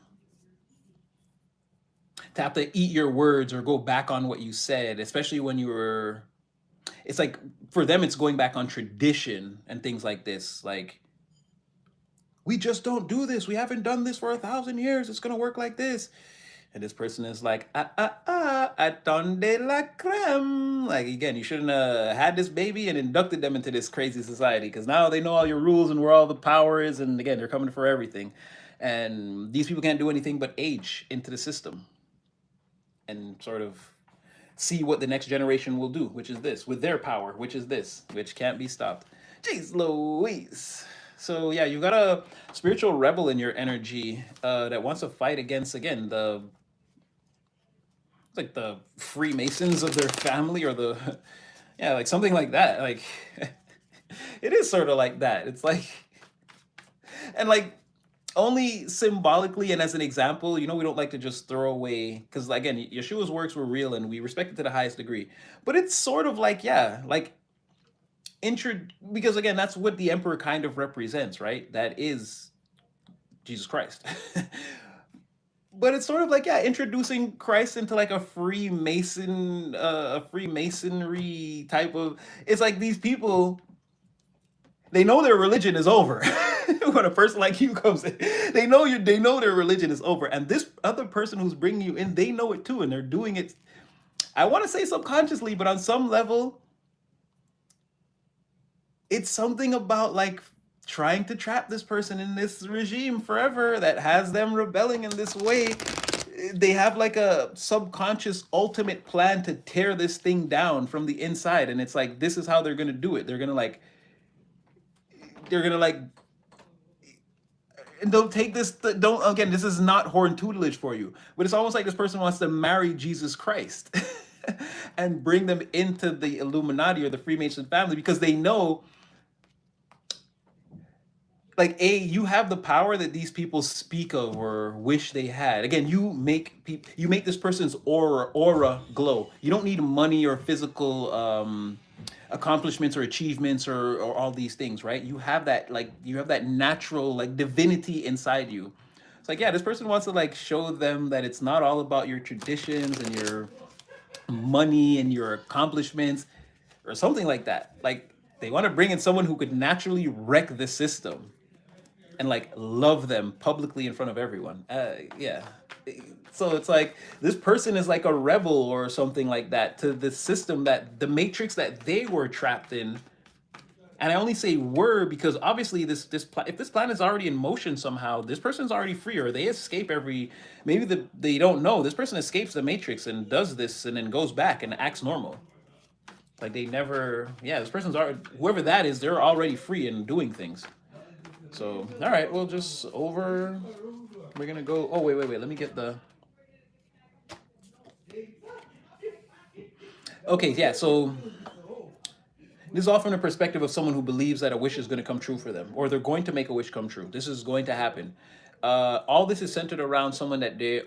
To have to eat your words or go back on what you said, especially when you were, it's like for them, it's going back on tradition and things like this. Like, we just don't do this. We haven't done this for 1,000 years. It's going to work like this. And this person is like, attendez la creme. Like, again, you shouldn't have had this baby and inducted them into this crazy society, because now they know all your rules and where all the power is. And again, they're coming for everything. And these people can't do anything but age into the system and sort of see what the next generation will do, which is this, with their power, which is this, which can't be stopped. Jeez Louise. So yeah, you got a spiritual rebel in your energy that wants to fight against, again, the, like the Freemasons of their family, or the, yeah, like something like that. Like, it is sort of like that. It's like, and like, only symbolically and as an example, we don't like to just throw away, because again, Yeshua's works were real and we respect it to the highest degree. But it's sort of like, yeah, like because again, that's what the emperor kind of represents, right? That is Jesus Christ. But it's sort of like, yeah, introducing Christ into like a Freemasonry type of. It's like these people, they know their religion is over. When a person like you comes in, they know their religion is over, and this other person who's bringing you in, they know it too, and they're doing it. I want to say subconsciously, but on some level, it's something about like trying to trap this person in this regime forever that has them rebelling in this way. They have like a subconscious ultimate plan to tear this thing down from the inside, and it's like, this is how they're gonna do it. They're gonna like, and don't take this, don't, again, this is not horn tutelage for you, but it's almost like this person wants to marry Jesus Christ and bring them into the Illuminati or the Freemason family, because they know, like, you have the power that these people speak of or wish they had. Again, you make this person's aura glow. You don't need money or physical accomplishments or achievements or all these things, right? You have that, like, you have that natural, like, divinity inside you. It's like, yeah, this person wants to like show them that it's not all about your traditions and your money and your accomplishments or something like that. Like, they want to bring in someone who could naturally wreck the system and like love them publicly in front of everyone. Yeah. So it's like this person is like a rebel or something like that to the system, that the matrix that they were trapped in. And I only say were because obviously if this planet is already in motion somehow, this person's already free, or they escape every, maybe they don't know, this person escapes the matrix and does this and then goes back and acts normal. Like they never, yeah, this person's already, whoever that is, they're already free and doing things. So all right, we'll just over, we're gonna go, oh wait, let me get the, okay, yeah, so this is all from the perspective of someone who believes that a wish is going to come true for them, or they're going to make a wish come true. This is going to happen. All this is centered around someone that they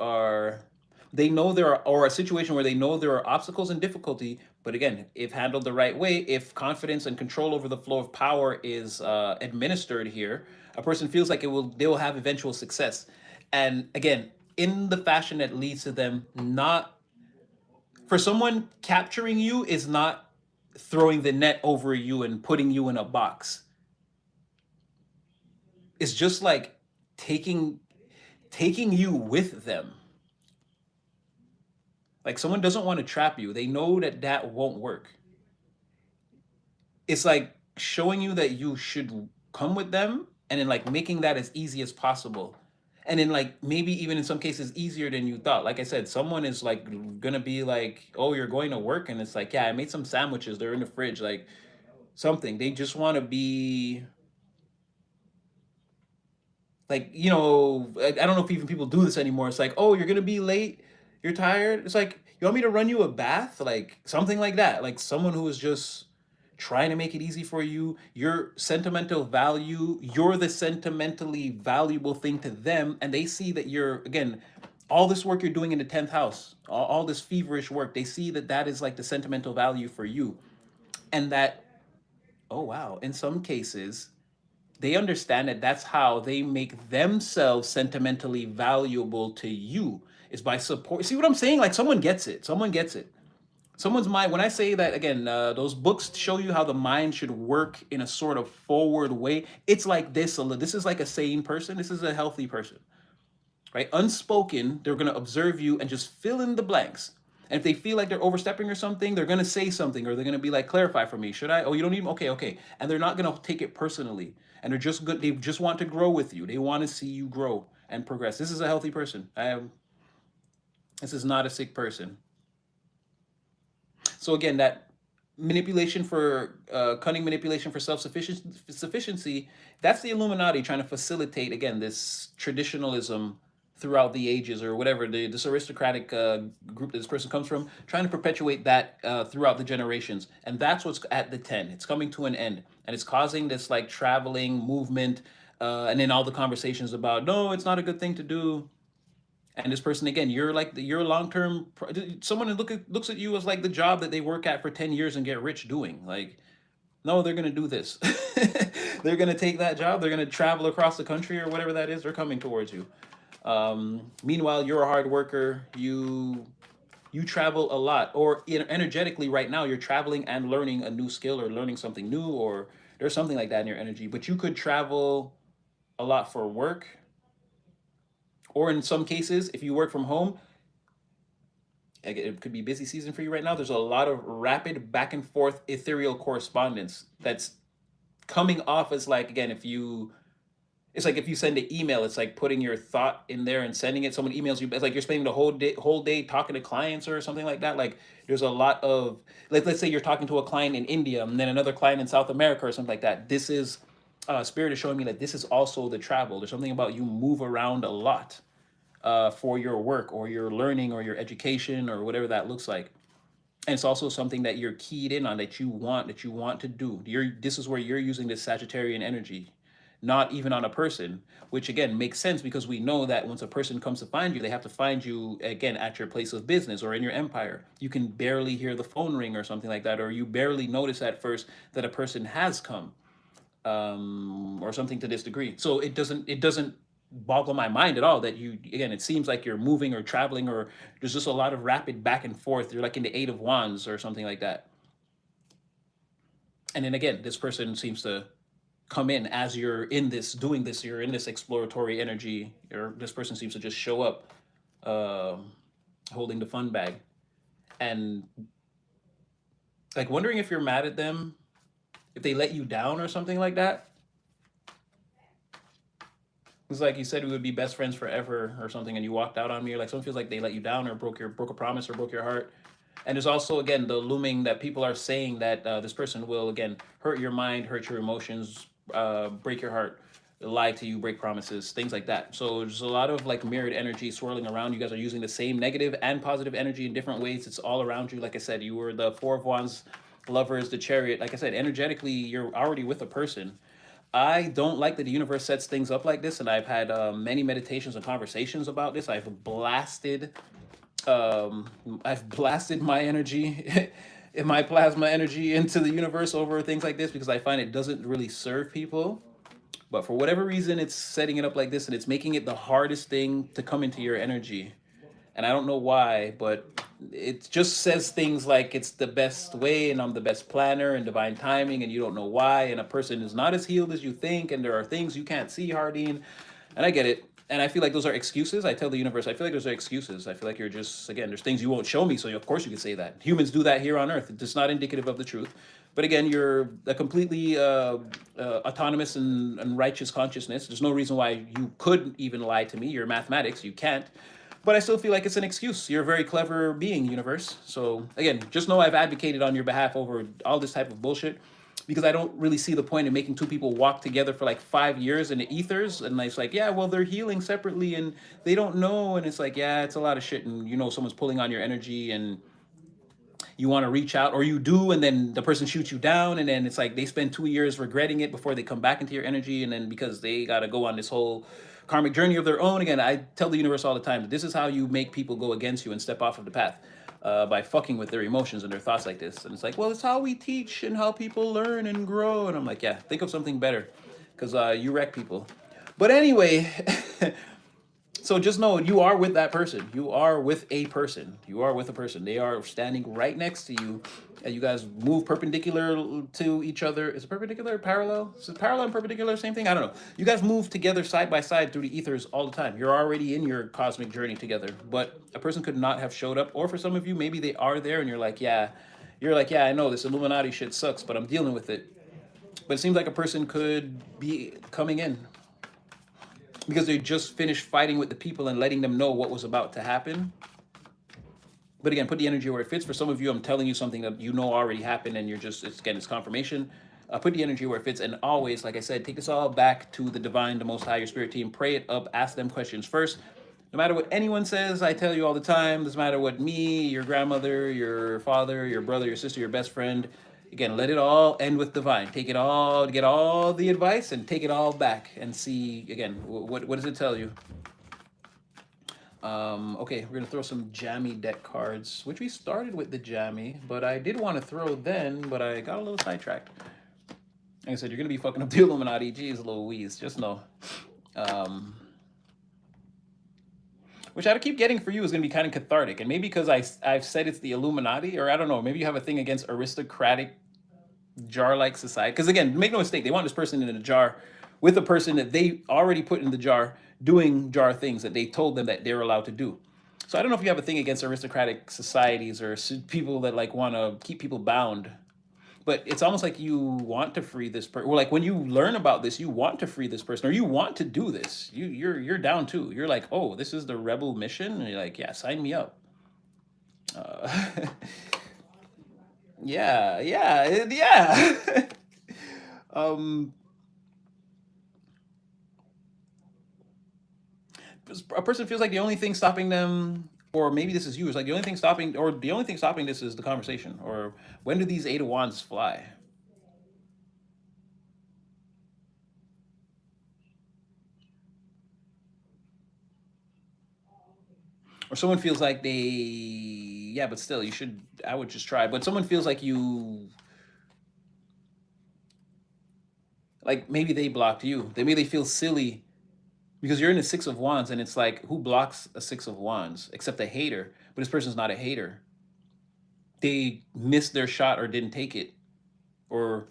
know there are, or a situation where they know there are obstacles and difficulty. But again, if handled the right way, if confidence and control over the flow of power is administered here, a person feels like they will have eventual success. And again, in the fashion that leads to them not, for someone capturing you is not throwing the net over you and putting you in a box. It's just like taking taking you with them. Like someone doesn't want to trap you. They know that that won't work. It's like showing you that you should come with them and then like making that as easy as possible. And then like maybe even in some cases easier than you thought. Like I said, someone is like gonna be like, "Oh, you're going to work," and it's like, "Yeah, I made some sandwiches. They're in the fridge." Like something. They just want to be like, I don't know if even people do this anymore. It's like, "Oh, you're gonna be late. You're tired." It's like, "You want me to run you a bath?" Like something like that. Like someone who is just trying to make it easy for you. Your sentimental value. You're the sentimentally valuable thing to them, and they see that you're, again, all this work you're doing in the 10th house, all this feverish work. They see that that is like the sentimental value for you, and that, oh wow, in some cases they understand that that's how they make themselves sentimentally valuable to you, is by support. See what I'm saying? Like someone gets it. Someone gets it. Someone's mind. When I say that again, those books show you how the mind should work in a sort of forward way. It's like this. This is like a sane person. This is a healthy person, right? Unspoken, they're going to observe you and just fill in the blanks. And if they feel like they're overstepping or something, they're going to say something, or they're going to be like, clarify for me. Should I? Oh, you don't need, okay. And they're not going to take it personally. And they're just good. They just want to grow with you. They want to see you grow and progress. This is a healthy person. This is not a sick person. So again, that manipulation for cunning manipulation for sufficiency, that's the Illuminati trying to facilitate, again, this traditionalism throughout the ages, or whatever, this aristocratic group that this person comes from, trying to perpetuate that throughout the generations. And that's what's at the 10. It's coming to an end, and it's causing this like traveling movement, and then all the conversations about, no, it's not a good thing to do. And this person, again, you're like you're long term. Someone looks at you as like the job that they work at for 10 years and get rich doing. Like, no, they're gonna do this. They're gonna take that job. They're gonna travel across the country or whatever that is. They're coming towards you. Meanwhile, you're a hard worker. You travel a lot, or energetically right now you're traveling and learning a new skill, or learning something new, or there's something like that in your energy. But you could travel a lot for work, or in some cases, if you work from home, it could be busy season for you right now. There's a lot of rapid back and forth ethereal correspondence that's coming off as like, again, if you, it's like if you send an email, it's like putting your thought in there and sending it. Someone emails you, it's like you're spending the whole day talking to clients or something like that. Like there's a lot of, like, let's say you're talking to a client in India and then another client in South America or something like that. This is Spirit is showing me that this is also the travel. There's something about you move around a lot for your work or your learning or your education or whatever that looks like. And it's also something that you're keyed in on, that you want to do. This is where you're using this Sagittarian energy, not even on a person, which again makes sense because we know that once a person comes to find you, they have to find you again at your place of business or in your empire. You can barely hear the phone ring or something like that, or you barely notice at first that a person has come, or something to this degree. So it doesn't boggle my mind at all that you, again, it seems like you're moving or traveling, or there's just a lot of rapid back and forth. You're like in the 8 of Wands or something like that. And then again, this person seems to come in as you're in this doing this, you're in this exploratory energy, or this person seems to just show up um holding the fun bag, and like wondering if you're mad at them if they let you down or something like that. It's like you said we would be best friends forever or something, and you walked out on me, or like someone feels like they let you down or broke a promise or broke your heart. And there's also again the looming that people are saying that this person will again hurt your mind, hurt your emotions, break your heart, lie to you, break promises, things like that. So there's a lot of like mirrored energy swirling around. You guys are using the same negative and positive energy in different ways. It's all around you. Like I said, you were the Four of Wands, Lovers, the Chariot. Like I said, energetically, you're already with a person. I don't like that the universe sets things up like this, and I've had many meditations and conversations about this. Um, I've blasted my energy, in my plasma energy into the universe over things like this because I find it doesn't really serve people. But for whatever reason, it's setting it up like this, and it's making it the hardest thing to come into your energy. And I don't know why, but it just says things like it's the best way and I'm the best planner and divine timing, and you don't know why. And a person is not as healed as you think, and there are things you can't see, Hardine. And I get it. And I feel like those are excuses. I tell the universe, I feel like those are excuses. I feel like you're just, again, there's things you won't show me. So of course you can say that. Humans do that here on Earth. It's just not indicative of the truth. But again, you're a completely autonomous and righteous consciousness. There's no reason why you could even lie to me. You're mathematics. You can't. But I still feel like it's an excuse. You're a very clever being, universe. So again, just know I've advocated on your behalf over all this type of bullshit because I don't really see the point in making two people walk together for like 5 years in the ethers. And it's like, yeah, well, they're healing separately and they don't know. And it's like, yeah, it's a lot of shit. And you know, someone's pulling on your energy and you want to reach out, or you do, and then the person shoots you down. And then it's like they spend 2 years regretting it before they come back into your energy. And then because they got to go on this whole karmic journey of their own, again, I tell the universe all the time, this is how you make people go against you and step off of the path. By fucking with their emotions and their thoughts like this. And it's like, well, it's how we teach and how people learn and grow. And I'm like, yeah, think of something better because you wreck people. But anyway, so just know you are with that person. You are with a person. You are with a person. They are standing right next to you. And you guys move perpendicular to each other. Is it perpendicular or parallel? Is it parallel and perpendicular same thing? I don't know. You guys move together side by side through the ethers all the time. You're already in your cosmic journey together. But a person could not have showed up. Or for some of you, maybe they are there and you're like, yeah, I know this Illuminati shit sucks, but I'm dealing with it. But it seems like a person could be coming in because they just finished fighting with the people and letting them know what was about to happen. But again, put the energy where it fits. For some of you, I'm telling you something that you know already happened, and you're just, it's confirmation. Put the energy where it fits, and always, like I said, take this all back to the divine, the Most High, your spirit team. Pray it up. Ask them questions first. No matter what anyone says, I tell you all the time. Doesn't matter what me, your grandmother, your father, your brother, your sister, your best friend. Again, let it all end with divine. Take it all, get all the advice, and take it all back and see again. What does it tell you? Okay, we're gonna throw some jammy deck cards, which we started with the jammy, but I did want to throw then, but I got a little sidetracked. Like I said, you're gonna be fucking up the Illuminati. Geez, Louise, just know. Um, which I keep getting for you is gonna be kind of cathartic, and maybe because I've said it's the Illuminati, or I don't know, maybe you have a thing against aristocratic jar-like society. Because again, make no mistake, they want this person in a jar with a person that they already put in the jar doing jar things that they told them that they're allowed to do. So I don't know if you have a thing against aristocratic societies or people that like want to keep people bound. But it's almost like you want to free this person. Or like when you learn about this, you want to free this person, or you want to do this. You're down too. You're like, oh, this is the rebel mission, and you're like, yeah, sign me up. Uh, yeah. um, a person feels like the only thing stopping them, or maybe this is you, is like the only thing stopping, or the only thing stopping this is the conversation, or when do these Eight of Wands fly? Or someone feels like they, yeah, but still, you should, I would just try. But someone feels like you, like maybe they blocked you. Maybe they feel silly because you're in the Six of Wands, and it's like, who blocks a Six of Wands except a hater? But this person's not a hater. They missed their shot or didn't take it, or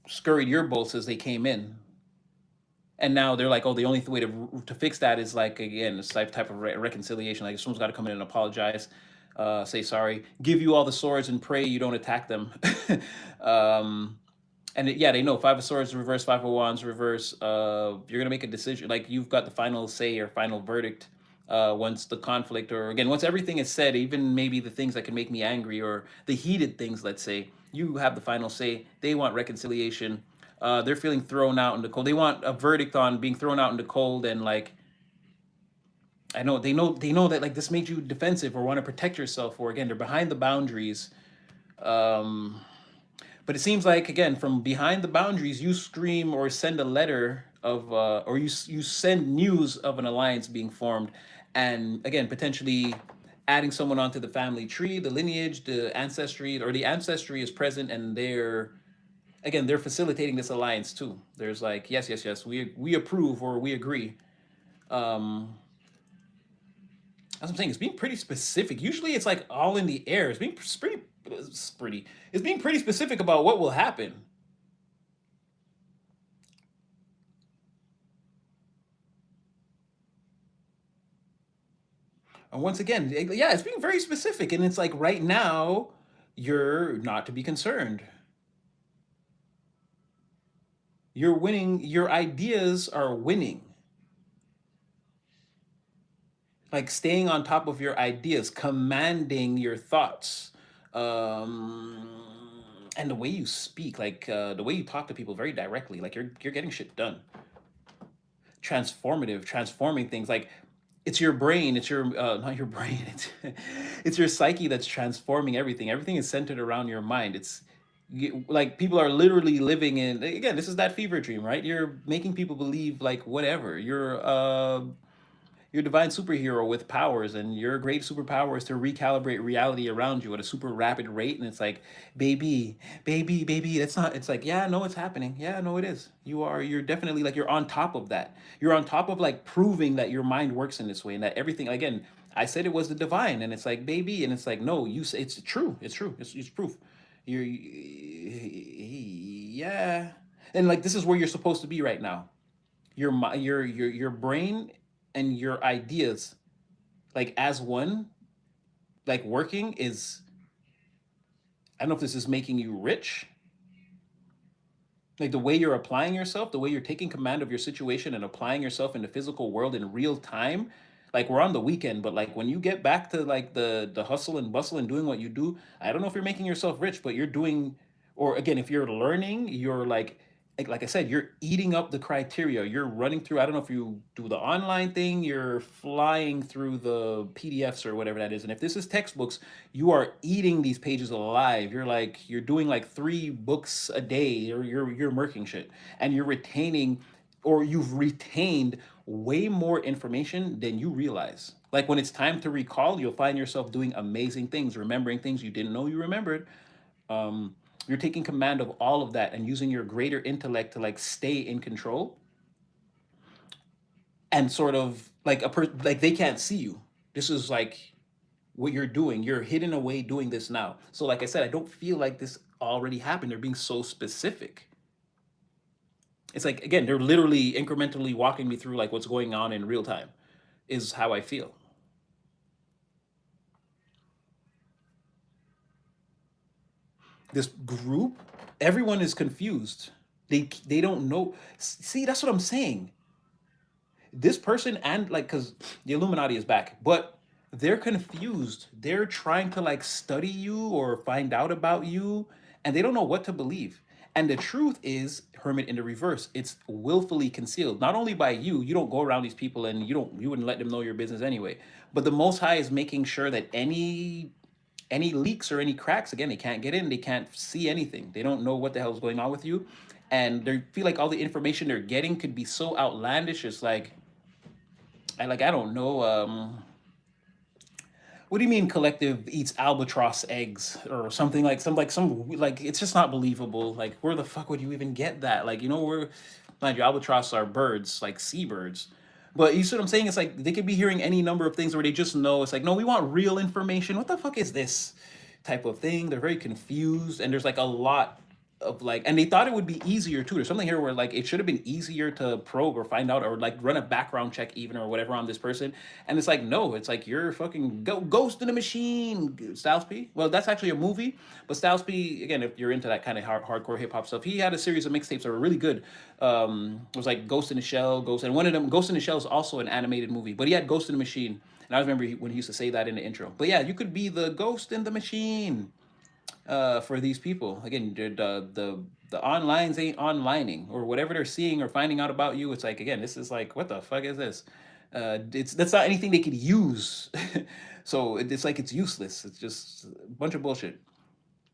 scurried your bolts as they came in. And now they're like, oh, the only way to fix that is like, again, this type of reconciliation. Like someone's got to come in and apologize, say sorry, give you all the swords and pray you don't attack them. um, and yeah, they know five of swords reverse, five of wands reverse. You're gonna make a decision. Like you've got the final say or final verdict. Once the conflict, or again, once everything is said, even maybe the things that can make me angry or the heated things, let's say, you have the final say. They want reconciliation. They're feeling thrown out in the cold. They want a verdict on being thrown out in the cold, and like I know they know that like this made you defensive or want to protect yourself, or again they're behind the boundaries. Um, but it seems like again from behind the boundaries, you scream or send a letter of, or you send news of an alliance being formed, and again potentially adding someone onto the family tree, the lineage, the ancestry, or the ancestry is present, and they're facilitating this alliance too. There's like yes, yes, yes, we approve or we agree. Um, that's what I'm saying. It's being pretty specific. Usually, it's like all in the air. It's being pretty. It's being pretty specific about what will happen. And once again, yeah, it's being very specific. And it's like right now, you're not to be concerned. You're winning. Your ideas are winning. Like staying on top of your ideas, commanding your thoughts, um, and the way you speak, like the way you talk to people very directly. Like you're getting shit done. Transformative, transforming things. Like it's your brain, it's your not your brain, it's your psyche that's transforming everything. Everything is centered around your mind. It's like people are literally living in, again, this is that fever dream, right? You're making people believe like whatever. You're a divine superhero with powers, and your great superpower is to recalibrate reality around you at a super rapid rate. And it's like, baby, baby, baby, that's not, it's like, yeah, no, it's happening. Yeah, no, it is. You're definitely like, you're on top of that. You're on top of like proving that your mind works in this way and that everything, again, I said it was the divine, and it's like, baby, and it's like, no, you say it's true. It's true. It's proof. Yeah. And like, this is where you're supposed to be right now. Your brain and your ideas like as one, like working is, I don't know if this is making you rich, like the way you're applying yourself, the way you're taking command of your situation and applying yourself in the physical world in real time. Like we're on the weekend, but like when you get back to like the hustle and bustle and doing what you do, I don't know if you're making yourself rich, but you're doing, or again, if you're learning, you're like I said, you're eating up the criteria. You're running through. I don't know if you do the online thing. You're flying through the PDFs or whatever that is. And if this is textbooks, you are eating these pages alive. You're doing like 3 books a day, or you're murking shit, and you're retaining, or you've retained way more information than you realize. Like when it's time to recall, you'll find yourself doing amazing things, remembering things you didn't know you remembered. um, you're taking command of all of that and using your greater intellect to like stay in control, and sort of like like they can't see you. This is like what you're doing. You're hidden away doing this now. So like I said, I don't feel like this already happened. They're being so specific. It's like again, they're literally incrementally walking me through like what's going on in real time is how I feel. This group, everyone is confused. They don't know. See, that's what I'm saying. This person, and like, because the Illuminati is back, but they're confused. They're trying to like study you or find out about you, and they don't know what to believe. And the truth is, Hermit, in the reverse, it's willfully concealed. Not only by you, you don't go around these people and you wouldn't let them know your business anyway. But the Most High is making sure that any leaks or any cracks, again, they can't get in, they can't see anything, they don't know what the hell's going on with you, and they feel like all the information they're getting could be so outlandish. It's like I don't know. What do you mean collective eats albatross eggs or something, like some like it's just not believable. Like where the fuck would you even get that? Like we're, mind you, albatross are birds, like seabirds. But you see what I'm saying? It's like they could be hearing any number of things where they just know. It's like, no, we want real information. What the fuck is this type of thing? They're very confused, and there's like a lot. of like, and they thought it would be easier too. There's something here where like it should have been easier to probe or find out or like run a background check even or whatever on this person. And it's like, no, it's like you're fucking Ghost in the Machine, Styles P. Well, that's actually a movie, but Styles P, again, if you're into that kind of hardcore hip hop stuff, he had a series of mixtapes that were really good. It was like Ghost in the Shell, Ghost, and one of them, Ghost in the Shell, is also an animated movie, but he had Ghost in the Machine. And I remember when he used to say that in the intro. But yeah, you could be the Ghost in the Machine for these people. Again, the onlines ain't onlining or whatever they're seeing or finding out about you. It's like, again, this is like, what the fuck is this? It's That's not anything they could use. So it's like it's useless. It's just a bunch of bullshit.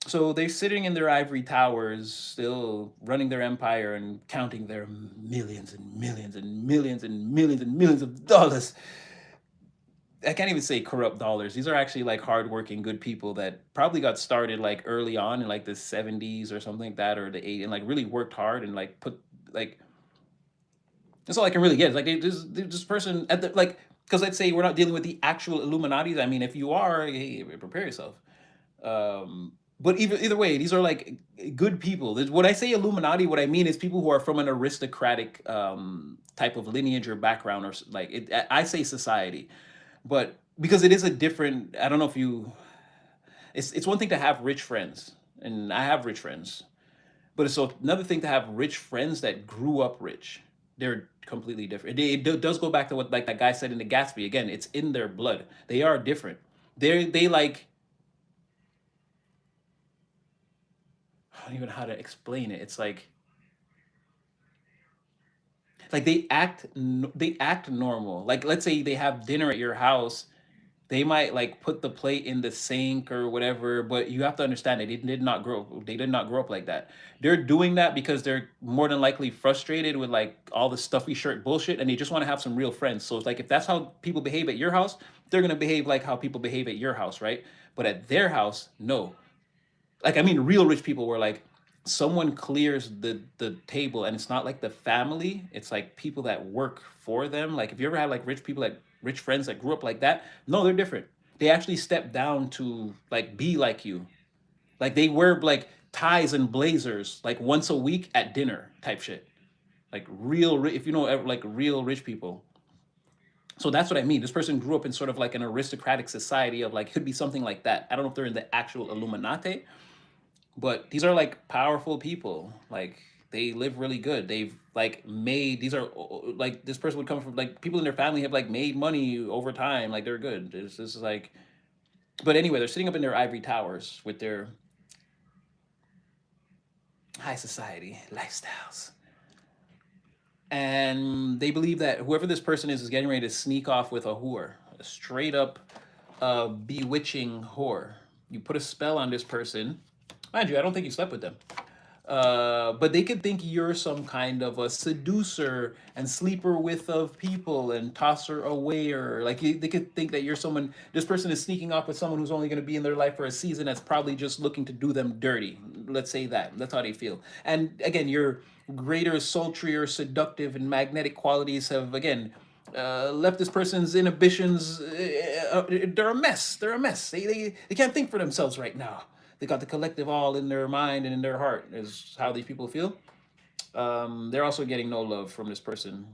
So they're sitting in their ivory towers, still running their empire and counting their millions and millions and millions and millions and millions of dollars. I can't even say corrupt dollars. These are actually like hardworking, good people that probably got started like early on in like the 70s or something like that, or the 80s, and like really worked hard and like put like that's all I can really get. It's like this person at the like, because let's say we're not dealing with the actual Illuminati's. I mean, if you are, hey, prepare yourself. But either way, these are like good people. When I say Illuminati, what I mean is people who are from an aristocratic type of lineage or background, or like it. I say society, but because it is a different. I don't know if you. It's one thing to have rich friends, and I have rich friends, but it's another thing to have rich friends that grew up rich. They're completely different. Does go back to what like that guy said in the Gatsby. Again, it's in their blood. They are different. They like, I don't even know how to explain it. It's like they act normal. Like let's say they have dinner at your house, they might like put the plate in the sink or whatever, but you have to understand that they did not grow up like that. They're doing that because they're more than likely frustrated with like all the stuffy shirt bullshit and they just want to have some real friends. So it's like if that's how people behave at your house, they're gonna behave like how people behave at your house, right? But at their house, no. Like I mean real rich people were like someone clears the table and it's not like the family, it's like people that work for them. Like if you ever had like rich people, like rich friends that grew up like that, no, they're different. They actually step down to like be like you. Like they wear like ties and blazers like once a week at dinner type shit. Like if you know like real rich people. So that's what I mean. This person grew up in sort of like an aristocratic society of like could be something like that. I don't know if they're in the actual Illuminati, but these are like powerful people. Like they live really good. They've like made these are like this person would come from like people in their family have like made money over time. Like they're good. This is like, but anyway, they're sitting up in their ivory towers with their high society lifestyles. And they believe that whoever this person is getting ready to sneak off with a whore, a straight up bewitching whore. You put a spell on this person. Mind you, I don't think you slept with them. But they could think you're some kind of a seducer and sleeper with of people and tosser away, or like they could think that you're someone. This person is sneaking off with someone who's only going to be in their life for a season. That's probably just looking to do them dirty. Let's say that. That's how they feel. And again, your greater, sultrier, seductive, and magnetic qualities have again left this person's inhibitions. They're a mess. They're a mess. They can't think for themselves right now. They got the collective all in their mind and in their heart is how these people feel. They're also getting no love from this person.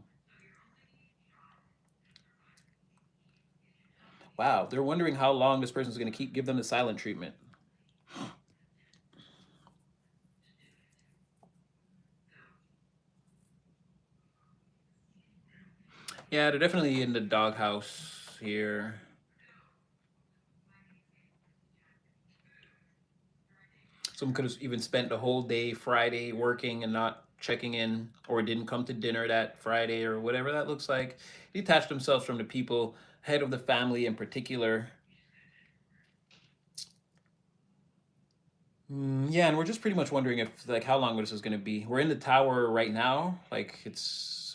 Wow, they're wondering how long this person's going to give them the silent treatment. Yeah, they're definitely in the doghouse here. Someone could have even spent the whole day Friday working and not checking in, or didn't come to dinner that Friday, or whatever that looks like. Detached themselves from the people, head of the family in particular. Yeah, and we're just pretty much wondering if like how long this is going to be. We're in the tower right now. Like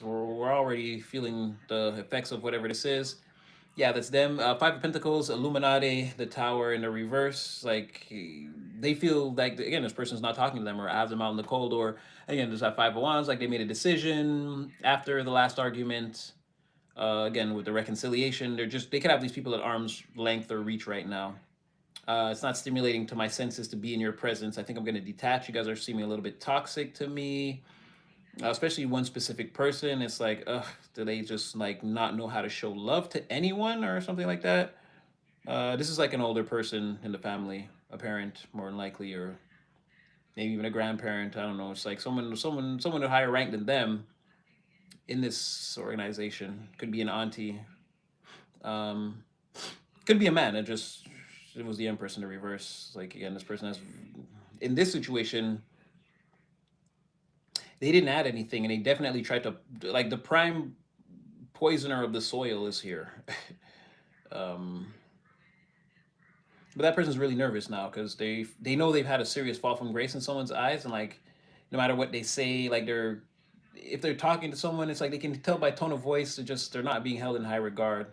we're already feeling the effects of whatever this is. Yeah, that's them. Five of Pentacles, Illuminati, the Tower in the reverse. Like they feel like again, this person's not talking to them or have them out in the cold. Or again, there's that Five of Wands. Like they made a decision after the last argument. Again, with the reconciliation, they could have these people at arm's length or reach right now. It's not stimulating to my senses to be in your presence. I think I'm going to detach. You guys are seeming a little bit toxic to me, especially one specific person. It's like, ugh, do they just like not know how to show love to anyone or something like that? This is like an older person in the family, a parent more than likely, or maybe even a grandparent. I don't know. It's like someone higher rank than them in this organization. Could be an auntie. Um, could be a man. It was the Empress in the reverse. Like again, this person has in this situation they didn't add anything, and they definitely tried to like the prime poisoner of the soil is here. um, but that person's really nervous now because they know they've had a serious fall from grace in someone's eyes, and like no matter what they say, like they're if they're talking to someone, it's like they can tell by tone of voice they're not being held in high regard,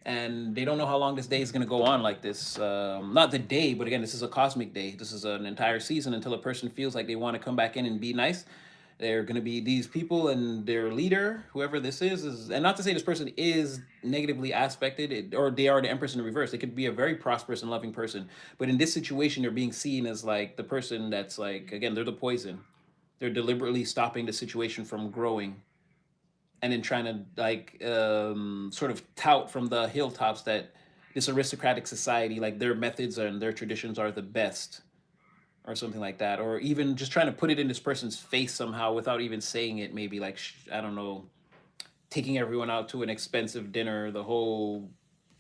and they don't know how long this day is going to go on like this. Not the day, but again, this is a cosmic day. This is an entire season until a person feels like they want to come back in and be nice. They're going to be these people, and their leader, whoever this is, and not to say this person is negatively aspected, or they are the Empress in the reverse. They could be a very prosperous and loving person, but in this situation, they're being seen as like the person that's like, again, they're the poison. They're deliberately stopping the situation from growing, and then trying to like sort of tout from the hilltops that this aristocratic society, like their methods and their traditions are the best, or something like that, or even just trying to put it in this person's face somehow without even saying it. Maybe like I don't know, taking everyone out to an expensive dinner, the whole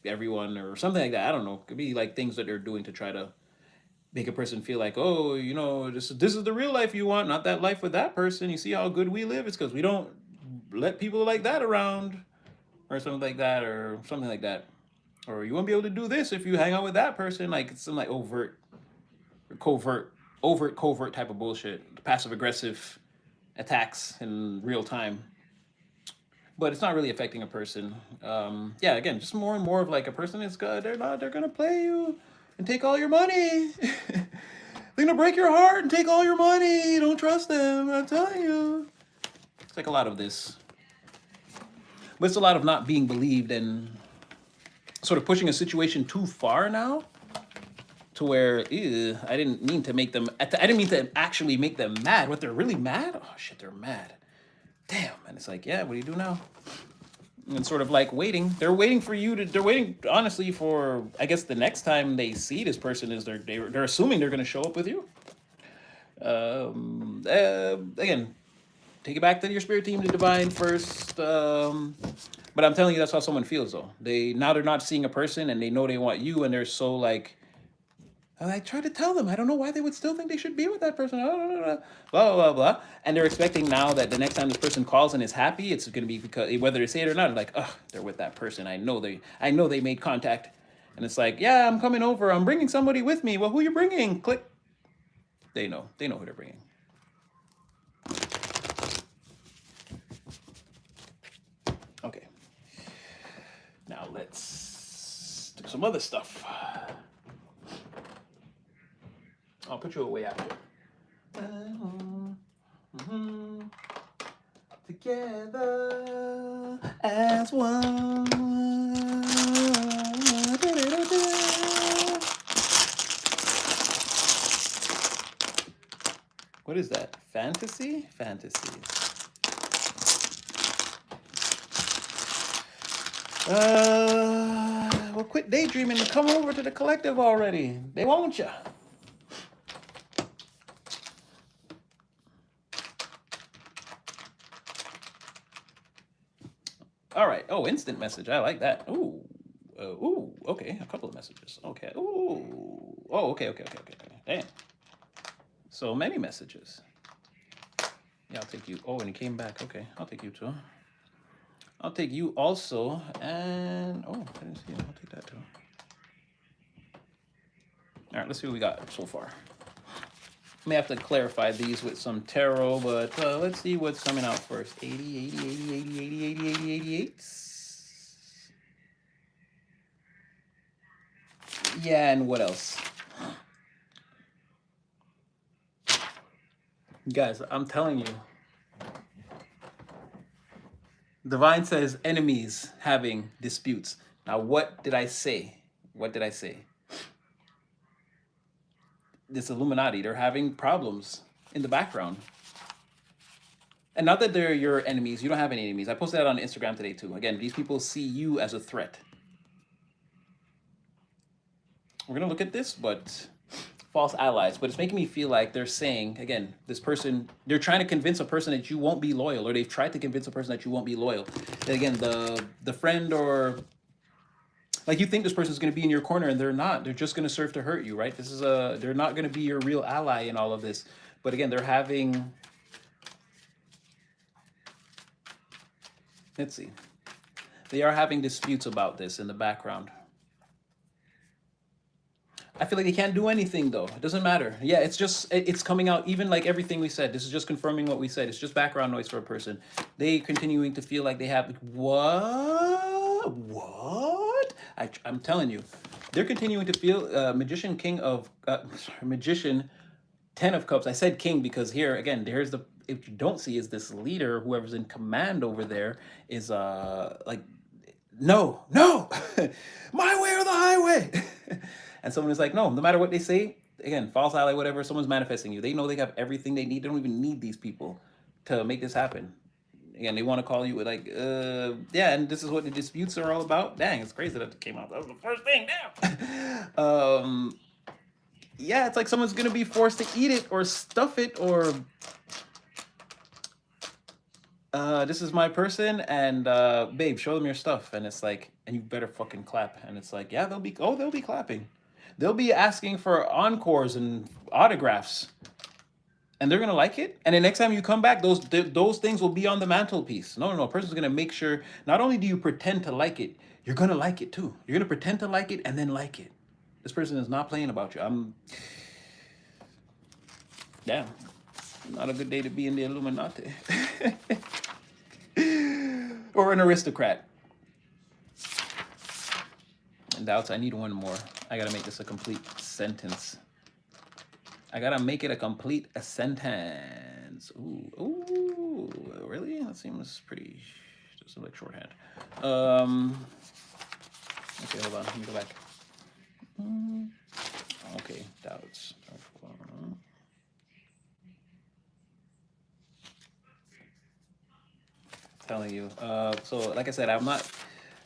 everyone or something like that. I don't know. Could be like things that they're doing to try to make a person feel like, oh, you know, this is the real life you want, not that life with that person. You see how good we live? It's because we don't let people like that around, or something like that, or something like that. Or you won't be able to do this if you hang out with that person. Like it's some like overt, or covert type of bullshit, passive aggressive attacks in real time. But it's not really affecting a person. Yeah, again, just more and more of like a person is good. They're gonna play you and take all your money. They're gonna break your heart and take all your money. Don't trust them. I'm telling you. It's like a lot of this, but it's a lot of not being believed and sort of pushing a situation too far now, to where ew, I didn't mean to make them. I didn't mean to actually make them mad. What, they're really mad? Oh shit, they're mad. Damn. And it's like, yeah, what do you do now? And sort of like waiting. They're waiting for you to. They're waiting honestly for. I guess the next time they see this person is they're assuming they're gonna show up with you. Again, take it back to your spirit team, the divine first. But I'm telling you, that's how someone feels though. They're not seeing a person, and they know they want you, and they're so like. I try to tell them. I don't know why they would still think they should be with that person. Blah, blah, blah, blah. And they're expecting now that the next time this person calls and is happy, it's going to be because whether they say it or not, like, oh, they're with that person. I know they made contact. And it's like, yeah, I'm coming over. I'm bringing somebody with me. Well, who you bringing? Click. They know who they're bringing. Okay. Now let's do some other stuff. I'll put you away after. Together as one. What is that? Fantasy? Fantasies. Well, quit daydreaming and come over to the collective already. They want you. All right. Oh, instant message. I like that. Ooh. Ooh. Okay. A couple of messages. Okay. Ooh. Oh, okay. Damn. So many messages. Yeah, I'll take you. Oh, and he came back. Okay. I'll take you too. I'll take you also. And, oh, I didn't see it. I'll take that too. All right. Let's see what we got so far. May have to clarify these with some tarot, but let's see what's coming out first. 80, 80, 80, 80, 80, 80, 80, 88. Yeah, and what else? Guys, I'm telling you. Divine says enemies having disputes. Now, what did I say? What did I say? this Illuminati. They're having problems in the background. And not that they're your enemies. You don't have any enemies. I posted that on Instagram today too. Again, these people see you as a threat. We're going to look at this, but false allies. But it's making me feel like they're saying, again, this person, they're trying to convince a person that you won't be loyal, or they've tried to convince a person that you won't be loyal. And again, the friend, or like, you think this person's going to be in your corner, and they're not. They're just going to serve to hurt you, right? They're not going to be your real ally in all of this. But again, they're having, let's see. They are having disputes about this in the background. I feel like they can't do anything though. It doesn't matter. Yeah, it's coming out, even like everything we said. This is just confirming what we said. It's just background noise for a person. They continuing to feel like they have, what? I'm telling you, they're continuing to feel magician magician 10 of cups. I said king because here again, there's the, if you don't see, is this leader, whoever's in command over there is like, no, my way or the highway. And someone is like, no matter what they say, again, false ally, whatever, someone's manifesting you. They know they have everything they need. They don't even need these people to make this happen. Again, they want to call you like, yeah, and this is what the disputes are all about. Dang, it's crazy that it came out. That was the first thing, damn. Yeah, it's like someone's going to be forced to eat it or stuff it, or this is my person, and babe, show them your stuff. And it's like, and you better fucking clap. And it's like, yeah, they'll be clapping. They'll be asking for encores and autographs, and they're gonna like it. And the next time you come back, those things will be on the mantelpiece. No, a person's gonna make sure. Not only do you pretend to like it, you're gonna like it too. You're gonna pretend to like it and then like it. This person is not playing about you. Damn, not a good day to be in the Illuminati. Or an aristocrat. And doubts, I need one more. I gotta make this a complete sentence. I gotta make it a complete sentence. Ooh, really? That seems pretty, just like shorthand. Okay, hold on, let me go back. Okay, doubts. Telling you. So like I said,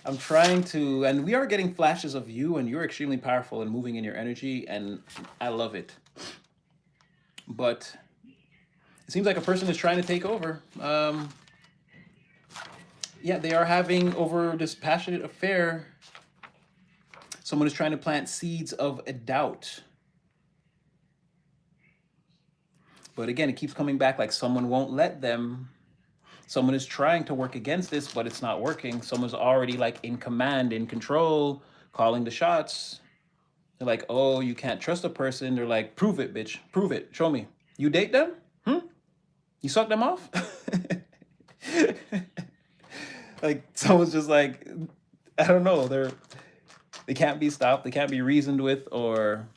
I'm trying to, and we are getting flashes of you, and you're extremely powerful and moving in your energy, and I love it. But it seems like a person is trying to take over. Yeah, they are having, over this passionate affair, someone is trying to plant seeds of a doubt. But again, it keeps coming back like someone won't let them. Someone is trying to work against this, but it's not working. Someone's already like in command, in control, calling the shots. They're like, oh, you can't trust a person. They're like, prove it, bitch. Prove it. Show me. You date them? You suck them off? Like, someone's just like, I don't know. They can't be stopped. They can't be reasoned with. Or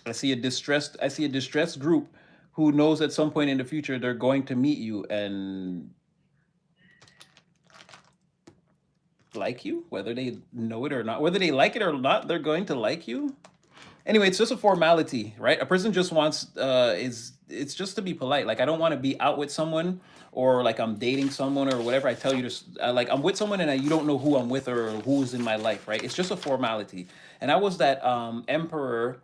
I see a distressed group who knows at some point in the future they're going to meet you and like you, whether they know it or not. Whether they like it or not, they're going to like you. Anyway, it's just a formality, right? A person just wants, it's just to be polite. Like, I don't want to be out with someone, or like I'm dating someone or whatever. I tell you to, like, I'm with someone and you don't know who I'm with or who's in my life, right? It's just a formality. And I was that Emperor,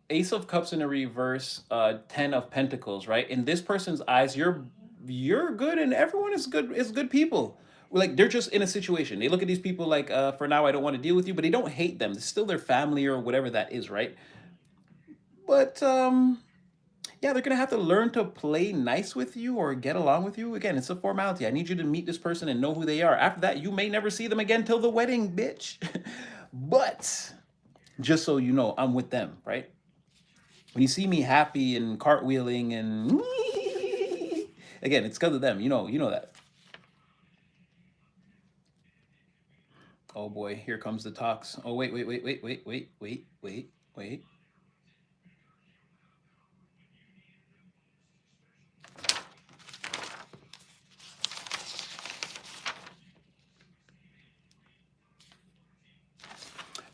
Ace of Cups in the reverse, 10 of Pentacles, right? In this person's eyes, you're good, and everyone is good people. Like, they're just in a situation. They look at these people like, for now, I don't want to deal with you, but they don't hate them. It's still their family or whatever that is, right? But yeah, they're gonna have to learn to play nice with you or get along with you. Again, it's a formality. I need you to meet this person and know who they are. After that, you may never see them again till the wedding, bitch. But just so you know, I'm with them, right? When you see me happy and cartwheeling and again, it's because of them. You know that. Oh boy, here comes the talks. Oh wait.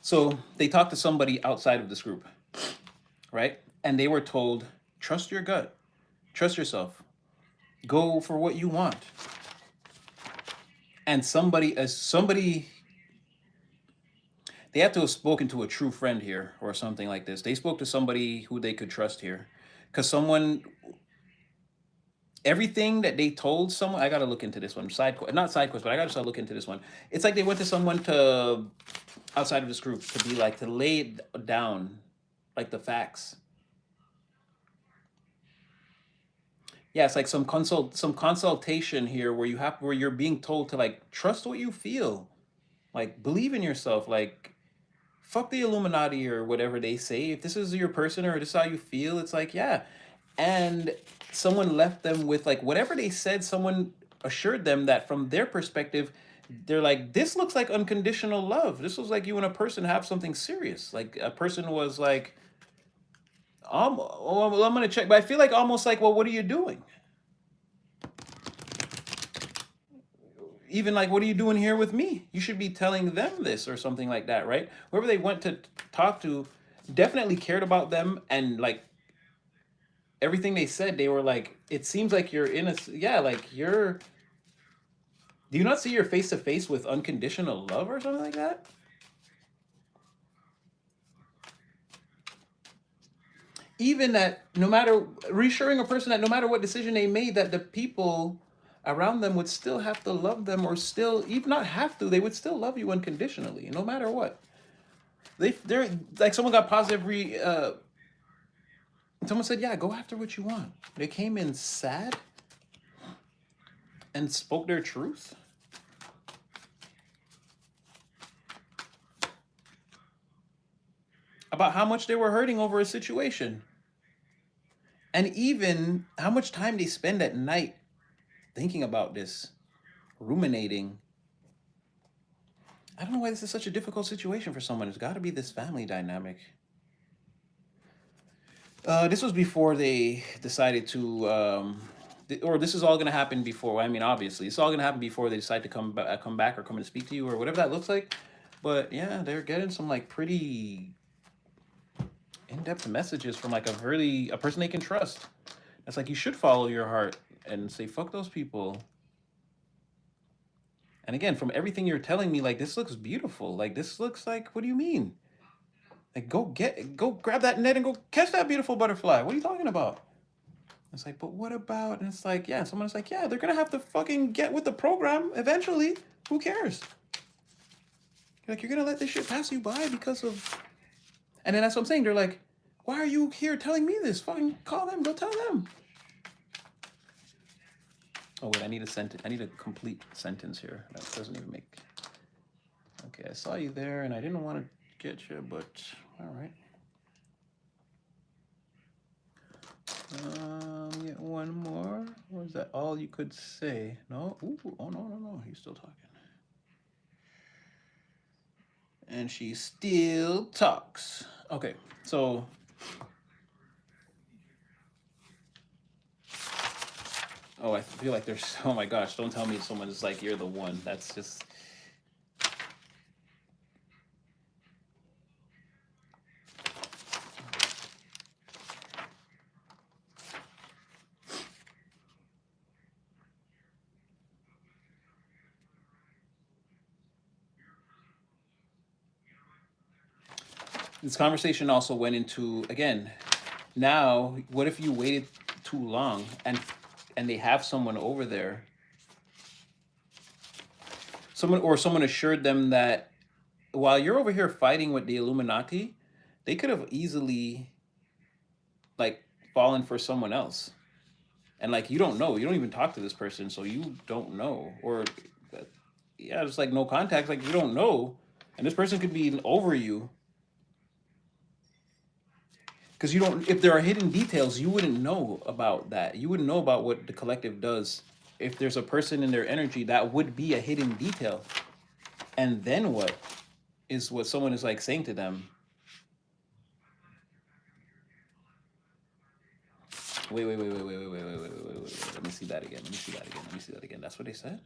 So they talk to somebody outside of this group. right? And they were told, trust your gut, trust yourself, go for what you want. And somebody, they have to have spoken to a true friend here or something like this. They spoke to somebody who they could trust here. Because everything that they told someone, I got to look into this one. Not side quest, but I got to start looking into this one. It's like they went to someone to, outside of this group, to be like, to lay it down, like the facts. Yeah, it's like some consultation here where you're being told to like trust what you feel, like believe in yourself, like fuck the Illuminati or whatever they say. If this is your person or this is how you feel, it's like yeah. And someone left them with like whatever they said. Someone assured them that from their perspective, they're like this looks like unconditional love. This was like you and a person have something serious. Like a person was like, oh, well, I'm gonna check, but I feel like almost like, well, what are you doing? Even like, what are you doing here with me? You should be telling them this or something like that, right? Whoever they went to talk to definitely cared about them, and like everything they said, they were like, it seems like you're in a, yeah, like you're, do you not see your face to face with unconditional love or something like that? Even that no matter, reassuring a person that no matter what decision they made, that the people around them would still have to love them, or still, even not have to, they would still love you unconditionally, no matter what. They're like, someone got positive someone said, yeah, go after what you want. They came in sad and spoke their truth. About how much they were hurting over a situation. And even how much time they spend at night thinking about this, ruminating. I don't know why this is such a difficult situation for someone. It's got to be this family dynamic. This was before they decided to, or this is all going to happen before. I mean, obviously, it's all going to happen before they decide to come back or come and speak to you or whatever that looks like. But yeah, they're getting some like pretty in-depth messages from like a person they can trust. That's like, you should follow your heart and say fuck those people. And again, from everything you're telling me, like this looks beautiful. Like this looks like, what do you mean? Like go grab that net and go catch that beautiful butterfly. What are you talking about? It's like, but what about? And it's like, yeah, someone's like, yeah, they're gonna have to fucking get with the program eventually. Who cares? Like, you're gonna let this shit pass you by because of. And then that's what I'm saying. They're like, why are you here telling me this? Fucking call them. Go tell them. Oh wait, I need a sentence. I need a complete sentence here. That doesn't even make. Okay, I saw you there, and I didn't want to get you, but all right. Get one more. Or is that all you could say? No. Ooh. Oh no. He's still talking. And she still talks. Okay, so. Oh, I feel like there's. Oh my gosh! Don't tell me someone's like, you're the one. That's just. This conversation also went into, again, now what if you waited too long and they have someone over there, someone assured them that while you're over here fighting with the Illuminati, they could have easily like fallen for someone else. And like, you don't know, you don't even talk to this person, so you don't know. Or yeah, just like no contact, like you don't know. And this person could be over you. Because you don't, if there are hidden details, you wouldn't know about that. You wouldn't know about what the collective does. If there's a person in their energy, that would be a hidden detail. And then what is what someone is like saying to them? Wait. Let me see that again. That's what they said?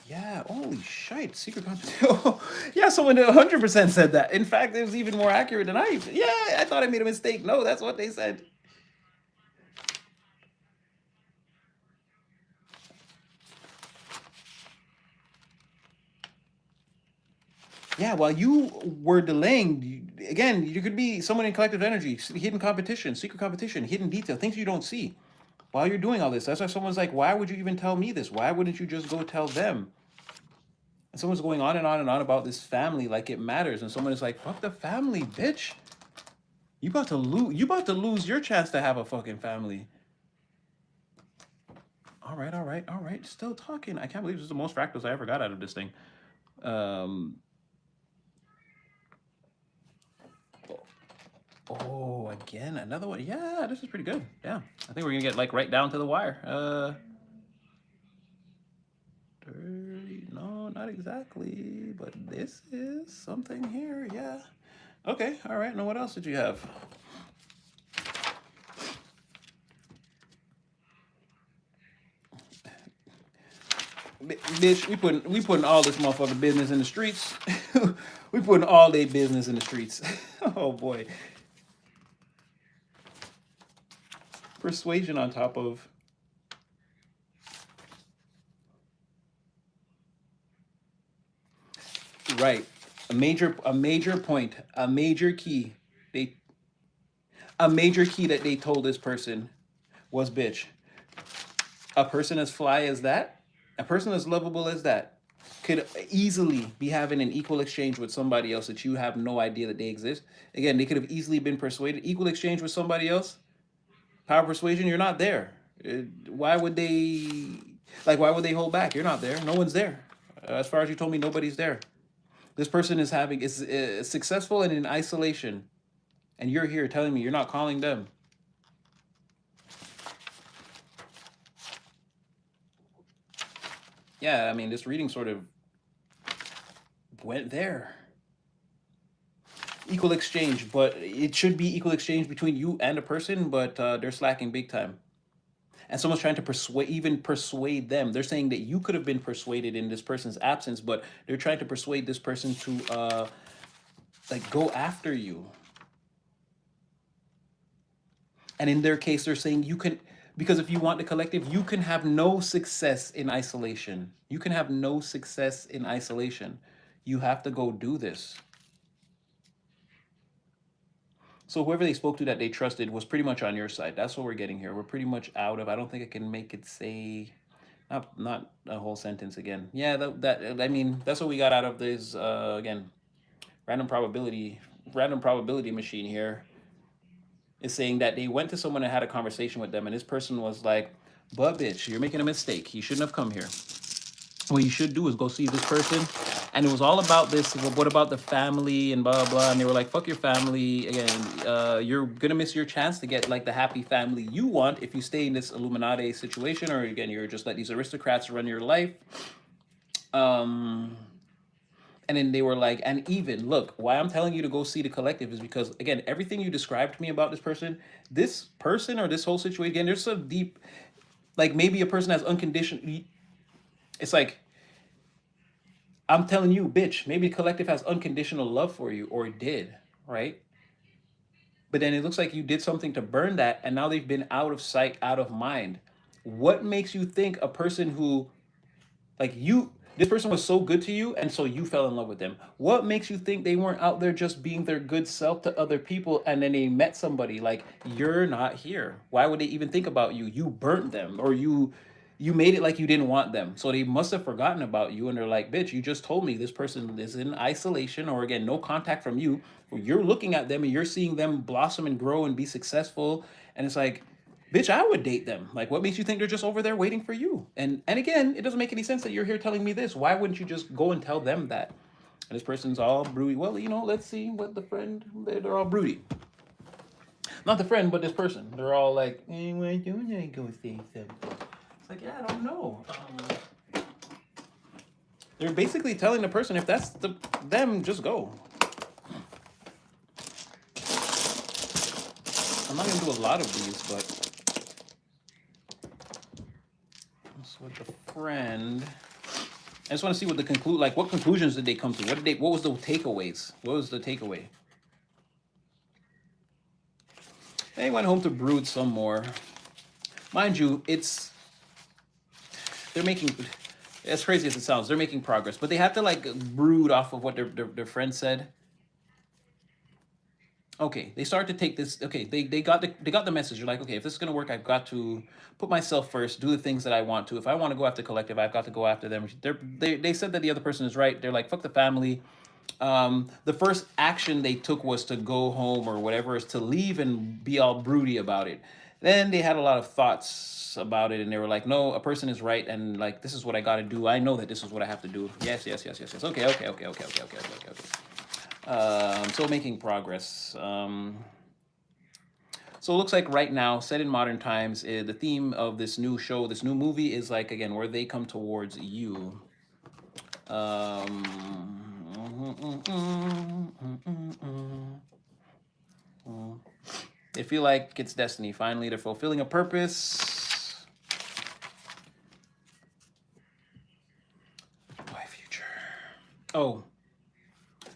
Yeah, holy shit, secret competition. Yeah, someone 100% said that. In fact, it was even more accurate than yeah, I thought I made a mistake. No, that's what they said. Yeah, while you were delaying, again, you could be someone in collective energy, hidden competition, secret competition, hidden detail, things you don't see. While you're doing all this, that's why someone's like, why would you even tell me this? Why wouldn't you just go tell them? And someone's going on and on and on about this family like it matters, and someone is like, fuck the family, bitch. You about to lose. You about to lose your chance to have a fucking family. All right, all right, all right. Still talking. I can't believe this is the most fractals I ever got out of this thing. Um. Oh, again, another one. Yeah, this is pretty good. Yeah, I think we're gonna get like right down to the wire. 30. No, not exactly, but this is something here. Yeah. Okay. All right. Now, what else did you have? Bitch, we putting all this motherfucking business in the streets. We putting all day business in the streets. Oh boy. Persuasion on top of right. A major point, they a major key that they told this person was bitch. A person as fly as that, a person as lovable as that, could easily be having an equal exchange with somebody else that you have no idea that they exist. Again, they could have easily been persuaded. Equal exchange with somebody else. Power persuasion, you're not there. Why would they why would they hold back? You're not there. No one's there. As far as you told me, nobody's there. This person is successful and in isolation, and you're here telling me you're not calling them. Yeah, I mean, this reading sort of went there. Equal exchange, but it should be equal exchange between you and a person, but they're slacking big time. And someone's trying to persuade them. They're saying that you could have been persuaded in this person's absence, but they're trying to persuade this person to go after you. And in their case, they're saying you can, because if you want the collective, you can have no success in isolation. You can have no success in isolation. You have to go do this. So whoever they spoke to that they trusted was pretty much on your side. That's what we're getting here. We're pretty much out of. I don't think I can make it say, not a whole sentence again. Yeah, that I mean that's what we got out of this again. Random probability machine here is saying that they went to someone and had a conversation with them, and this person was like, "But bitch, you're making a mistake. You shouldn't have come here. What you should do is go see this person." And it was all about this. What about the family and blah blah blah? And they were like, "Fuck your family again. You're gonna miss your chance to get like the happy family you want if you stay in this Illuminati situation, or again, you're just let these aristocrats run your life." Um, and then they were like, and even look, why I'm telling you to go see the collective is because again, everything you described to me about this person or this whole situation, again, there's some deep, like maybe a person has unconditional. It's like I'm telling you, bitch, maybe the collective has unconditional love for you, or it did, right? But then it looks like you did something to burn that, and now they've been out of sight, out of mind. What makes you think a person who, this person was so good to you, and so you fell in love with them? What makes you think they weren't out there just being their good self to other people, and then they met somebody like you're not here? Why would they even think about you? You burnt them, or you made it like you didn't want them. So they must have forgotten about you, and they're like, bitch, you just told me this person is in isolation, or again, no contact from you. You're looking at them and you're seeing them blossom and grow and be successful. And it's like, bitch, I would date them. Like, what makes you think they're just over there waiting for you? And again, it doesn't make any sense that you're here telling me this. Why wouldn't you just go and tell them that? And this person's all broody. Well, let's see what the friend, they're all broody. Not the friend, but this person. They're all like, why don't I go say something? It's like, yeah, I don't know. They're basically telling the person, if that's them, just go. I'm not gonna do a lot of these, but this with the friend. I just want to see what the what conclusions did they come to? What was the takeaways? What was the takeaway? They went home to brood some more. Mind you, they're making, as crazy as it sounds, they're making progress, but they have to like brood off of what their friend said. Okay, they start to take this. Okay, they got the message. You're like, okay, if this is gonna work, I've got to put myself first, do the things that I want to. If I want to go after collective, I've got to go after them. They said that the other person is right. They're like, fuck the family. The first action they took was to go home or whatever, is to leave and be all broody about it. Then they had a lot of thoughts about it, and they were like, no, a person is right, and like, this is what I got to do. I know that this is what I have to do. Yes, yes, yes, yes, yes. Okay, okay, okay, okay, okay, okay, okay, okay. So making progress. So it looks like right now, set in modern times, the theme of this new show, this new movie, is like, again, where they come towards you. They feel like it's destiny. Finally, they're fulfilling a purpose. My future. Oh,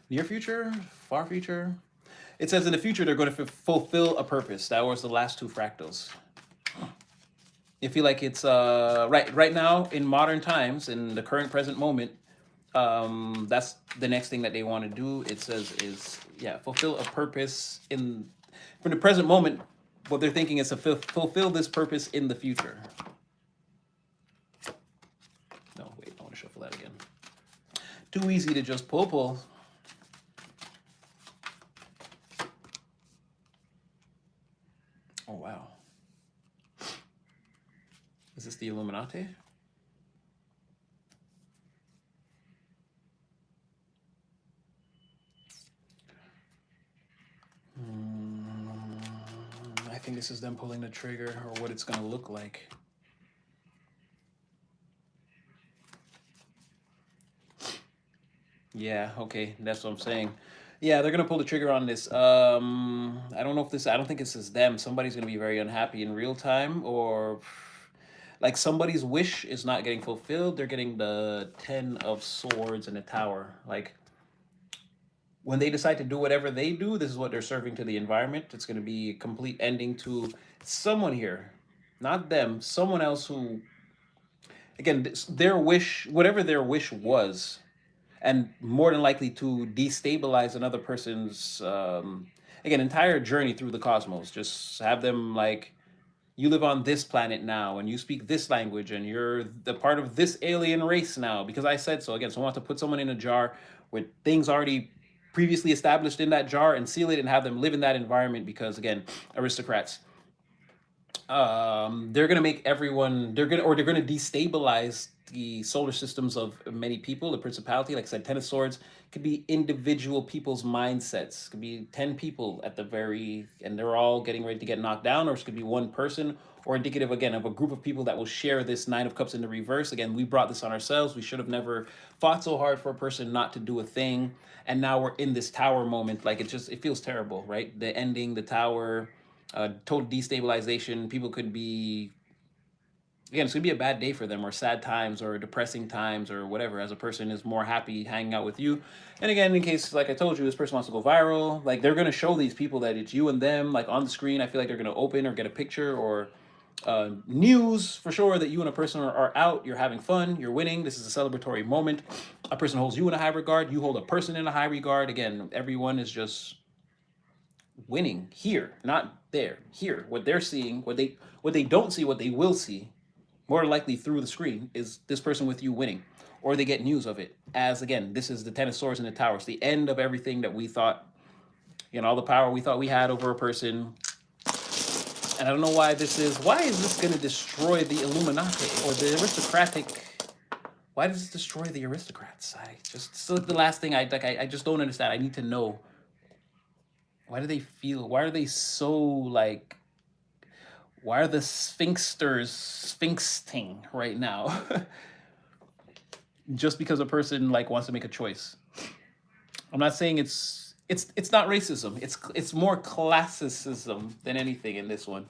near future, far future. It says in the future they're going to fulfill a purpose. That was the last two fractals. You feel like it's right now in modern times, in the current present moment. That's the next thing that they want to do. It says is, yeah, fulfill a purpose in from the present moment. What they're thinking is to fulfill this purpose in the future. No, wait, I want to shuffle that again. Too easy to just pull. Oh, wow. Is this the Illuminati? I think this is them pulling the trigger, or what it's going to look like. Yeah, okay, that's what I'm saying. Yeah, they're gonna pull the trigger on this. I don't know if this. I don't think this is them. Somebody's gonna be very unhappy in real time, or like somebody's wish is not getting fulfilled. They're getting the 10 of Swords in the Tower. Like when they decide to do whatever they do, this is what they're serving to the environment. It's gonna be a complete ending to someone here, not them. Someone else who, again, their wish, whatever their wish was, and more than likely to destabilize another person's again entire journey through the cosmos. Just have them like, you live on this planet now and you speak this language and you're the part of this alien race now because I said so. Again, so I want to put someone in a jar with things already previously established in that jar and seal it and have them live in that environment because, again, aristocrats, they're gonna make everyone, they're gonna destabilize the solar systems of many people. The principality, like I said, 10 of Swords could be individual people's mindsets. Could be 10 people at the very, and they're all getting ready to get knocked down, or it could be one person, or indicative again of a group of people that will share this 9 of Cups in the reverse. Again, we brought this on ourselves. We should have never fought so hard for a person not to do a thing, and now we're in this Tower moment. Like it feels terrible, right? The ending, the Tower, total destabilization. People could be, again, it's gonna be a bad day for them, or sad times, or depressing times, or whatever, as a person is more happy hanging out with you. And again, in case, like I told you, this person wants to go viral, like they're gonna show these people that it's you and them, like on the screen. I feel like they're gonna open or get a picture or news for sure that you and a person are out, you're having fun, you're winning. This is a celebratory moment. A person holds you in a high regard, you hold a person in a high regard. Again, everyone is just winning here, not there. Here, what they're seeing, what they don't see, what they will see, more likely through the screen, is this person with you winning, or they get news of it. As again, this is the 10 of Swords in the Tower. It's the end of everything that we thought, all the power we thought we had over a person. And I don't know why this is. Why is this going to destroy the Illuminati or the aristocratic? Why does this destroy the aristocrats? I just, still the last thing I just don't understand. I need to know. Why do they feel? Why are they so like? Why are the sphinxsters sphinxing right now? Just because a person like wants to make a choice. I'm not saying it's not racism. It's more classicism than anything in this one.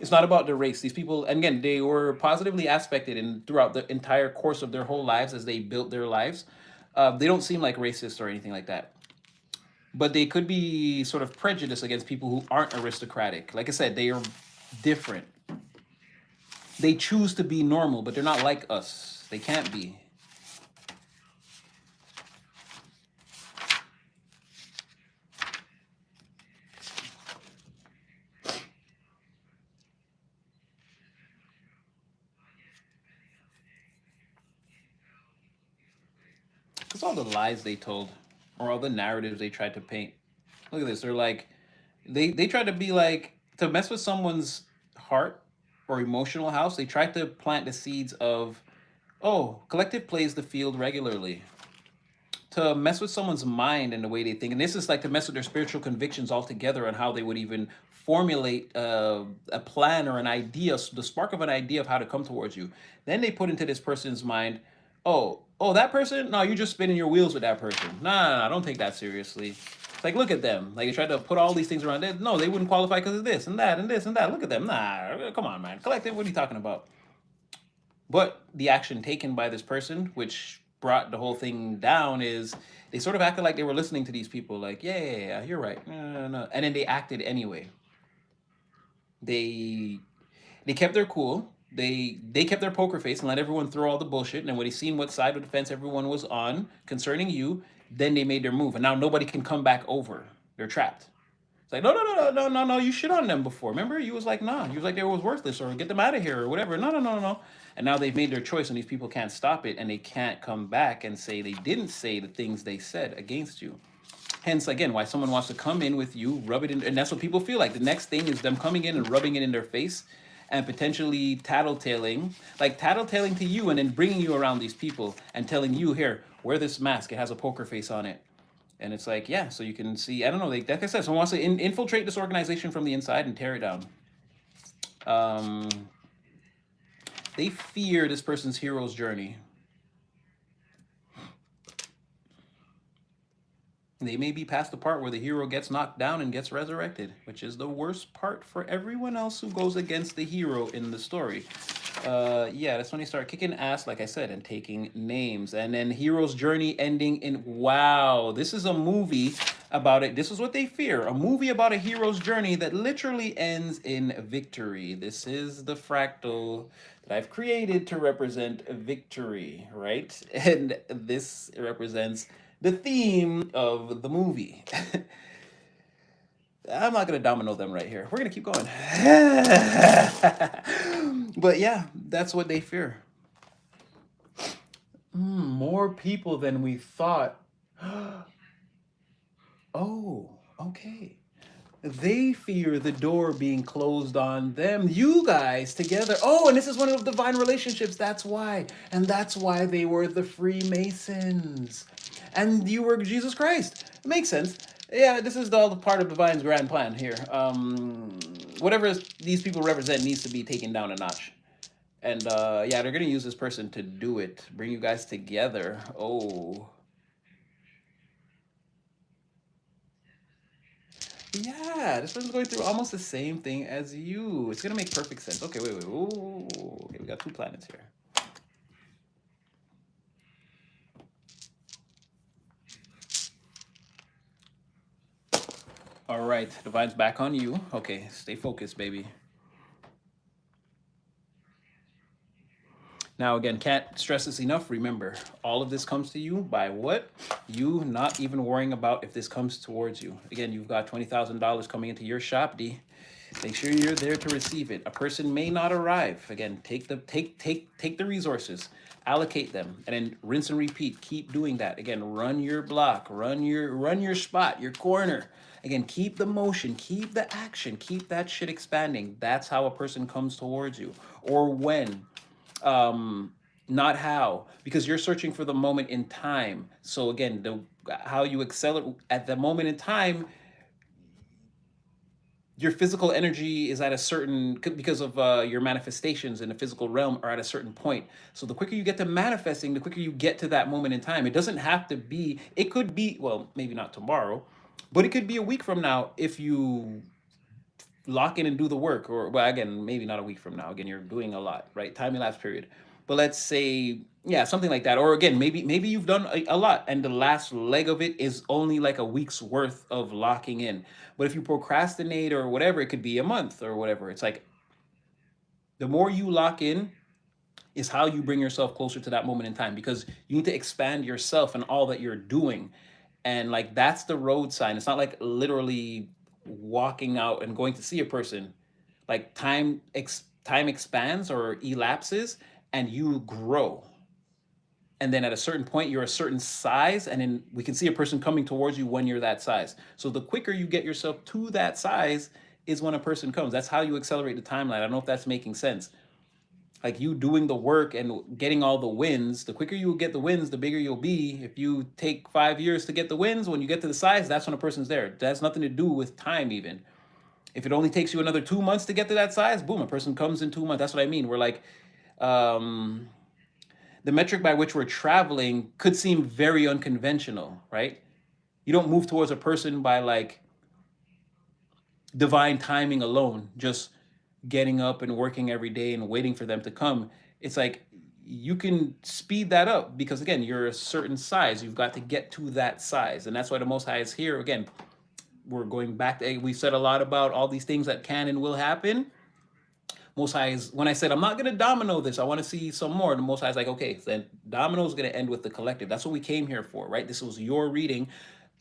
It's not about the race. These people, and again, they were positively aspected in throughout the entire course of their whole lives as they built their lives. They don't seem like racist or anything like that, but they could be sort of prejudiced against people who aren't aristocratic. Like I said, they are different. They choose to be normal, but they're not like us. They can't be. Because all the lies they told, or all the narratives they tried to paint. Look at this. They're like, they tried to be like, to mess with someone's heart or emotional house. They tried to plant the seeds of, oh, collective plays the field regularly. To mess with someone's mind and the way they think. And this is like to mess with their spiritual convictions altogether on how they would even formulate a plan or an idea, the spark of an idea of how to come towards you. Then they put into this person's mind, oh, that person? No, you're just spinning your wheels with that person. Nah, don't take that seriously. It's like, look at them. Like, they tried to put all these things around it. No, they wouldn't qualify because of this and that and this and that. Look at them. Nah, come on, man. Collective, what are you talking about? But the action taken by this person, which brought the whole thing down, is they sort of acted like they were listening to these people, like, yeah, you're right, no. And then they acted anyway. They they kept their cool. They kept their poker face and let everyone throw all the bullshit. And then when they seen what side of the fence everyone was on concerning you, then they made their move. And now nobody can come back over. They're trapped. It's like, no. You shit on them before. Remember? You was like, nah. You was like, they was worthless or get them out of here or whatever. No. And now they've made their choice and these people can't stop it and they can't come back and say they didn't say the things they said against you. Hence, again, why someone wants to come in with you, rub it in. And that's what people feel like. The next thing is them coming in and rubbing it in their face and potentially tattletaling to you and then bringing you around these people and telling you, here, wear this mask. It has a poker face on it. And it's like, yeah, so you can see, I don't know, like I said, someone wants to infiltrate this organization from the inside and tear it down. Um, they fear this person's hero's journey. They may be past the part where the hero gets knocked down and gets resurrected, which is the worst part for everyone else who goes against the hero in the story. Yeah, that's when they start kicking ass, like I said, and taking names. And then hero's journey ending in, wow, this is a movie about it. This is what they fear, a movie about a hero's journey that literally ends in victory. This is the fractal that I've created to represent victory, right? And this represents the theme of the movie. I'm not gonna domino them right here. We're gonna keep going. But yeah, that's what they fear. More people than we thought. Oh, okay. They fear the door being closed on them. You guys together. Oh, and this is one of the divine relationships. That's why. And that's why they were the Freemasons. And you were Jesus Christ. It makes sense. Yeah, this is all the part of divine's grand plan here. Whatever these people represent needs to be taken down a notch. And yeah, they're gonna use this person to do it. Bring you guys together. Oh. Yeah, this person's going through almost the same thing as you. It's gonna make perfect sense. Okay, wait. Ooh, okay, we got two planets here. All right, divine's back on you. Okay, stay focused, baby. Now, again, can't stress this enough. Remember, all of this comes to you by what? You not even worrying about if this comes towards you. Again, you've got $20,000 coming into your shop, D. Make sure you're there to receive it. A person may not arrive. Again, take the resources, allocate them, and then rinse and repeat. Keep doing that. Again, run your block, run your spot, your corner. Again, keep the motion, keep the action, keep that shit expanding. That's how a person comes towards you. Or when. Not how, because you're searching for the moment in time. So again, how you accelerate at the moment in time, your physical energy is at a certain, because of your manifestations in the physical realm are at a certain point. So the quicker you get to manifesting, the quicker you get to that moment in time. It doesn't have to be, it could be, well, maybe not tomorrow, but it could be a week from now if you lock in and do the work, or well, again, maybe not a week from now. Again, you're doing a lot, right? Time elapse period. But let's say, yeah, something like that. Or again, maybe you've done a lot, and the last leg of it is only like a week's worth of locking in. But if you procrastinate or whatever, it could be a month or whatever. It's like the more you lock in, is how you bring yourself closer to that moment in time, because you need to expand yourself and all that you're doing. And like that's the road sign. It's not like literally walking out and going to see a person. Like time expands or elapses and you grow. And then at a certain point you're a certain size, and then we can see a person coming towards you when you're that size. So the quicker you get yourself to that size is when a person comes. That's how you accelerate the timeline. I don't know if that's making sense. Like you doing the work and getting all the wins, the quicker you get the wins, the bigger you'll be. If you take 5 years to get the wins, when you get to the size, that's when a person's there. That has nothing to do with time even. If it only takes you another 2 months to get to that size, boom, a person comes in 2 months. That's what I mean. We're like, um, the metric by which we're traveling could seem very unconventional, right? You don't move towards a person by like divine timing alone, just getting up and working every day and waiting for them to come. It's like you can speed that up because again, you're a certain size. You've got to get to that size. And that's why the Most High is here. Again, we're going back to, we said a lot about all these things that can and will happen. Most High is, when I said, I'm not going to domino this, I want to see some more. The Most High is like, okay, then domino is going to end with the collective. That's what we came here for, right? This was your reading.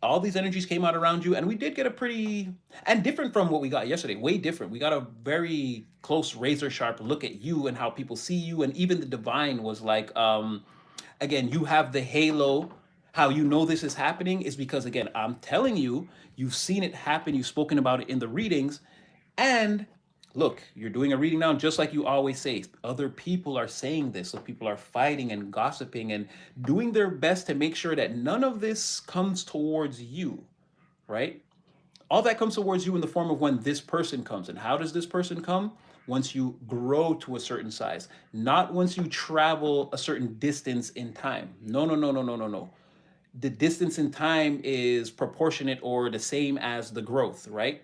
All these energies came out around you, and we did get a pretty, and different from what we got yesterday, way different. We got a very close, razor sharp look at you and how people see you. And even the divine was like, again, you have the halo. How you know this is happening is because, again, I'm telling you, you've seen it happen, you've spoken about it in the readings. And look, you're doing a reading now, just like you always say. Other people are saying this, so people are fighting and gossiping and doing their best to make sure that none of this comes towards you, right? All that comes towards you in the form of when this person comes. And how does this person come? Once you grow to a certain size, not once you travel a certain distance in time. No, no, no, no, no, no, no. The distance in time is proportionate or the same as the growth, right?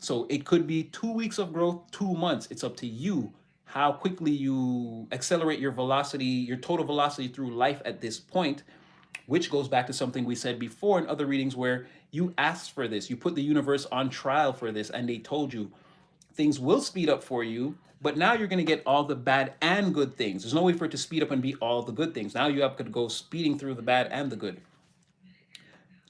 So it could be 2 weeks of growth, 2 months. It's up to you how quickly you accelerate your velocity, your total velocity through life at this point, which goes back to something we said before in other readings where you asked for this, you put the universe on trial for this, and they told you things will speed up for you, but now you're going to get all the bad and good things. There's no way for it to speed up and be all the good things. Now you have to go speeding through the bad and the good.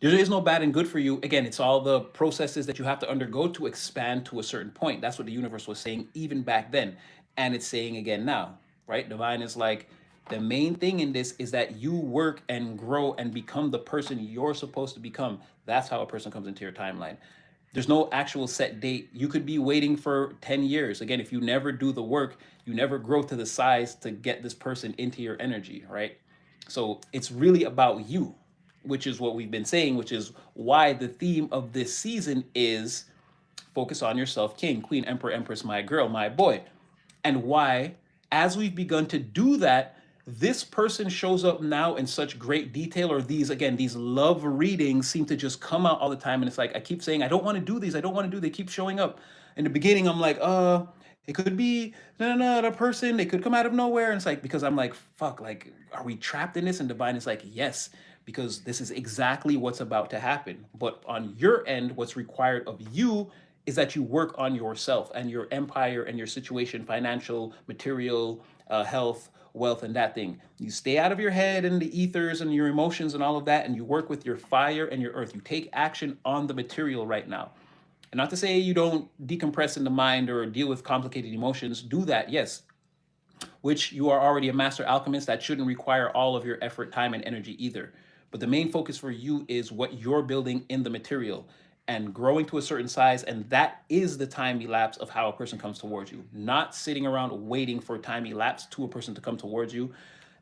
There is no bad and good for you. Again, it's all the processes that you have to undergo to expand to a certain point. That's what the universe was saying even back then. And it's saying again now, right? Divine is like, the main thing in this is that you work and grow and become the person you're supposed to become. That's how a person comes into your timeline. There's no actual set date. You could be waiting for 10 years. Again, if you never do the work, you never grow to the size to get this person into your energy, right? So it's really about you, which is what we've been saying, which is why the theme of this season is focus on yourself, king, queen, emperor, empress, my girl, my boy. And why, as we've begun to do that, this person shows up now in such great detail, or these, again, these love readings seem to just come out all the time. And it's like, I keep saying, I don't want to do these. I don't want to do, they keep showing up. In the beginning, I'm like, it could be the person, they could come out of nowhere. And it's like, because I'm like, fuck, like, are we trapped in this? And divine is like, yes, because this is exactly what's about to happen. But on your end, what's required of you is that you work on yourself and your empire and your situation, financial, material, health, wealth, and that thing. You stay out of your head and the ethers and your emotions and all of that, and you work with your fire and your earth. You take action on the material right now. And not to say you don't decompress in the mind or deal with complicated emotions. Do that, yes, which you are already a master alchemist. That shouldn't require all of your effort, time, and energy either. But the main focus for you is what you're building in the material and growing to a certain size. And that is the time elapse of how a person comes towards you, not sitting around waiting for time elapse to a person to come towards you.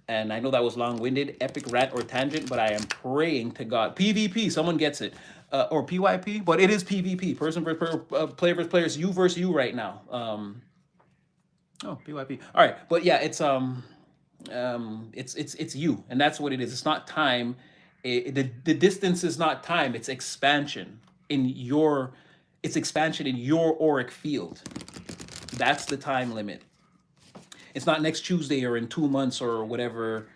And I know that was long-winded, epic rant or tangent, but I am praying to God. PvP, someone gets it. Or PYP, but it is PvP, person versus player versus players, you versus you right now. Oh, PYP. All right, but yeah, it's you, and that's what it is. It's not time. The distance is not time. It's expansion in your It's expansion in your auric field. That's the time limit. It's not next Tuesday or in 2 months or whatever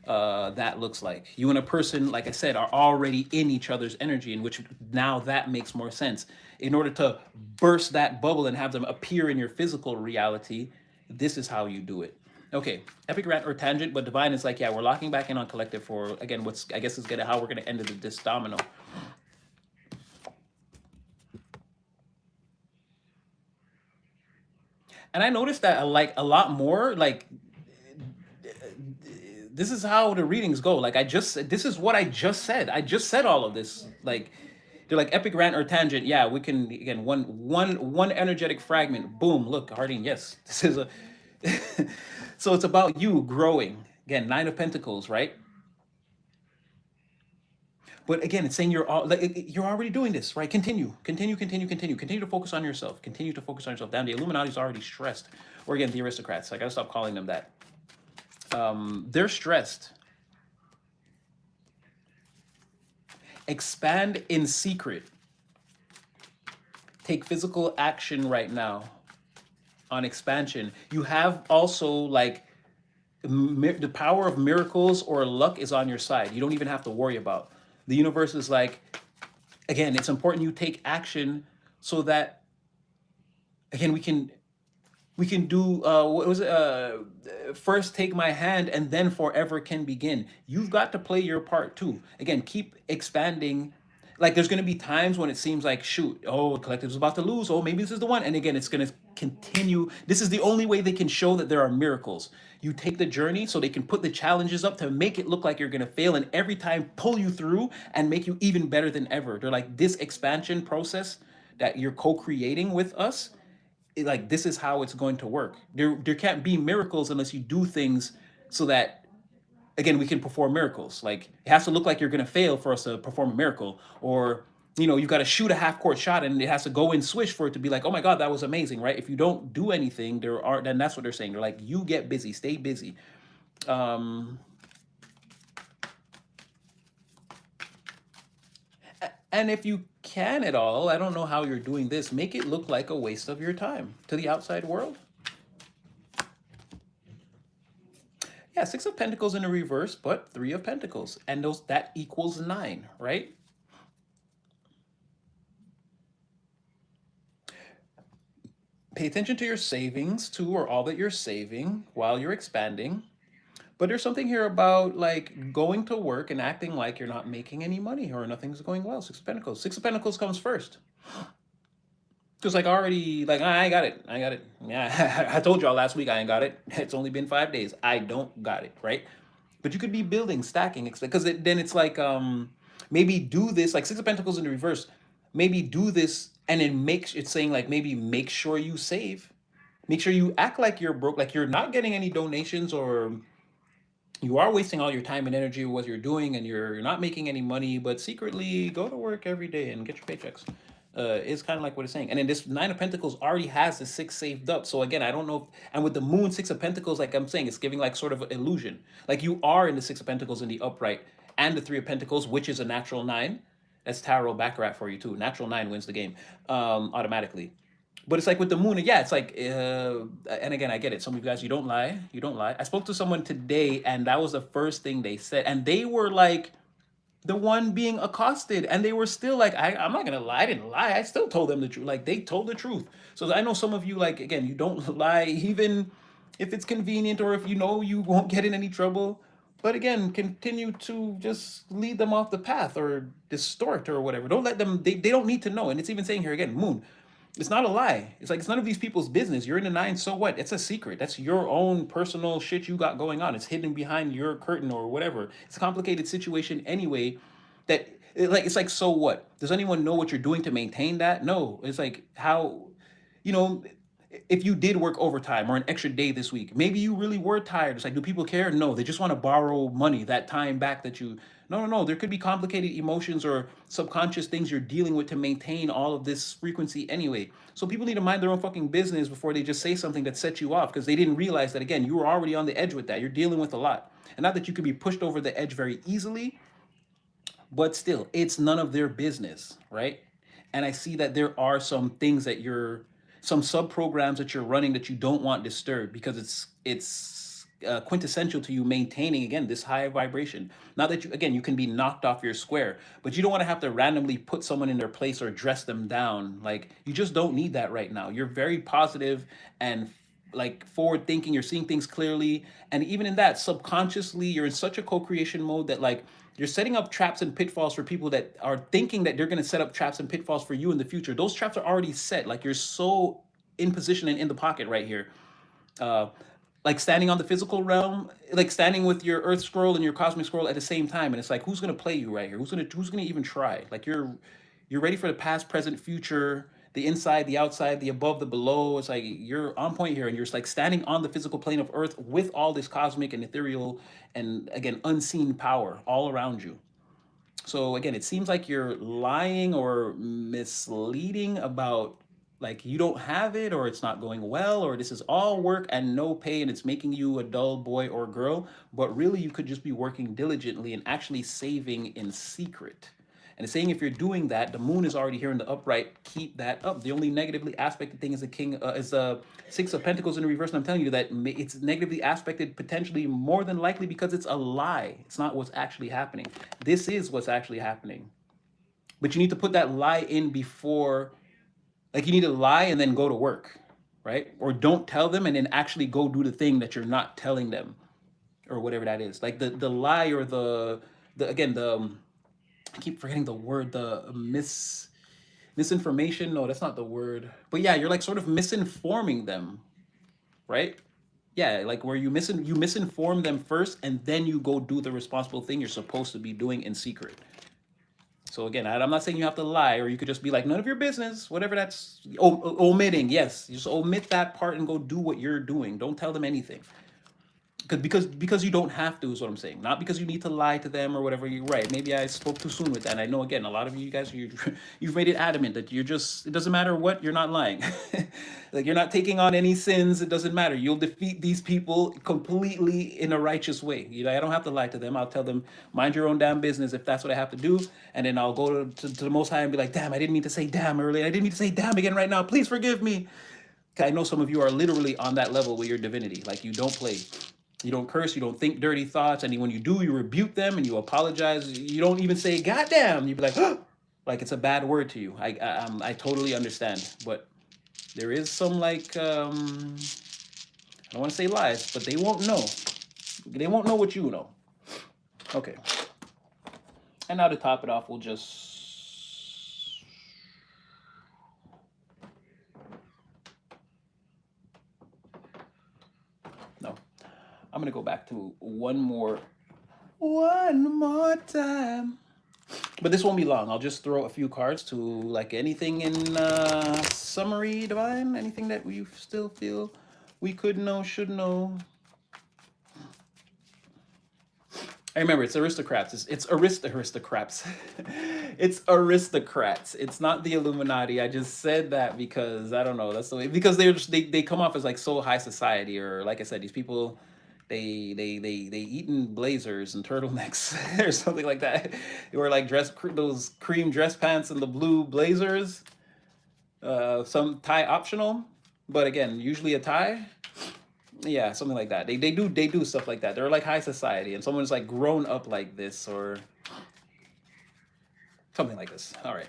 that looks like. You and a person, like I said, are already in each other's energy, in which now that makes more sense. In order to burst that bubble and have them appear in your physical reality, this is how you do it. Okay, epic rant or tangent, but divine is like, yeah, we're locking back in on collective for, again, what's, I guess is gonna how we're gonna end this domino. And I noticed that like a lot more, like this is how the readings go. Like this is what I just said. I just said all of this. Like they're like epic rant or tangent. Yeah, we can again one energetic fragment. Boom. Look, Harding. Yes, this is a. So it's about you growing. Again, Nine of Pentacles, right? But again, it's saying you're all, like you're already doing this, right? Continue to focus on yourself. Continue to focus on yourself. Down the Illuminati's already stressed, or again, the aristocrats. I gotta stop calling them that. They're stressed. Expand in secret. Take physical action right now on expansion. You have also like the power of miracles or luck is on your side. You don't even have to worry about. The universe is like, again, it's important you take action so that again we can do what was it? First take my hand and then forever can begin. You've got to play your part too. Again, keep expanding. Like there's going to be times when it seems like shoot, oh, collective's about to lose, oh, maybe this is the one, and again it's going to continue. This is the only way they can show that there are miracles. You take the journey so they can put the challenges up to make it look like you're going to fail, and every time pull you through and make you even better than ever. They're like, this expansion process that you're co-creating with us, like this is how it's going to work. There can't be miracles unless you do things so that again we can perform miracles. Like it has to look like you're going to fail for us to perform a miracle, or you got to shoot a half court shot and it has to go in swish for it to be like, oh my god, that was amazing, right? If you don't do anything, then that's what they're saying. They're like, you get busy, stay busy. um and if you can at all, I don't know how you're doing this, make it look like a waste of your time to the outside world. Yeah, Six of Pentacles in the reverse, but Three of Pentacles, and that equals 9, right? Pay attention to your savings too, or all that you're saving while you're expanding. But there's something here about like going to work and acting like you're not making any money or nothing's going well. Six of Pentacles. Six of Pentacles comes first. Because like already, like I ain't got it. I got it. Yeah, I told y'all last week I ain't got it. It's only been 5 days. I don't got it, right? But you could be building, stacking, because then it's like maybe do this, like Six of Pentacles in the reverse. Maybe do this and then it's saying like maybe make sure you save. Make sure you act like you're broke, like you're not getting any donations, or you are wasting all your time and energy with what you're doing and you're not making any money, but secretly go to work every day and get your paychecks. It's kind of like what it's saying. And then this Nine of Pentacles already has the six saved up. So again, I don't know and with the Moon, Six of Pentacles, like I'm saying, it's giving like sort of an illusion. Like you are in the Six of Pentacles in the upright and the Three of Pentacles, which is a natural 9. That's tarot baccarat for you too. Natural 9 wins the game automatically. But it's like with the moon, yeah, it's like, and again, I get it. Some of you guys, you don't lie. You don't lie. I spoke to someone today, and that was the first thing they said. And they were like the one being accosted, and they were still like, I'm not going to lie. I didn't lie. I still told them the truth. Like, they told the truth. So I know some of you, like, again, you don't lie, even if it's convenient or if you know you won't get in any trouble. But again, continue to just lead them off the path or distort or whatever. Don't let them, they don't need to know. And it's even saying here again, moon. It's not a lie. It's like it's none of these people's business. You're in the 9, so what? It's a secret. That's your own personal shit you got going on. It's hidden behind your curtain or whatever. It's a complicated situation anyway. That it's like, so what? Does anyone know what you're doing to maintain that? No. It's like how, you know, if you did work overtime or an extra day this week, maybe you really were tired. It's like, do people care? No, they just want to borrow money, that time back that you. No. There could be complicated emotions or subconscious things you're dealing with to maintain all of this frequency anyway. So people need to mind their own fucking business before they just say something that sets you off, because they didn't realize that, again, you were already on the edge with that. You're dealing with a lot. And not that you could be pushed over the edge very easily, but still, it's none of their business, right? and I see that there are some things that some sub programs that you're running that you don't want disturbed because it's quintessential to you maintaining again this high vibration. Not that you again you can be knocked off your square, but you don't want to have to randomly put someone in their place or dress them down. Like you just don't need that right now. You're very positive and like forward thinking, you're seeing things clearly, and even in that subconsciously you're in such a co-creation mode that like you're setting up traps and pitfalls for people that are thinking that they're going to set up traps and pitfalls for you in the future. Those traps are already set. Like you're so in position and in the pocket right here. uh like standing on the physical realm, like standing with your earth scroll and your cosmic scroll at the same time, and it's like who's going to play you right here? Who's going to even try? Like you're ready for the past, present, future, the inside, the outside, the above, the below. It's like you're on point here, and you're just like standing on the physical plane of earth with all this cosmic and ethereal and again unseen power all around you. So again, it seems like you're lying or misleading about like you don't have it or it's not going well or this is all work and no pay and it's making you a dull boy or girl, but really you could just be working diligently and actually saving in secret. And it's saying if you're doing that, the moon is already here in the upright. Keep that up. The only negatively aspected thing is the king is the Six of Pentacles in reverse. And I'm telling you that it's negatively aspected potentially more than likely because it's a lie. It's not what's actually happening. This is what's actually happening. But you need to put that lie in before, like you need to lie and then go to work, right? Or don't tell them and then actually go do the thing that you're not telling them, or whatever that is. Like the lie or the again the I keep forgetting the word, the misinformation. No, that's not the word. But yeah, you're like sort of misinforming them, right? Yeah, like where you misinform them first and then you go do the responsible thing you're supposed to be doing in secret. So again, I'm not saying you have to lie, or you could just be like none of your business, whatever that's omitting. Yes, just omit that part and go do what you're doing. Don't tell them anything. Because you don't have to is what I'm saying. Not because you need to lie to them or whatever. You're right. Maybe I spoke too soon with that. And I know again, a lot of you guys you've made it adamant that you're just it doesn't matter what, you're not lying. Like you're not taking on any sins. It doesn't matter. You'll defeat these people completely in a righteous way. You know, I don't have to lie to them. I'll tell them mind your own damn business if that's what I have to do, and then I'll go to the Most High and be like, damn, I didn't mean to say damn earlier. I didn't mean to say damn again right now. Please forgive me. I know some of you are literally on that level with your divinity. Like you don't play. You don't curse, you don't think dirty thoughts, and when you do, you rebuke them and you apologize. You don't even say "goddamn." You be like, like it's a bad word to you. I totally understand, but there is some like I don't want to say lies, but they won't know. They won't know what you know. Okay, and now to top it off, we'll just no. I'm gonna go back to one more time. But this won't be long. I'll just throw a few cards to like anything in summary, divine. Anything that we still feel we could know, should know. I remember it's aristocrats. It's aristocrats. It's aristocrats. It's not the Illuminati. I just said that because I don't know. That's the way because they come off as like so high society, or like I said, these people they eat in blazers and turtlenecks or something like that. They wear like those cream dress pants and the blue blazers. Some tie optional, but again, usually a tie. Yeah, something like that. They do stuff like that. They're like high society, and someone's like grown up like this or something like this. All right.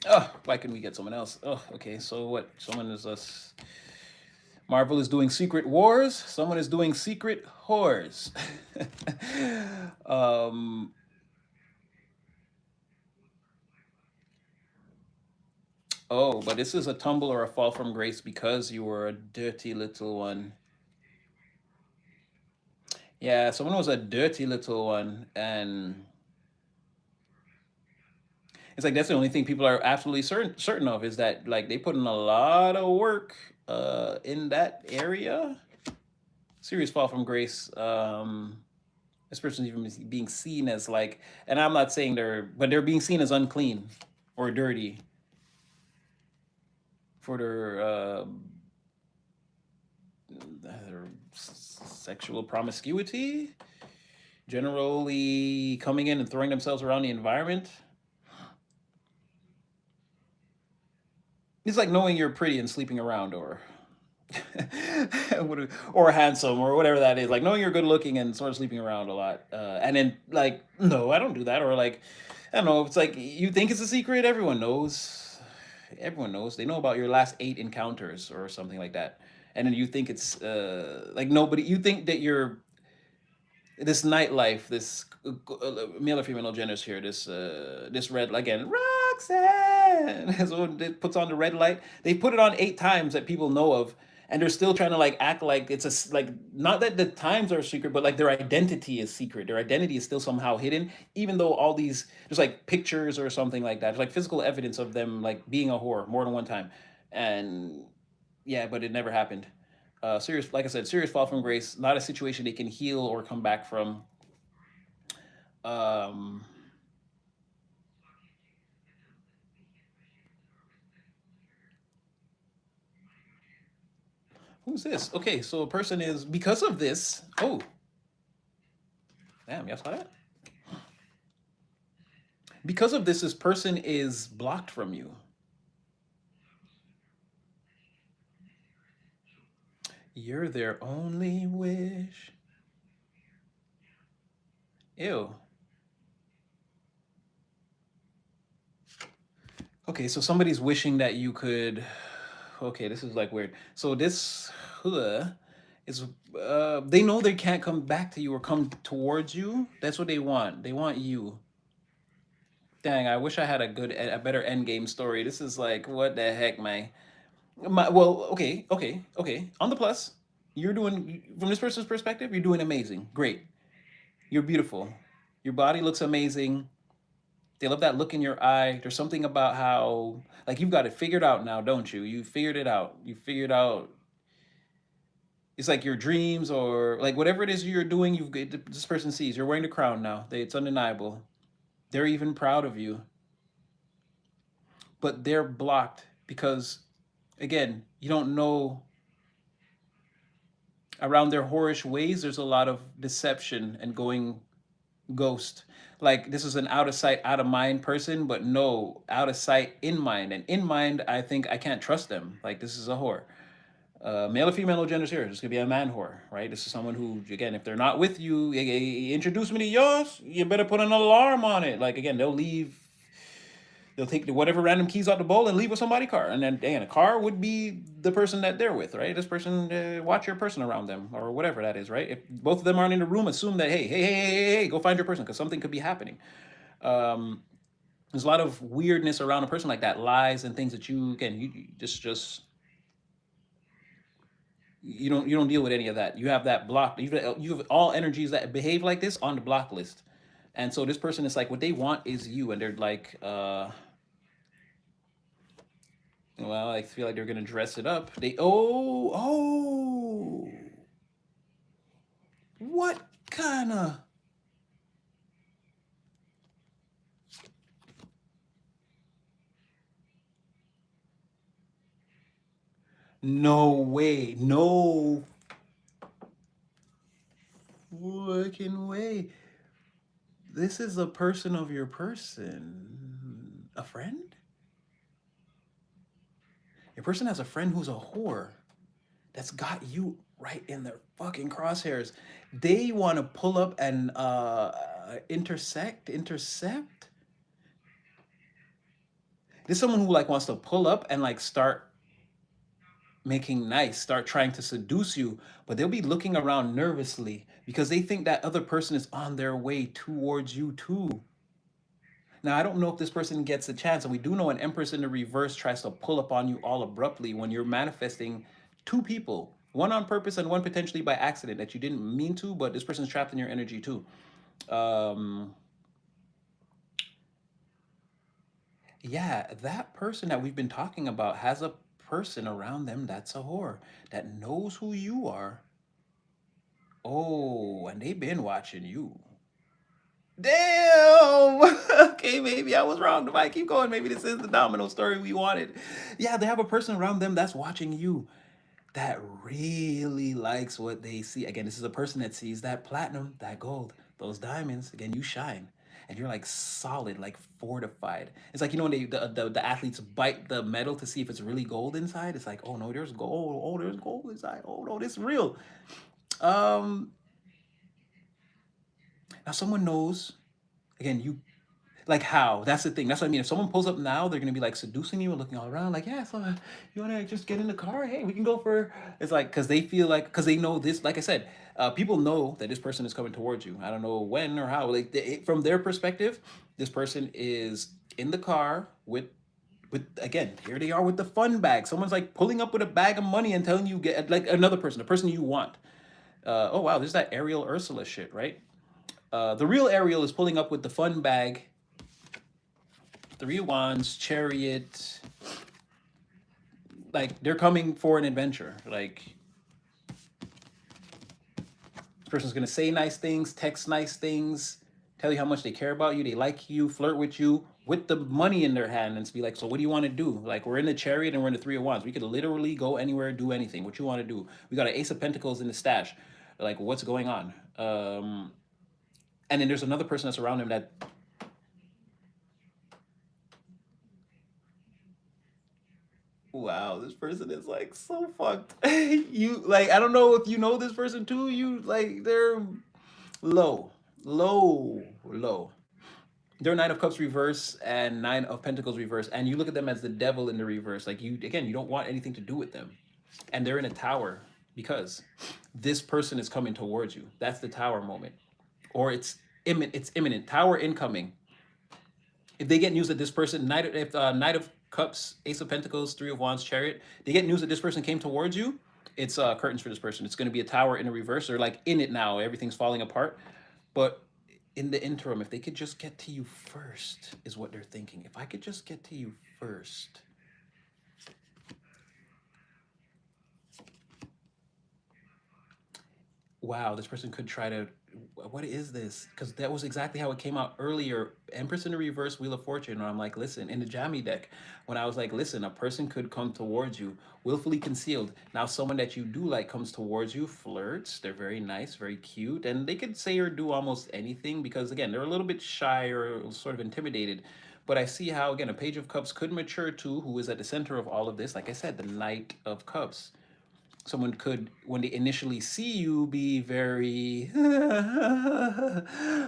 Oh, why couldn't we get someone else? Oh, okay. So what? Someone is us. Marvel is doing secret wars. Someone is doing secret whores. um. Oh, but this is a tumble or a fall from grace because you were a dirty little one. Yeah, someone was a dirty little one, and it's like that's the only thing people are absolutely certain of is that like they put in a lot of work in that area. Serious fall from grace. This person's even being seen as like, and I'm not saying they're being seen as unclean or dirty for their sexual promiscuity, generally coming in and throwing themselves around the environment. It's like knowing you're pretty and sleeping around, or or handsome, or whatever that is. Like knowing you're good looking and sort of sleeping around a lot, and then like, no, I don't do that. Or like, I don't know. It's like you think it's a secret. Everyone knows. Everyone knows. They know about your last 8 encounters or something like that, and then you think it's like nobody. You think that you're this nightlife, this male or female, no genders here. This red again, Roxanne. So it puts on the red light. They put it on 8 times that people know of, and they're still trying to like act like it's like not that the times are secret, but like their identity is secret. Their identity is still somehow hidden, even though all these there's like pictures or something like that. There's like physical evidence of them like being a whore more than one time, and yeah, but it never happened. Serious, like I said, serious fall from grace. Not a situation they can heal or come back from. Um, who's this? Okay, so a person is because of this. Oh, damn, y'all saw that? Because of this person is blocked from you. You're their only wish. Ew. Okay, so somebody's wishing that you could. Okay, this is like weird. So this is they know they can't come back to you or come towards you. That's what they want. They want you. Dang, I wish I had a better end game story. This is like what the heck, man. Well, okay. On the plus, you're doing from this person's perspective, you're doing amazing. Great. You're beautiful. Your body looks amazing. They love that look in your eye. There's something about how like you've got it figured out now, don't you? You figured it out. You figured out it's like your dreams or like whatever it is you're doing, this person sees. You're wearing the crown now. It's undeniable. They're even proud of you, but they're blocked because again, you don't know around their whorish ways. There's a lot of deception and going ghost. Like this is an out of sight, out of mind person, but no, out of sight, in mind. And in mind, I think I can't trust them. Like this is a whore. Male or female, no genders here. This could be a man whore, right? This is someone who, again, if they're not with you, introduce me to yours. You better put an alarm on it. Like again, they'll leave. They'll take whatever random keys out the bowl and leave with somebody's car, and then again, a car would be the person that they're with, right? This person, watch your person around them, or whatever that is, right? If both of them aren't in the room, assume that hey, go find your person because something could be happening. Um, there's a lot of weirdness around a person like that, lies and things that you again, you just you don't deal with any of that. You have that blocked. You have all energies that behave like this on the block list, and so this person is like what they want is you, and they're like, well, I feel like they're gonna dress it up. What kind of no way, no fucking way. This is a person of your person, a friend. Your person has a friend who's a whore that's got you right in their fucking crosshairs. They want to pull up and intercept. There's someone who like wants to pull up and like start making nice, start trying to seduce you, but they'll be looking around nervously because they think that other person is on their way towards you too. Now, I don't know if this person gets a chance, and we do know an Empress in the reverse tries to pull up on you all abruptly when you're manifesting two people, one on purpose and one potentially by accident that you didn't mean to, but this person's trapped in your energy too. Um, yeah, that person that we've been talking about has a person around them that's a whore that knows who you are. Oh, and they've been watching you. Damn. Okay, maybe I was wrong. If I keep going, maybe this is the domino story we wanted. Yeah, they have a person around them that's watching you that really likes what they see. Again, this is a person that sees that platinum, that gold, those diamonds. Again, you shine. and you're like solid, like fortified. It's like, you know, when the athletes bite the metal to see if it's really gold inside. It's like, oh no, there's gold. Oh, there's gold inside. Oh no, this is real. Um, Now someone knows. Again, you like how? That's the thing. That's what I mean. If someone pulls up now, they're gonna be like seducing you and looking all around, like, yeah, so you wanna just get in the car? Hey, we can go for. It's like because they feel like because they know this. Like I said, people know that this person is coming towards you. I don't know when or how. Like from their perspective, this person is in the car with again. Here they are with the fun bag. Someone's like pulling up with a bag of money and telling you get like another person, the person you want. Oh wow, there's that Ariel Ursula shit, right? The real Ariel is pulling up with the fun bag, Three of Wands, Chariot. Like they're coming for an adventure. Like this person's gonna say nice things, text nice things, tell you how much they care about you, they like you, flirt with the money in their hand, and to be like, so what do you want to do? Like we're in the Chariot and we're in the Three of Wands. We could literally go anywhere, do anything. What you want to do? We got an Ace of Pentacles in the stash. Like what's going on? And then there's another person that's around him that wow, this person is like so fucked. You like I don't know if you know this person too. You like they're low, low. They're Nine of Cups reverse and Nine of Pentacles reverse, and you look at them as the devil in the reverse. Like you again, you don't want anything to do with them, and they're in a tower because this person is coming towards you. That's the tower moment, or it's imminent. It's imminent. Tower incoming. If they get news that this person, Knight of Cups, Ace of Pentacles, Three of Wands, Chariot, they get news that this person came towards you, it's curtains for this person. It's going to be a tower in a reverse. They're like in it now. Everything's falling apart. But in the interim, if they could just get to you first, is what they're thinking. If I could just get to you first. Wow, this person could try to. What is this? Because that was exactly how it came out earlier. Empress in the reverse, Wheel of Fortune. And I'm like, listen, in the Jammy deck, when I was like, listen, a person could come towards you, willfully concealed. Now, someone that you do like comes towards you, flirts. They're very nice, very cute, and they could say or do almost anything because, again, they're a little bit shy or sort of intimidated. But I see how, again, a Page of Cups could mature too, who is at the center of all of this. Like I said, the Knight of Cups. Someone could, when they initially see you, be very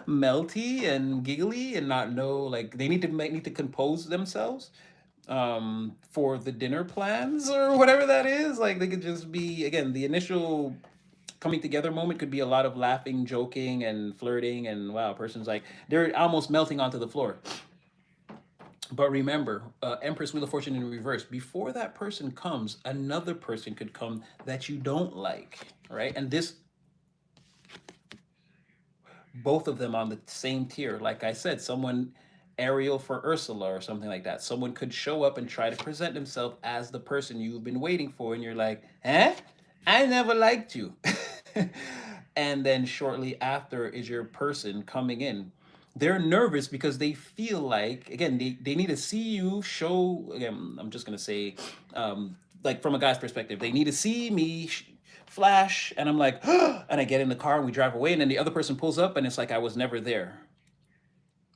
melty and giggly and not know, like they might need to compose themselves for the dinner plans or whatever that is. Like they could just be, again, the initial coming together moment could be a lot of laughing, joking, and flirting, and wow, person's like they're almost melting onto the floor. But remember, Empress Wheel of Fortune in reverse. Before that person comes, another person could come that you don't like, right? And this, both of them on the same tier. Like I said, someone Ariel for Ursula or something like that. Someone could show up and try to present themselves as the person you've been waiting for, and you're like, eh? I never liked you. And then shortly after is your person coming in. They're nervous because they feel like, again, they need to see you show, again, I'm just going to say, like from a guy's perspective, they need to see me flash, and I'm like, and I get in the car and we drive away, and then the other person pulls up and it's like I was never there.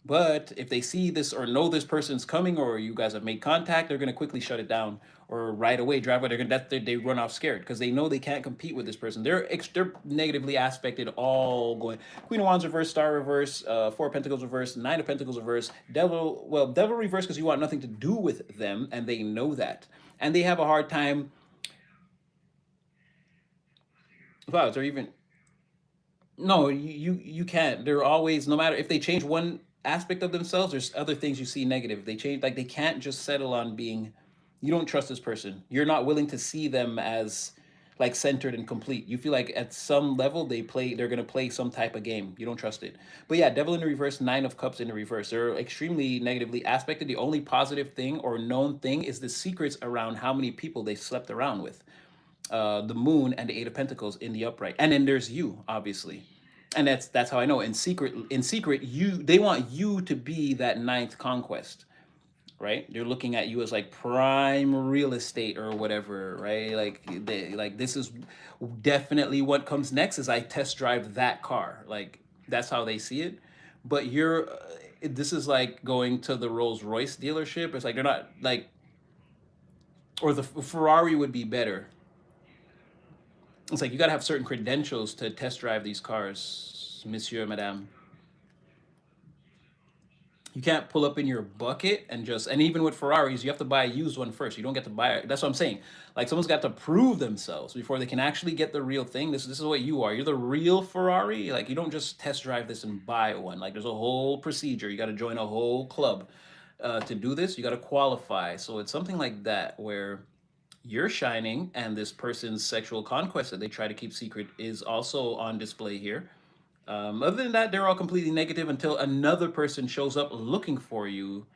But if they see this or know this person's coming or you guys have made contact, they're going to quickly shut it down or right away drive away. They run off scared because they know they can't compete with this person. They're negatively aspected all going. Queen of Wands reverse, Star reverse, Four of Pentacles reverse, Nine of Pentacles reverse, Devil reverse because you want nothing to do with them and they know that. And they have a hard time. Wow, they're even no, you can't. They're always, no matter if they change one aspect of themselves, there's other things you see negative. They change, like they can't just settle on being. You don't trust this person. You're not willing to see them as like centered and complete. You feel like at some level they're gonna play some type of game. You don't trust it. But yeah, Devil in the reverse, Nine of Cups in the reverse. They're extremely negatively aspected. The only positive thing or known thing is the secrets around how many people they slept around with, the Moon and the Eight of Pentacles in the upright, and then there's you, obviously, and that's how I know. In secret, they want you to be that ninth conquest, right? They're looking at you as like prime real estate or whatever, right? Like this is definitely what comes next. Is I test drive that car, like that's how they see it. But this is like going to the Rolls Royce dealership. It's like they're not like, or the Ferrari would be better. It's like you got to have certain credentials to test drive these cars, Monsieur, Madame. You can't pull up in your bucket and just, and even with Ferraris, you have to buy a used one first. You don't get to buy it. That's what I'm saying. Like someone's got to prove themselves before they can actually get the real thing. This is what you are. You're the real Ferrari. Like you don't just test drive this and buy one. Like there's a whole procedure. You got to join a whole club to do this. You got to qualify. So it's something like that where you're shining and this person's sexual conquest that they try to keep secret is also on display here. Other than that, they're all completely negative until another person shows up looking for you.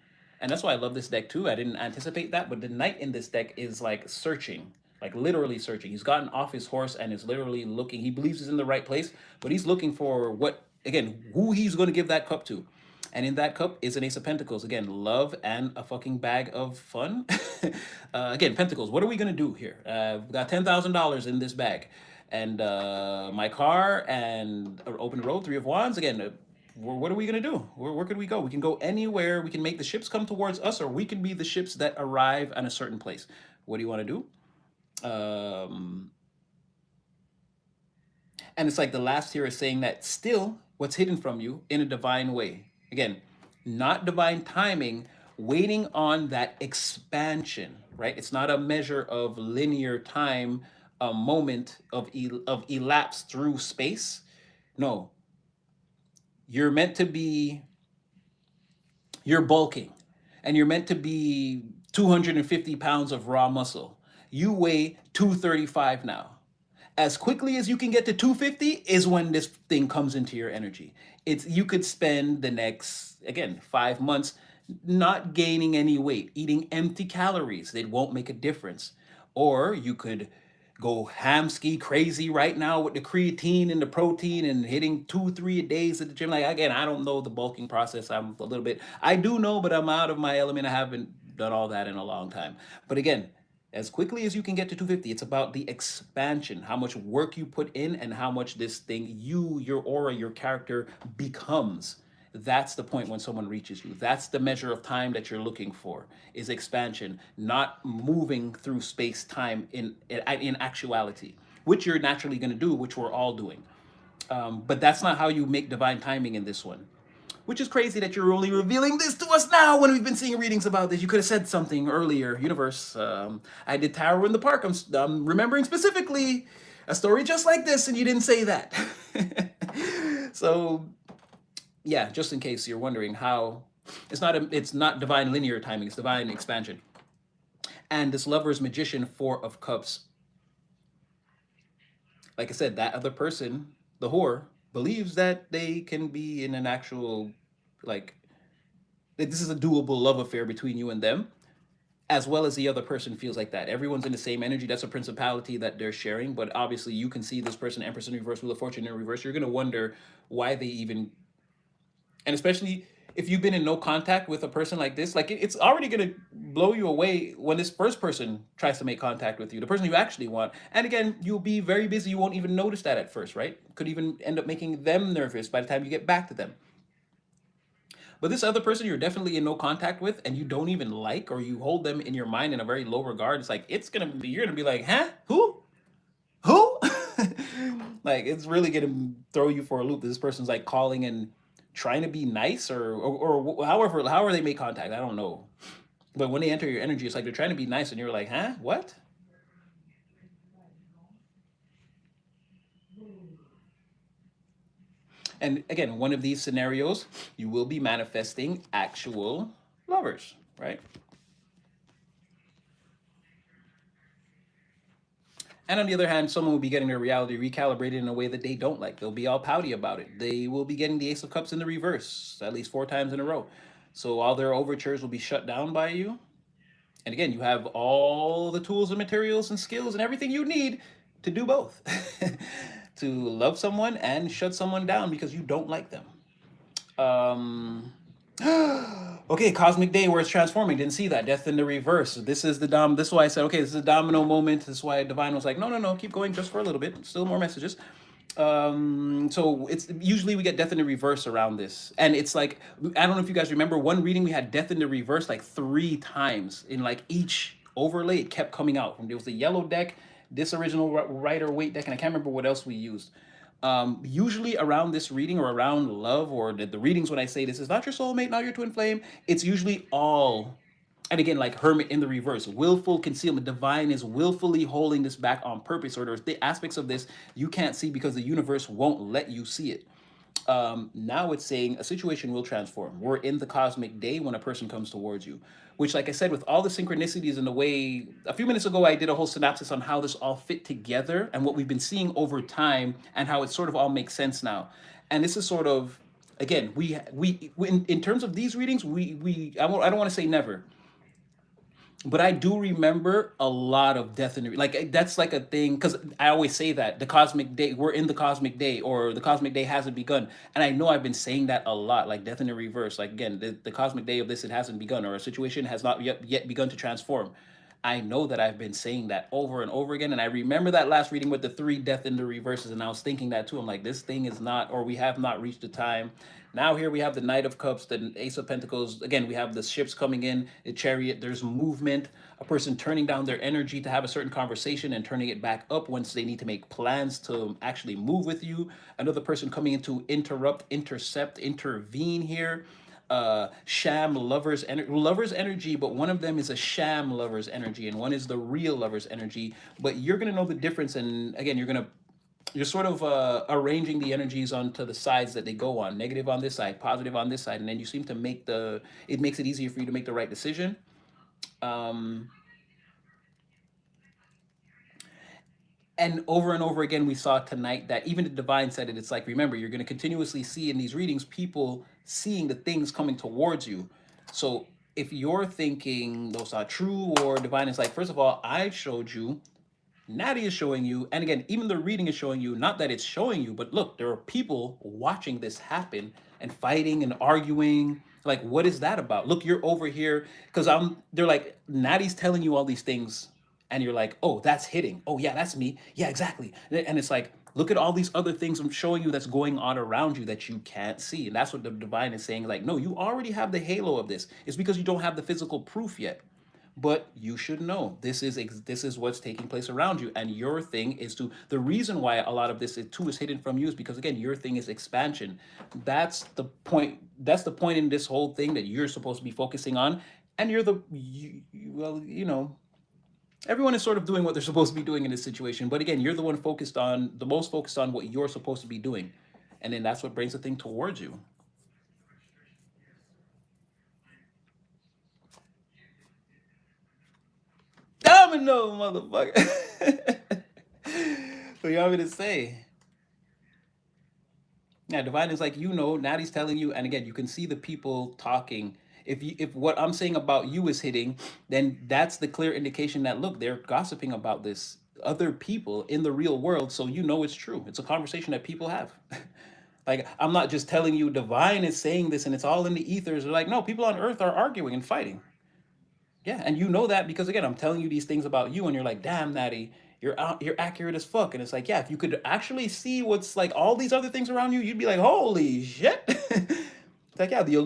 And that's why I love this deck too. I didn't anticipate that, but the knight in this deck is like searching, like literally searching. He's gotten off his horse and is literally looking. He believes he's in the right place, but he's looking for what, again, who he's going to give that cup to. And in that cup is an Ace of Pentacles. Again, love and a fucking bag of fun. Again, Pentacles. What are we going to do here? We've got $10,000 in this bag. And my car and open road, Three of Wands. Again, what are we going to do? Where could we go? We can go anywhere. We can make the ships come towards us, or we can be the ships that arrive at a certain place. What do you want to do? And it's like the last here is saying that still what's hidden from you in a divine way. Again, not divine timing, waiting on that expansion, right? It's not a measure of linear time, a moment of elapse through space. No, you're meant to be, you're bulking and you're meant to be 250 pounds of raw muscle. You weigh 235 now. As quickly as you can get to 250 is when this thing comes into your energy. It's, you could spend the next, again, 5 months not gaining any weight, eating empty calories. They won't make a difference. Or you could go hamski crazy right now with the creatine and the protein and hitting 2-3 days at the gym. Like, again, I don't know the bulking process. I'm a little bit, I do know, but I'm out of my element. I haven't done all that in a long time. But again, as quickly as you can get to 250, it's about the expansion, how much work you put in and how much this thing, you, your aura, your character becomes. That's the point when someone reaches you. That's the measure of time that you're looking for, is expansion, not moving through space-time in actuality, which you're naturally going to do, which we're all doing. But that's not how you make divine timing in this one. Which is crazy that you're only revealing this to us now when we've been seeing readings about this. You could have said something earlier, universe. I did Tarot in the Park. I'm remembering specifically a story just like this, and you didn't say that. So, yeah, just in case you're wondering how, it's not divine linear timing, it's divine expansion. And this Lover's Magician, Four of Cups. Like I said, that other person, the whore, believes that they can be in an actual, like this is a doable love affair between you and them, as well as the other person feels like that. Everyone's in the same energy. That's a principality that they're sharing. But obviously you can see this person, Empress in reverse, Wheel of Fortune in reverse. You're going to wonder why they even, and especially if you've been in no contact with a person like this, like it's already going to blow you away when this first person tries to make contact with you, the person you actually want. And again, you'll be very busy. You won't even notice that at first, right? Could even end up making them nervous by the time you get back to them. But this other person you're definitely in no contact with and you don't even like, or you hold them in your mind in a very low regard, it's like, it's going to be, you're going to be like, huh? Who? Like, it's really going to throw you for a loop. This person's like calling and trying to be nice or however they make contact. I don't know. But when they enter your energy, it's like they're trying to be nice and you're like, huh? What? And again, one of these scenarios, you will be manifesting actual lovers, right? And on the other hand, someone will be getting their reality recalibrated in a way that they don't like. They'll be all pouty about it. They will be getting the Ace of Cups in the reverse at least 4 times in a row. So all their overtures will be shut down by you. And again, you have all the tools and materials and skills and everything you need to do both. To love someone and shut someone down because you don't like them. Okay, Cosmic Day where it's transforming. Didn't see that. Death in the reverse. This is the this is why I said, okay, this is a domino moment. This is why Divine was like, no, keep going just for a little bit. Still more messages. So it's usually we get death in the reverse around this, and it's like I don't know if you guys remember one reading we had death in the reverse like 3 times in like each overlay. It kept coming out. There was the yellow deck, this original Rider Waite deck, and I can't remember what else we used. Usually around this reading or around love or the readings when I say this is not your soulmate, not your twin flame, it's usually all, and again, like Hermit in the reverse, willful concealment. Divine is willfully holding this back on purpose, or there's the aspects of this you can't see because the universe won't let you see it. Now it's saying a situation will transform. We're in the cosmic day when a person comes towards you, which, like I said, with all the synchronicities and the way a few minutes ago I did a whole synopsis on how this all fit together and what we've been seeing over time and how it sort of all makes sense now. And this is sort of, again, we in terms of these readings, I don't want to say never, but I do remember a lot of death in the like that's like a thing because I always say that the cosmic day, we're in the cosmic day, or the cosmic day hasn't begun, and I know I've been saying that a lot, like death in the reverse, like again the cosmic day of this, it hasn't begun, or a situation has not yet begun to transform. I know that I've been saying that over and over again, and I remember that last reading with the 3 death in the reverses, and I was thinking that too. I'm like, this thing is not, or we have not reached the time. Now here we have the Knight of Cups, the Ace of Pentacles. Again, we have the ships coming in, the Chariot. There's movement, a person turning down their energy to have a certain conversation and turning it back up once they need to make plans to actually move with you. Another person coming in to interrupt, intercept, intervene here. Sham lover's energy, but one of them is a sham lover's energy and one is the real lover's energy. But you're gonna know the difference, and again, you're sort of arranging the energies onto the sides that they go on, negative on this side, positive on this side, and then you seem to make it makes it easier for you to make the right decision. um and over again we saw tonight that even the divine said it. It's like, remember, you're going to continuously see in these readings people seeing the things coming towards you. So if you're thinking those are true, or divine is like, first of all, I showed you, Natty is showing you, and again, even the reading is showing you, not that it's showing you, but look, there are people watching this happen and fighting and arguing. Like, what is that about? Look, you're over here because they're like, Natty's telling you all these things, and you're like, oh, that's hitting. Oh, yeah, that's me. Yeah, exactly. And it's like, look at all these other things I'm showing you that's going on around you that you can't see. And that's what the divine is saying. Like, no, you already have the halo of this. It's because you don't have the physical proof yet, but you should know this is what's taking place around you, and your thing is to, the reason why a lot of this too is hidden from you is because, again, your thing is expansion. That's the point in this whole thing that you're supposed to be focusing on. And well, everyone is sort of doing what they're supposed to be doing in this situation, but again, you're the most focused on what you're supposed to be doing, and then that's what brings the thing towards you. Domino, motherfucker. What you want me to say? Yeah, divine is like, Natty's telling you, and again, you can see the people talking. If what I'm saying about you is hitting, then that's the clear indication that, look, they're gossiping about this other people in the real world, so it's true. It's a conversation that people have. Like, I'm not just telling you divine is saying this and it's all in the ethers. They're like, no, people on earth are arguing and fighting. Yeah, and you know that because, again, I'm telling you these things about you, and you're like, damn, Natty, you're accurate as fuck. And it's like, yeah, if you could actually see what's like all these other things around you, you'd be like, holy shit. It's like, yeah, the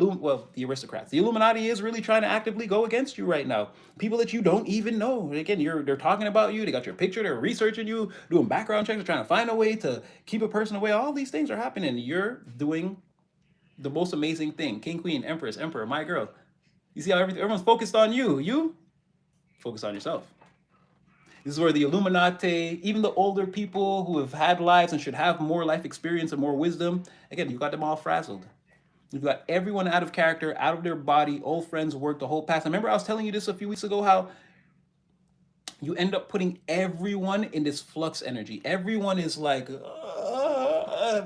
aristocrats, the Illuminati is really trying to actively go against you right now. People that you don't even know. Again, they're talking about you. They got your picture. They're researching you, doing background checks. They're trying to find a way to keep a person away. All these things are happening. You're doing the most amazing thing. King, queen, empress, emperor, my girl. You see how everyone's focused on you. You focus on yourself. This is where the Illuminati, even the older people who have had lives and should have more life experience and more wisdom, again, you got them all frazzled. You've got everyone out of character, out of their body, old friends work the whole past. I remember I was telling you this a few weeks ago, how you end up putting everyone in this flux energy. Everyone is like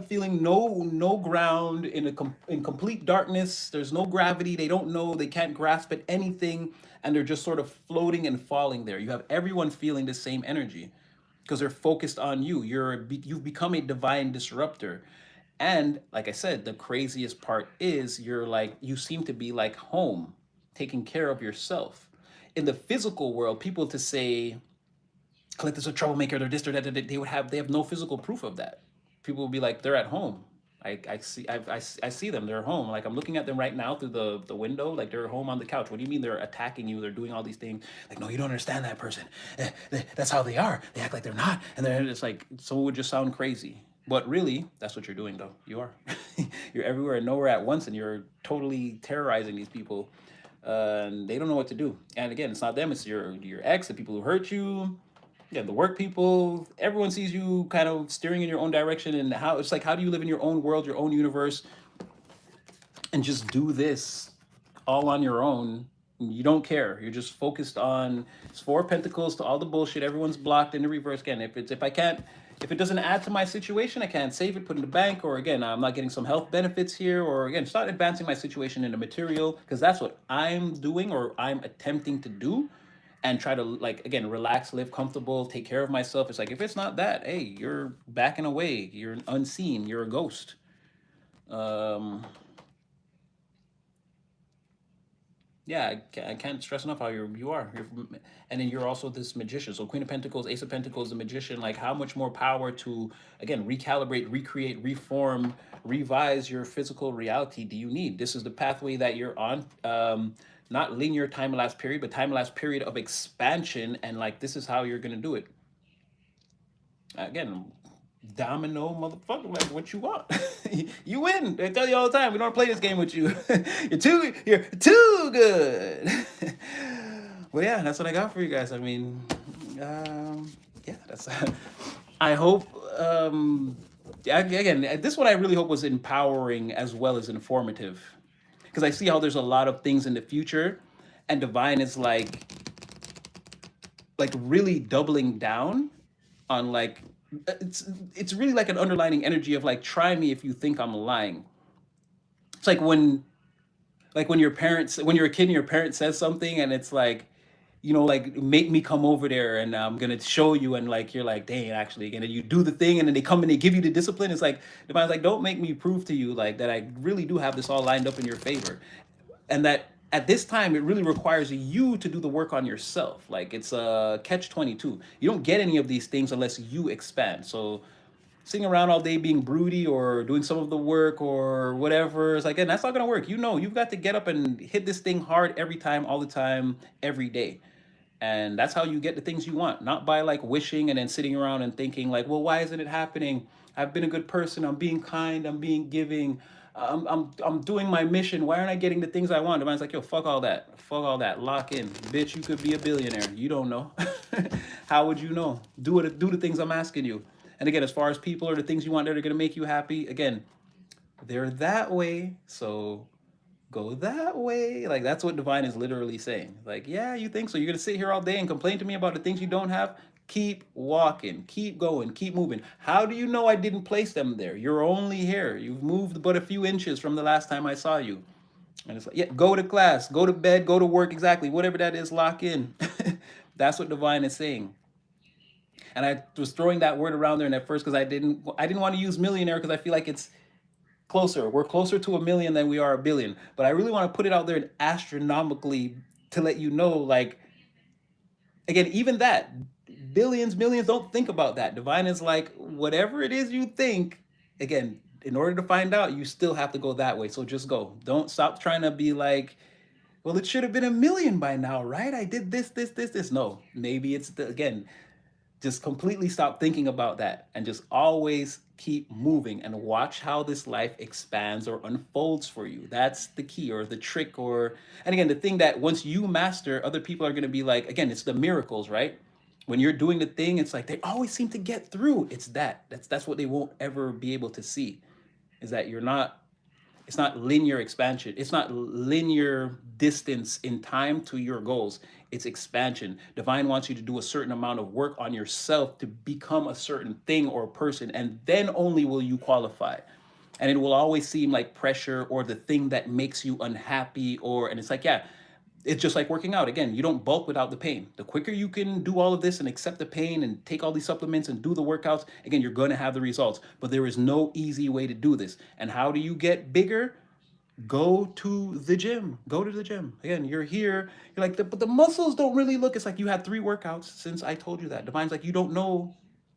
feeling no ground in complete darkness. There's no gravity. They don't know. They can't grasp at anything, and they're just sort of floating and falling there. You have everyone feeling the same energy because they're focused on you. You've become a divine disruptor. And like I said, the craziest part is you seem to be like home, taking care of yourself. In the physical world, people to say Clint is a troublemaker, they're this or that, they have no physical proof of that. people will be like, they're at home. I see them. They're home. Like I'm looking at them right now through the window. Like they're home on the couch. What do you mean they're attacking you? They're doing all these things. Like no, you don't understand that person. That's how they are. They act like they're not, and then it's like so it would just sound crazy. But really, that's what you're doing, though. You are. You're everywhere and nowhere at once, and you're totally terrorizing these people, and they don't know what to do. And again, it's not them; it's your ex, the people who hurt you, yeah, the work people. Everyone sees you kind of steering in your own direction, and how it's like, how do you live in your own world, your own universe, and just do this all on your own? You don't care. You're just focused on it's four pentacles to all the bullshit. Everyone's blocked in the reverse. Again, if it doesn't add to my situation, I can't save it, put it in the bank, or again, I'm not getting some health benefits here, or again, start advancing my situation in the material, because that's what I'm doing or I'm attempting to do, and try to like again relax, live comfortable, take care of myself. It's like if it's not that, hey, you're backing away, you're unseen, you're a ghost. Um, yeah, I can't stress enough how you are. And then you're also this magician. So Queen of Pentacles, Ace of Pentacles, the magician. Like how much more power to again recalibrate, recreate, reform, revise your physical reality do you need? This is the pathway that you're on. Not linear time elapse period, but time elapse period of expansion. And like this is how you're gonna do it. Again, domino motherfucker, like what you want. You win. I tell you all the time, we don't play this game with you. You're too good. Well, yeah, that's what I got for you guys. I mean, yeah, that's I hope again, this one I really hope was empowering as well as informative, because I see how there's a lot of things in the future, and divine is like really doubling down on like it's really like an underlining energy of like, try me if you think I'm lying. It's like when your parents, when you're a kid and your parent says something and it's like, like make me come over there and I'm gonna show you, and like you're like, dang, actually, and then you do the thing and then they come and they give you the discipline. It's like divine's like, don't make me prove to you like that I really do have this all lined up in your favor, and that at this time it really requires you to do the work on yourself. Like it's a catch 22. You don't get any of these things unless you expand. So sitting around all day being broody or doing some of the work or whatever, it's like, and that's not gonna work. You've got to get up and hit this thing hard every time, all the time, every day. And that's how you get the things you want, not by like wishing and then sitting around and thinking like, well, why isn't it happening? I've been a good person, I'm being kind, I'm being giving, I'm doing my mission, why aren't I getting the things I want? The man's like, yo, fuck all that, lock in, bitch, you could be a billionaire, you don't know. How would you know? Do the things I'm asking you. And again, as far as people or the things you want that are going to make you happy, again, they're that way, so go that way. Like that's what divine is literally saying. Like, yeah, you think so? You're gonna sit here all day and complain to me about the things you don't have? Keep walking, keep going, keep moving. How do you know I didn't place them there? You're only here. You've moved but a few inches from the last time I saw you. And it's like, yeah, go to class, go to bed, go to work, exactly. Whatever that is, lock in. That's what divine is saying. And I was throwing that word around there, and at first, because I didn't want to use millionaire because I feel like it's closer. We're closer to a million than we are a billion. But I really want to put it out there astronomically to let you know, like, again, even that, billions, millions, don't think about that. Divine is like, whatever it is you think, again, in order to find out, you still have to go that way. So just go. Don't stop trying to be like, well, it should have been a million by now, right? I did this. No, maybe it's again, just completely stop thinking about that and just always keep moving and watch how this life expands or unfolds for you. That's the key or the trick, and again, the thing that once you master, other people are going to be like, again, it's the miracles, right? When you're doing the thing, it's like they always seem to get through. It's that's what they won't ever be able to see, is that it's not linear expansion. It's not linear distance in time to your goals. It's expansion. Divine wants you to do a certain amount of work on yourself to become a certain thing or person, and then only will you qualify. And it will always seem like pressure or the thing that makes you unhappy, and it's like, yeah, it's just like working out. Again, you don't bulk without the pain. The quicker you can do all of this and accept the pain and take all these supplements and do the workouts, again, you're going to have the results. But there is no easy way to do this. And how do you get bigger? Go to the gym. Go to the gym. Again, you're here. You're like, but the muscles don't really look. It's like you had 3 workouts since I told you that. Divine's like, you don't know.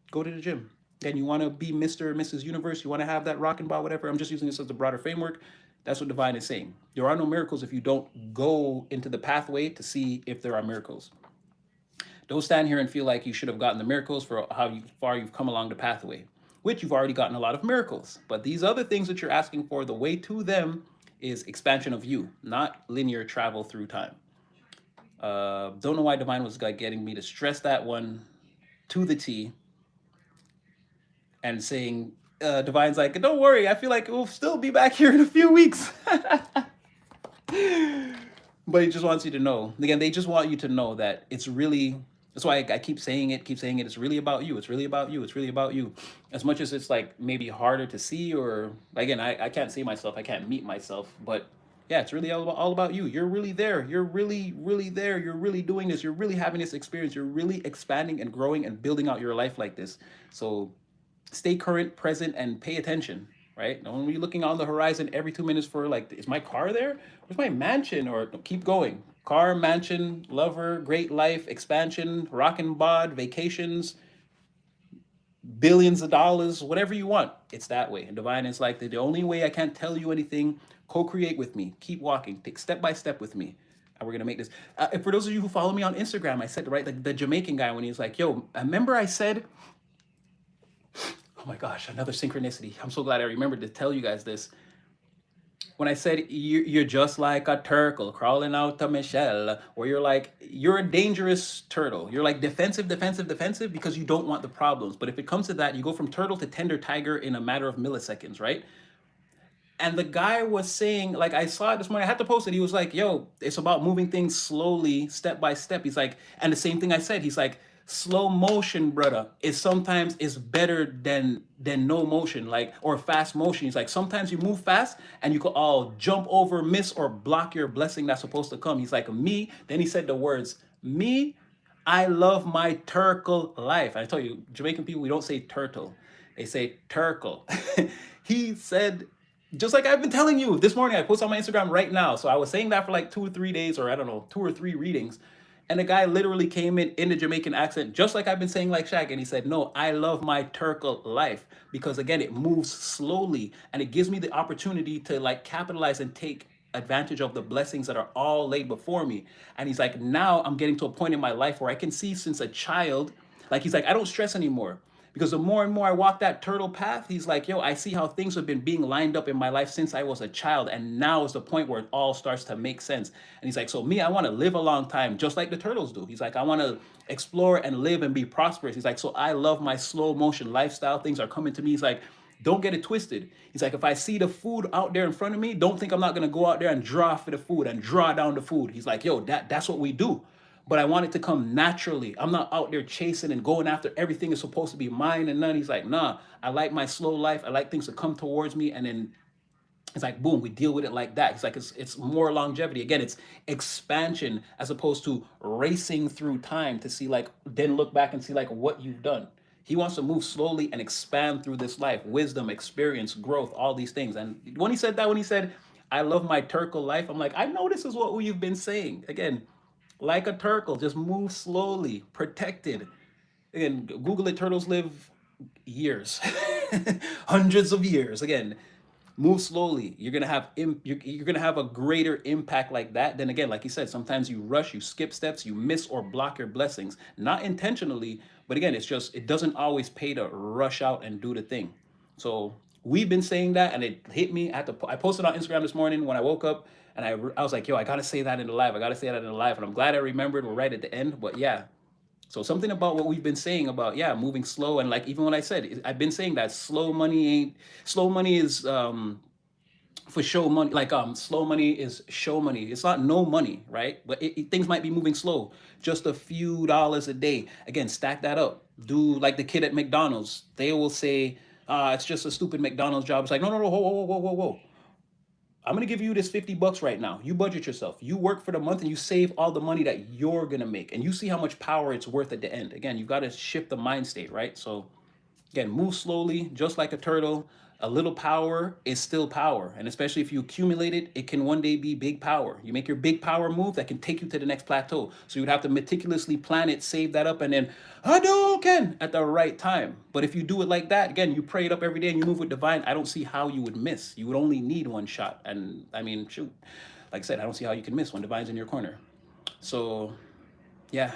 Go to the gym. Again, you want to be Mr. or Mrs. Universe, you want to have that rockin' ball, whatever. I'm just using this as the broader framework. That's what divine is saying. There are no miracles if you don't go into the pathway to see if there are miracles. Don't stand here and feel like you should have gotten the miracles for far you've come along the pathway, which you've already gotten a lot of miracles. But these other things that you're asking for, the way to them is expansion of you, not linear travel through time. Don't know why divine was getting me to stress that one to the T and saying, divine's like, don't worry, I feel like we'll still be back here in a few weeks. But he just wants you to know. Again, they just want you to know that it's really. That's why I keep saying it, keep saying it. It's really about you. It's really about you. It's really about you. As much as it's like maybe harder to see, or again, I can't see myself. I can't meet myself. But yeah, it's really all about you. You're really there. You're really, really there. You're really doing this. You're really having this experience. You're really expanding and growing and building out your life like this. So stay current, present, and pay attention, right? Don't be looking on the horizon every 2 minutes for like, is my car there? Where's my mansion? Or keep going. Car, mansion, lover, great life, expansion, rockin' bod, vacations, billions of dollars, whatever you want. It's that way. And divine is like the only way I can't tell you anything. Co-create with me. Keep walking. Take step by step with me. And we're gonna make this. And for those of you who follow me on Instagram, I said right, the Jamaican guy when he's like, "Yo, remember I said." Oh my gosh, another synchronicity. I'm so glad I remembered to tell you guys this. When I said you're just like a turtle crawling out to Michelle, or you're a dangerous turtle. You're like defensive, defensive, defensive because you don't want the problems. But if it comes to that, you go from turtle to tender tiger in a matter of milliseconds, right? And the guy was saying, like, I saw it this morning, I had to post it. He was like, yo, it's about moving things slowly, step by step. He's like, and the same thing I said, he's like, slow motion, brother, is sometimes is better than no motion, like, or fast motion. He's like, sometimes you move fast and you could all jump over, miss, or block your blessing that's supposed to come. He's like, me, then he said the words, me, I love my turtle life. I tell you, Jamaican people, we don't say turtle. They say turtle. He said, just like I've been telling you this morning, I post on my Instagram right now. So I was saying that for like 2 or 3 days, or I don't know, 2 or 3 readings. And the guy literally came in the Jamaican accent, just like I've been saying like Shaq. And he said, no, I love my turtle life because again, it moves slowly and it gives me the opportunity to like capitalize and take advantage of the blessings that are all laid before me. And he's like, now I'm getting to a point in my life where I can see since a child, like he's like, I don't stress anymore. Because the more and more I walk that turtle path, he's like, yo, I see how things have been being lined up in my life since I was a child. And now is the point where it all starts to make sense. And he's like, so me, I want to live a long time, just like the turtles do. He's like, I want to explore and live and be prosperous. He's like, so I love my slow motion lifestyle. Things are coming to me. He's like, don't get it twisted. He's like, if I see the food out there in front of me, don't think I'm not going to go out there and draw for the food and draw down the food. He's like, yo, that's what we do. But I want it to come naturally. I'm not out there chasing and going after everything is supposed to be mine and none. He's like, nah, I like my slow life. I like things to come towards me. And then it's like, boom, we deal with it like that. He's like, it's more longevity. Again, it's expansion as opposed to racing through time to see like, then look back and see like what you've done. He wants to move slowly and expand through this life, wisdom, experience, growth, all these things. And when he said that, when he said, I love my turtle life, I'm like, I know this is what we've been saying. Again, like a turtle, just move slowly, protected. Again, Google it, turtles live years, hundreds of years. Again, move slowly. You're gonna have a greater impact like that. Then again, like you said, sometimes you rush, you skip steps, you miss or block your blessings, not intentionally, but again, it's just it doesn't always pay to rush out and do the thing. So we've been saying that, and it hit me at the. I posted on Instagram this morning when I woke up, and I was like, yo, I gotta say that in the live. I gotta say that in the live, and I'm glad I remembered. We're right at the end, but yeah. So something about what we've been saying about moving slow, and like even when I said I've been saying that slow money is for show money, like slow money is show money. It's not no money, right? But things might be moving slow, just a few dollars a day. Again, stack that up. Do like the kid at McDonald's. They will say it's just a stupid McDonald's job. It's like, no, whoa, whoa, whoa, whoa, whoa. I'm gonna give you this 50 bucks right now. You budget yourself. You work for the month and you save all the money that you're gonna make. And you see how much power it's worth at the end. Again, you gotta shift the mind state, right? So again, move slowly, just like a turtle. A little power is still power. And especially if you accumulate it, it can one day be big power. You make your big power move that can take you to the next plateau. So you'd have to meticulously plan it, save that up, and then Hadouken at the right time. But if you do it like that, again, you pray it up every day and you move with divine, I don't see how you would miss. You would only need one shot. And I mean, shoot, like I said, I don't see how you can miss when divine's in your corner. So yeah,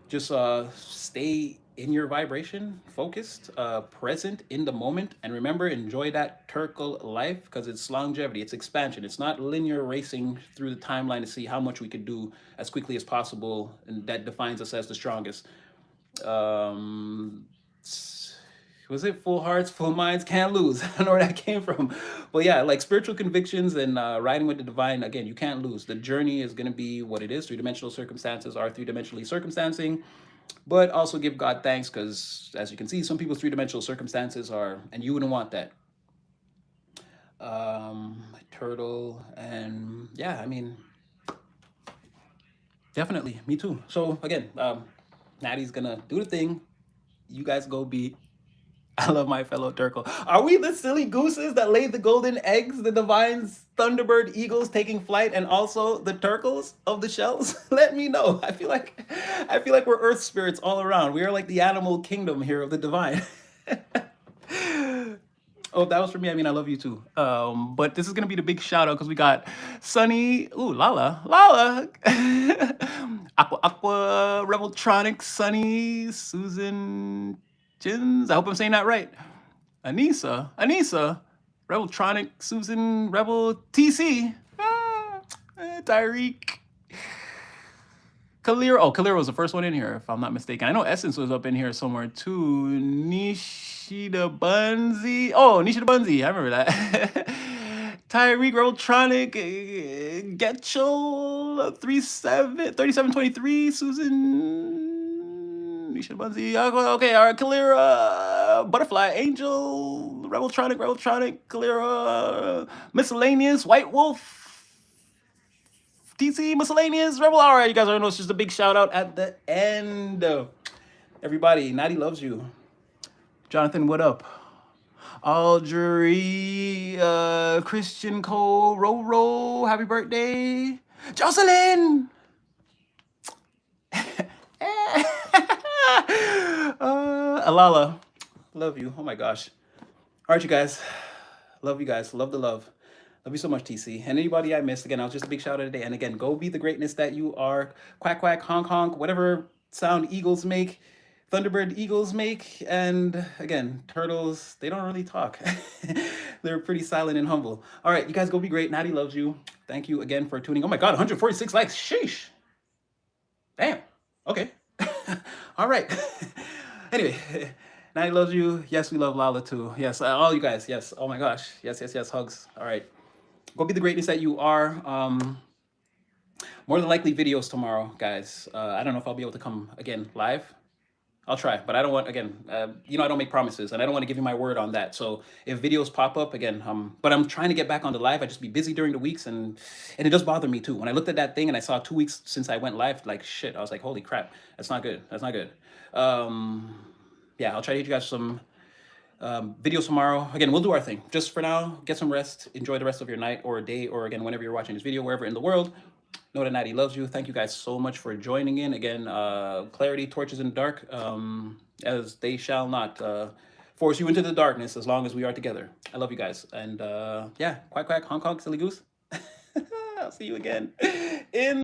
just stay in your vibration, focused, present in the moment, and remember, enjoy that Turkle life because it's longevity, it's expansion. It's not linear racing through the timeline to see how much we could do as quickly as possible, and that defines us as the strongest. Um, was it full hearts, full minds, can't lose? I don't know where that came from, but yeah, like spiritual convictions and riding with the divine. Again, you can't lose. The journey is going to be what it is. Three-dimensional circumstances are three-dimensionally circumstancing, but also give God thanks because, as you can see, some people's three-dimensional circumstances are, and you wouldn't want that. Turtle, and yeah, I mean, definitely, me too. So again, Natty's gonna do the thing. You guys go be. I love my fellow Turtle. Are we the silly gooses that laid the golden eggs, the divines, Thunderbird eagles taking flight, and also the Turtles of the shells? Let me know. I feel like we're earth spirits all around. We are like the animal kingdom here of the divine. Oh, if that was for me, I mean, I love you too. But this is gonna be the big shout out because we got Sunny, ooh, Lala, Aqua, Rebeltronic, Sunny, Susan, Jins. I hope I'm saying that right. Anissa, Rebeltronic, Susan, Rebel, TC, Tyreek, Kalir. Oh, Kalir was the first one in here, if I'm not mistaken. I know Essence was up in here somewhere too. Nishida Bunzi. Oh, Nishida Bunzi. I remember that. Tyreek, Rebeltronic, Getchel, 3723, Susan, Nishida Bunzi. Okay, all right, Kalira, Butterfly, Angel, Rebeltronic, Kalira, Miscellaneous, White Wolf, TC, Miscellaneous, Rebel. All right, you guys already know it's just a big shout out at the end. Everybody, Natty loves you. Jonathan, what up? Audrey, Christian Cole, Roro, happy birthday. Jocelyn! Alala, love you. Oh my gosh. All right, you guys. Love you guys. Love the love. Love you so much, TC. And anybody I missed, again, I was just a big shout out today. And again, go be the greatness that you are. Quack, quack, honk, honk, whatever sound eagles make, Thunderbird eagles make. And again, turtles, they don't really talk. They're pretty silent and humble. All right, you guys go be great. Natty loves you. Thank you again for tuning. Oh my God, 146 likes. Sheesh. Damn. Okay. All right. Anyway, Natty loves you. Yes, we love Lala too. Yes, all you guys. Yes. Oh my gosh. Yes, yes, yes. Hugs. All right. Go be the greatness that you are. More than likely videos tomorrow, guys. I don't know if I'll be able to come again live. I'll try, but I don't want, again, you know, I don't make promises and I don't want to give you my word on that. So if videos pop up again, but I'm trying to get back on the live. I just be busy during the weeks and it does bother me too. When I looked at that thing and I saw 2 weeks since I went live, like shit, I was like, holy crap, that's not good. That's not good. Yeah, I'll try to get you guys some videos tomorrow. Again, we'll do our thing. Just for now, get some rest. Enjoy the rest of your night or day, or again, whenever you're watching this video, wherever in the world. Know that Natty loves you. Thank you guys so much for joining in. Again, clarity, torches in the dark, as they shall not force you into the darkness as long as we are together. I love you guys. And yeah, quack, quack, honk, honk, silly goose. I'll see you again in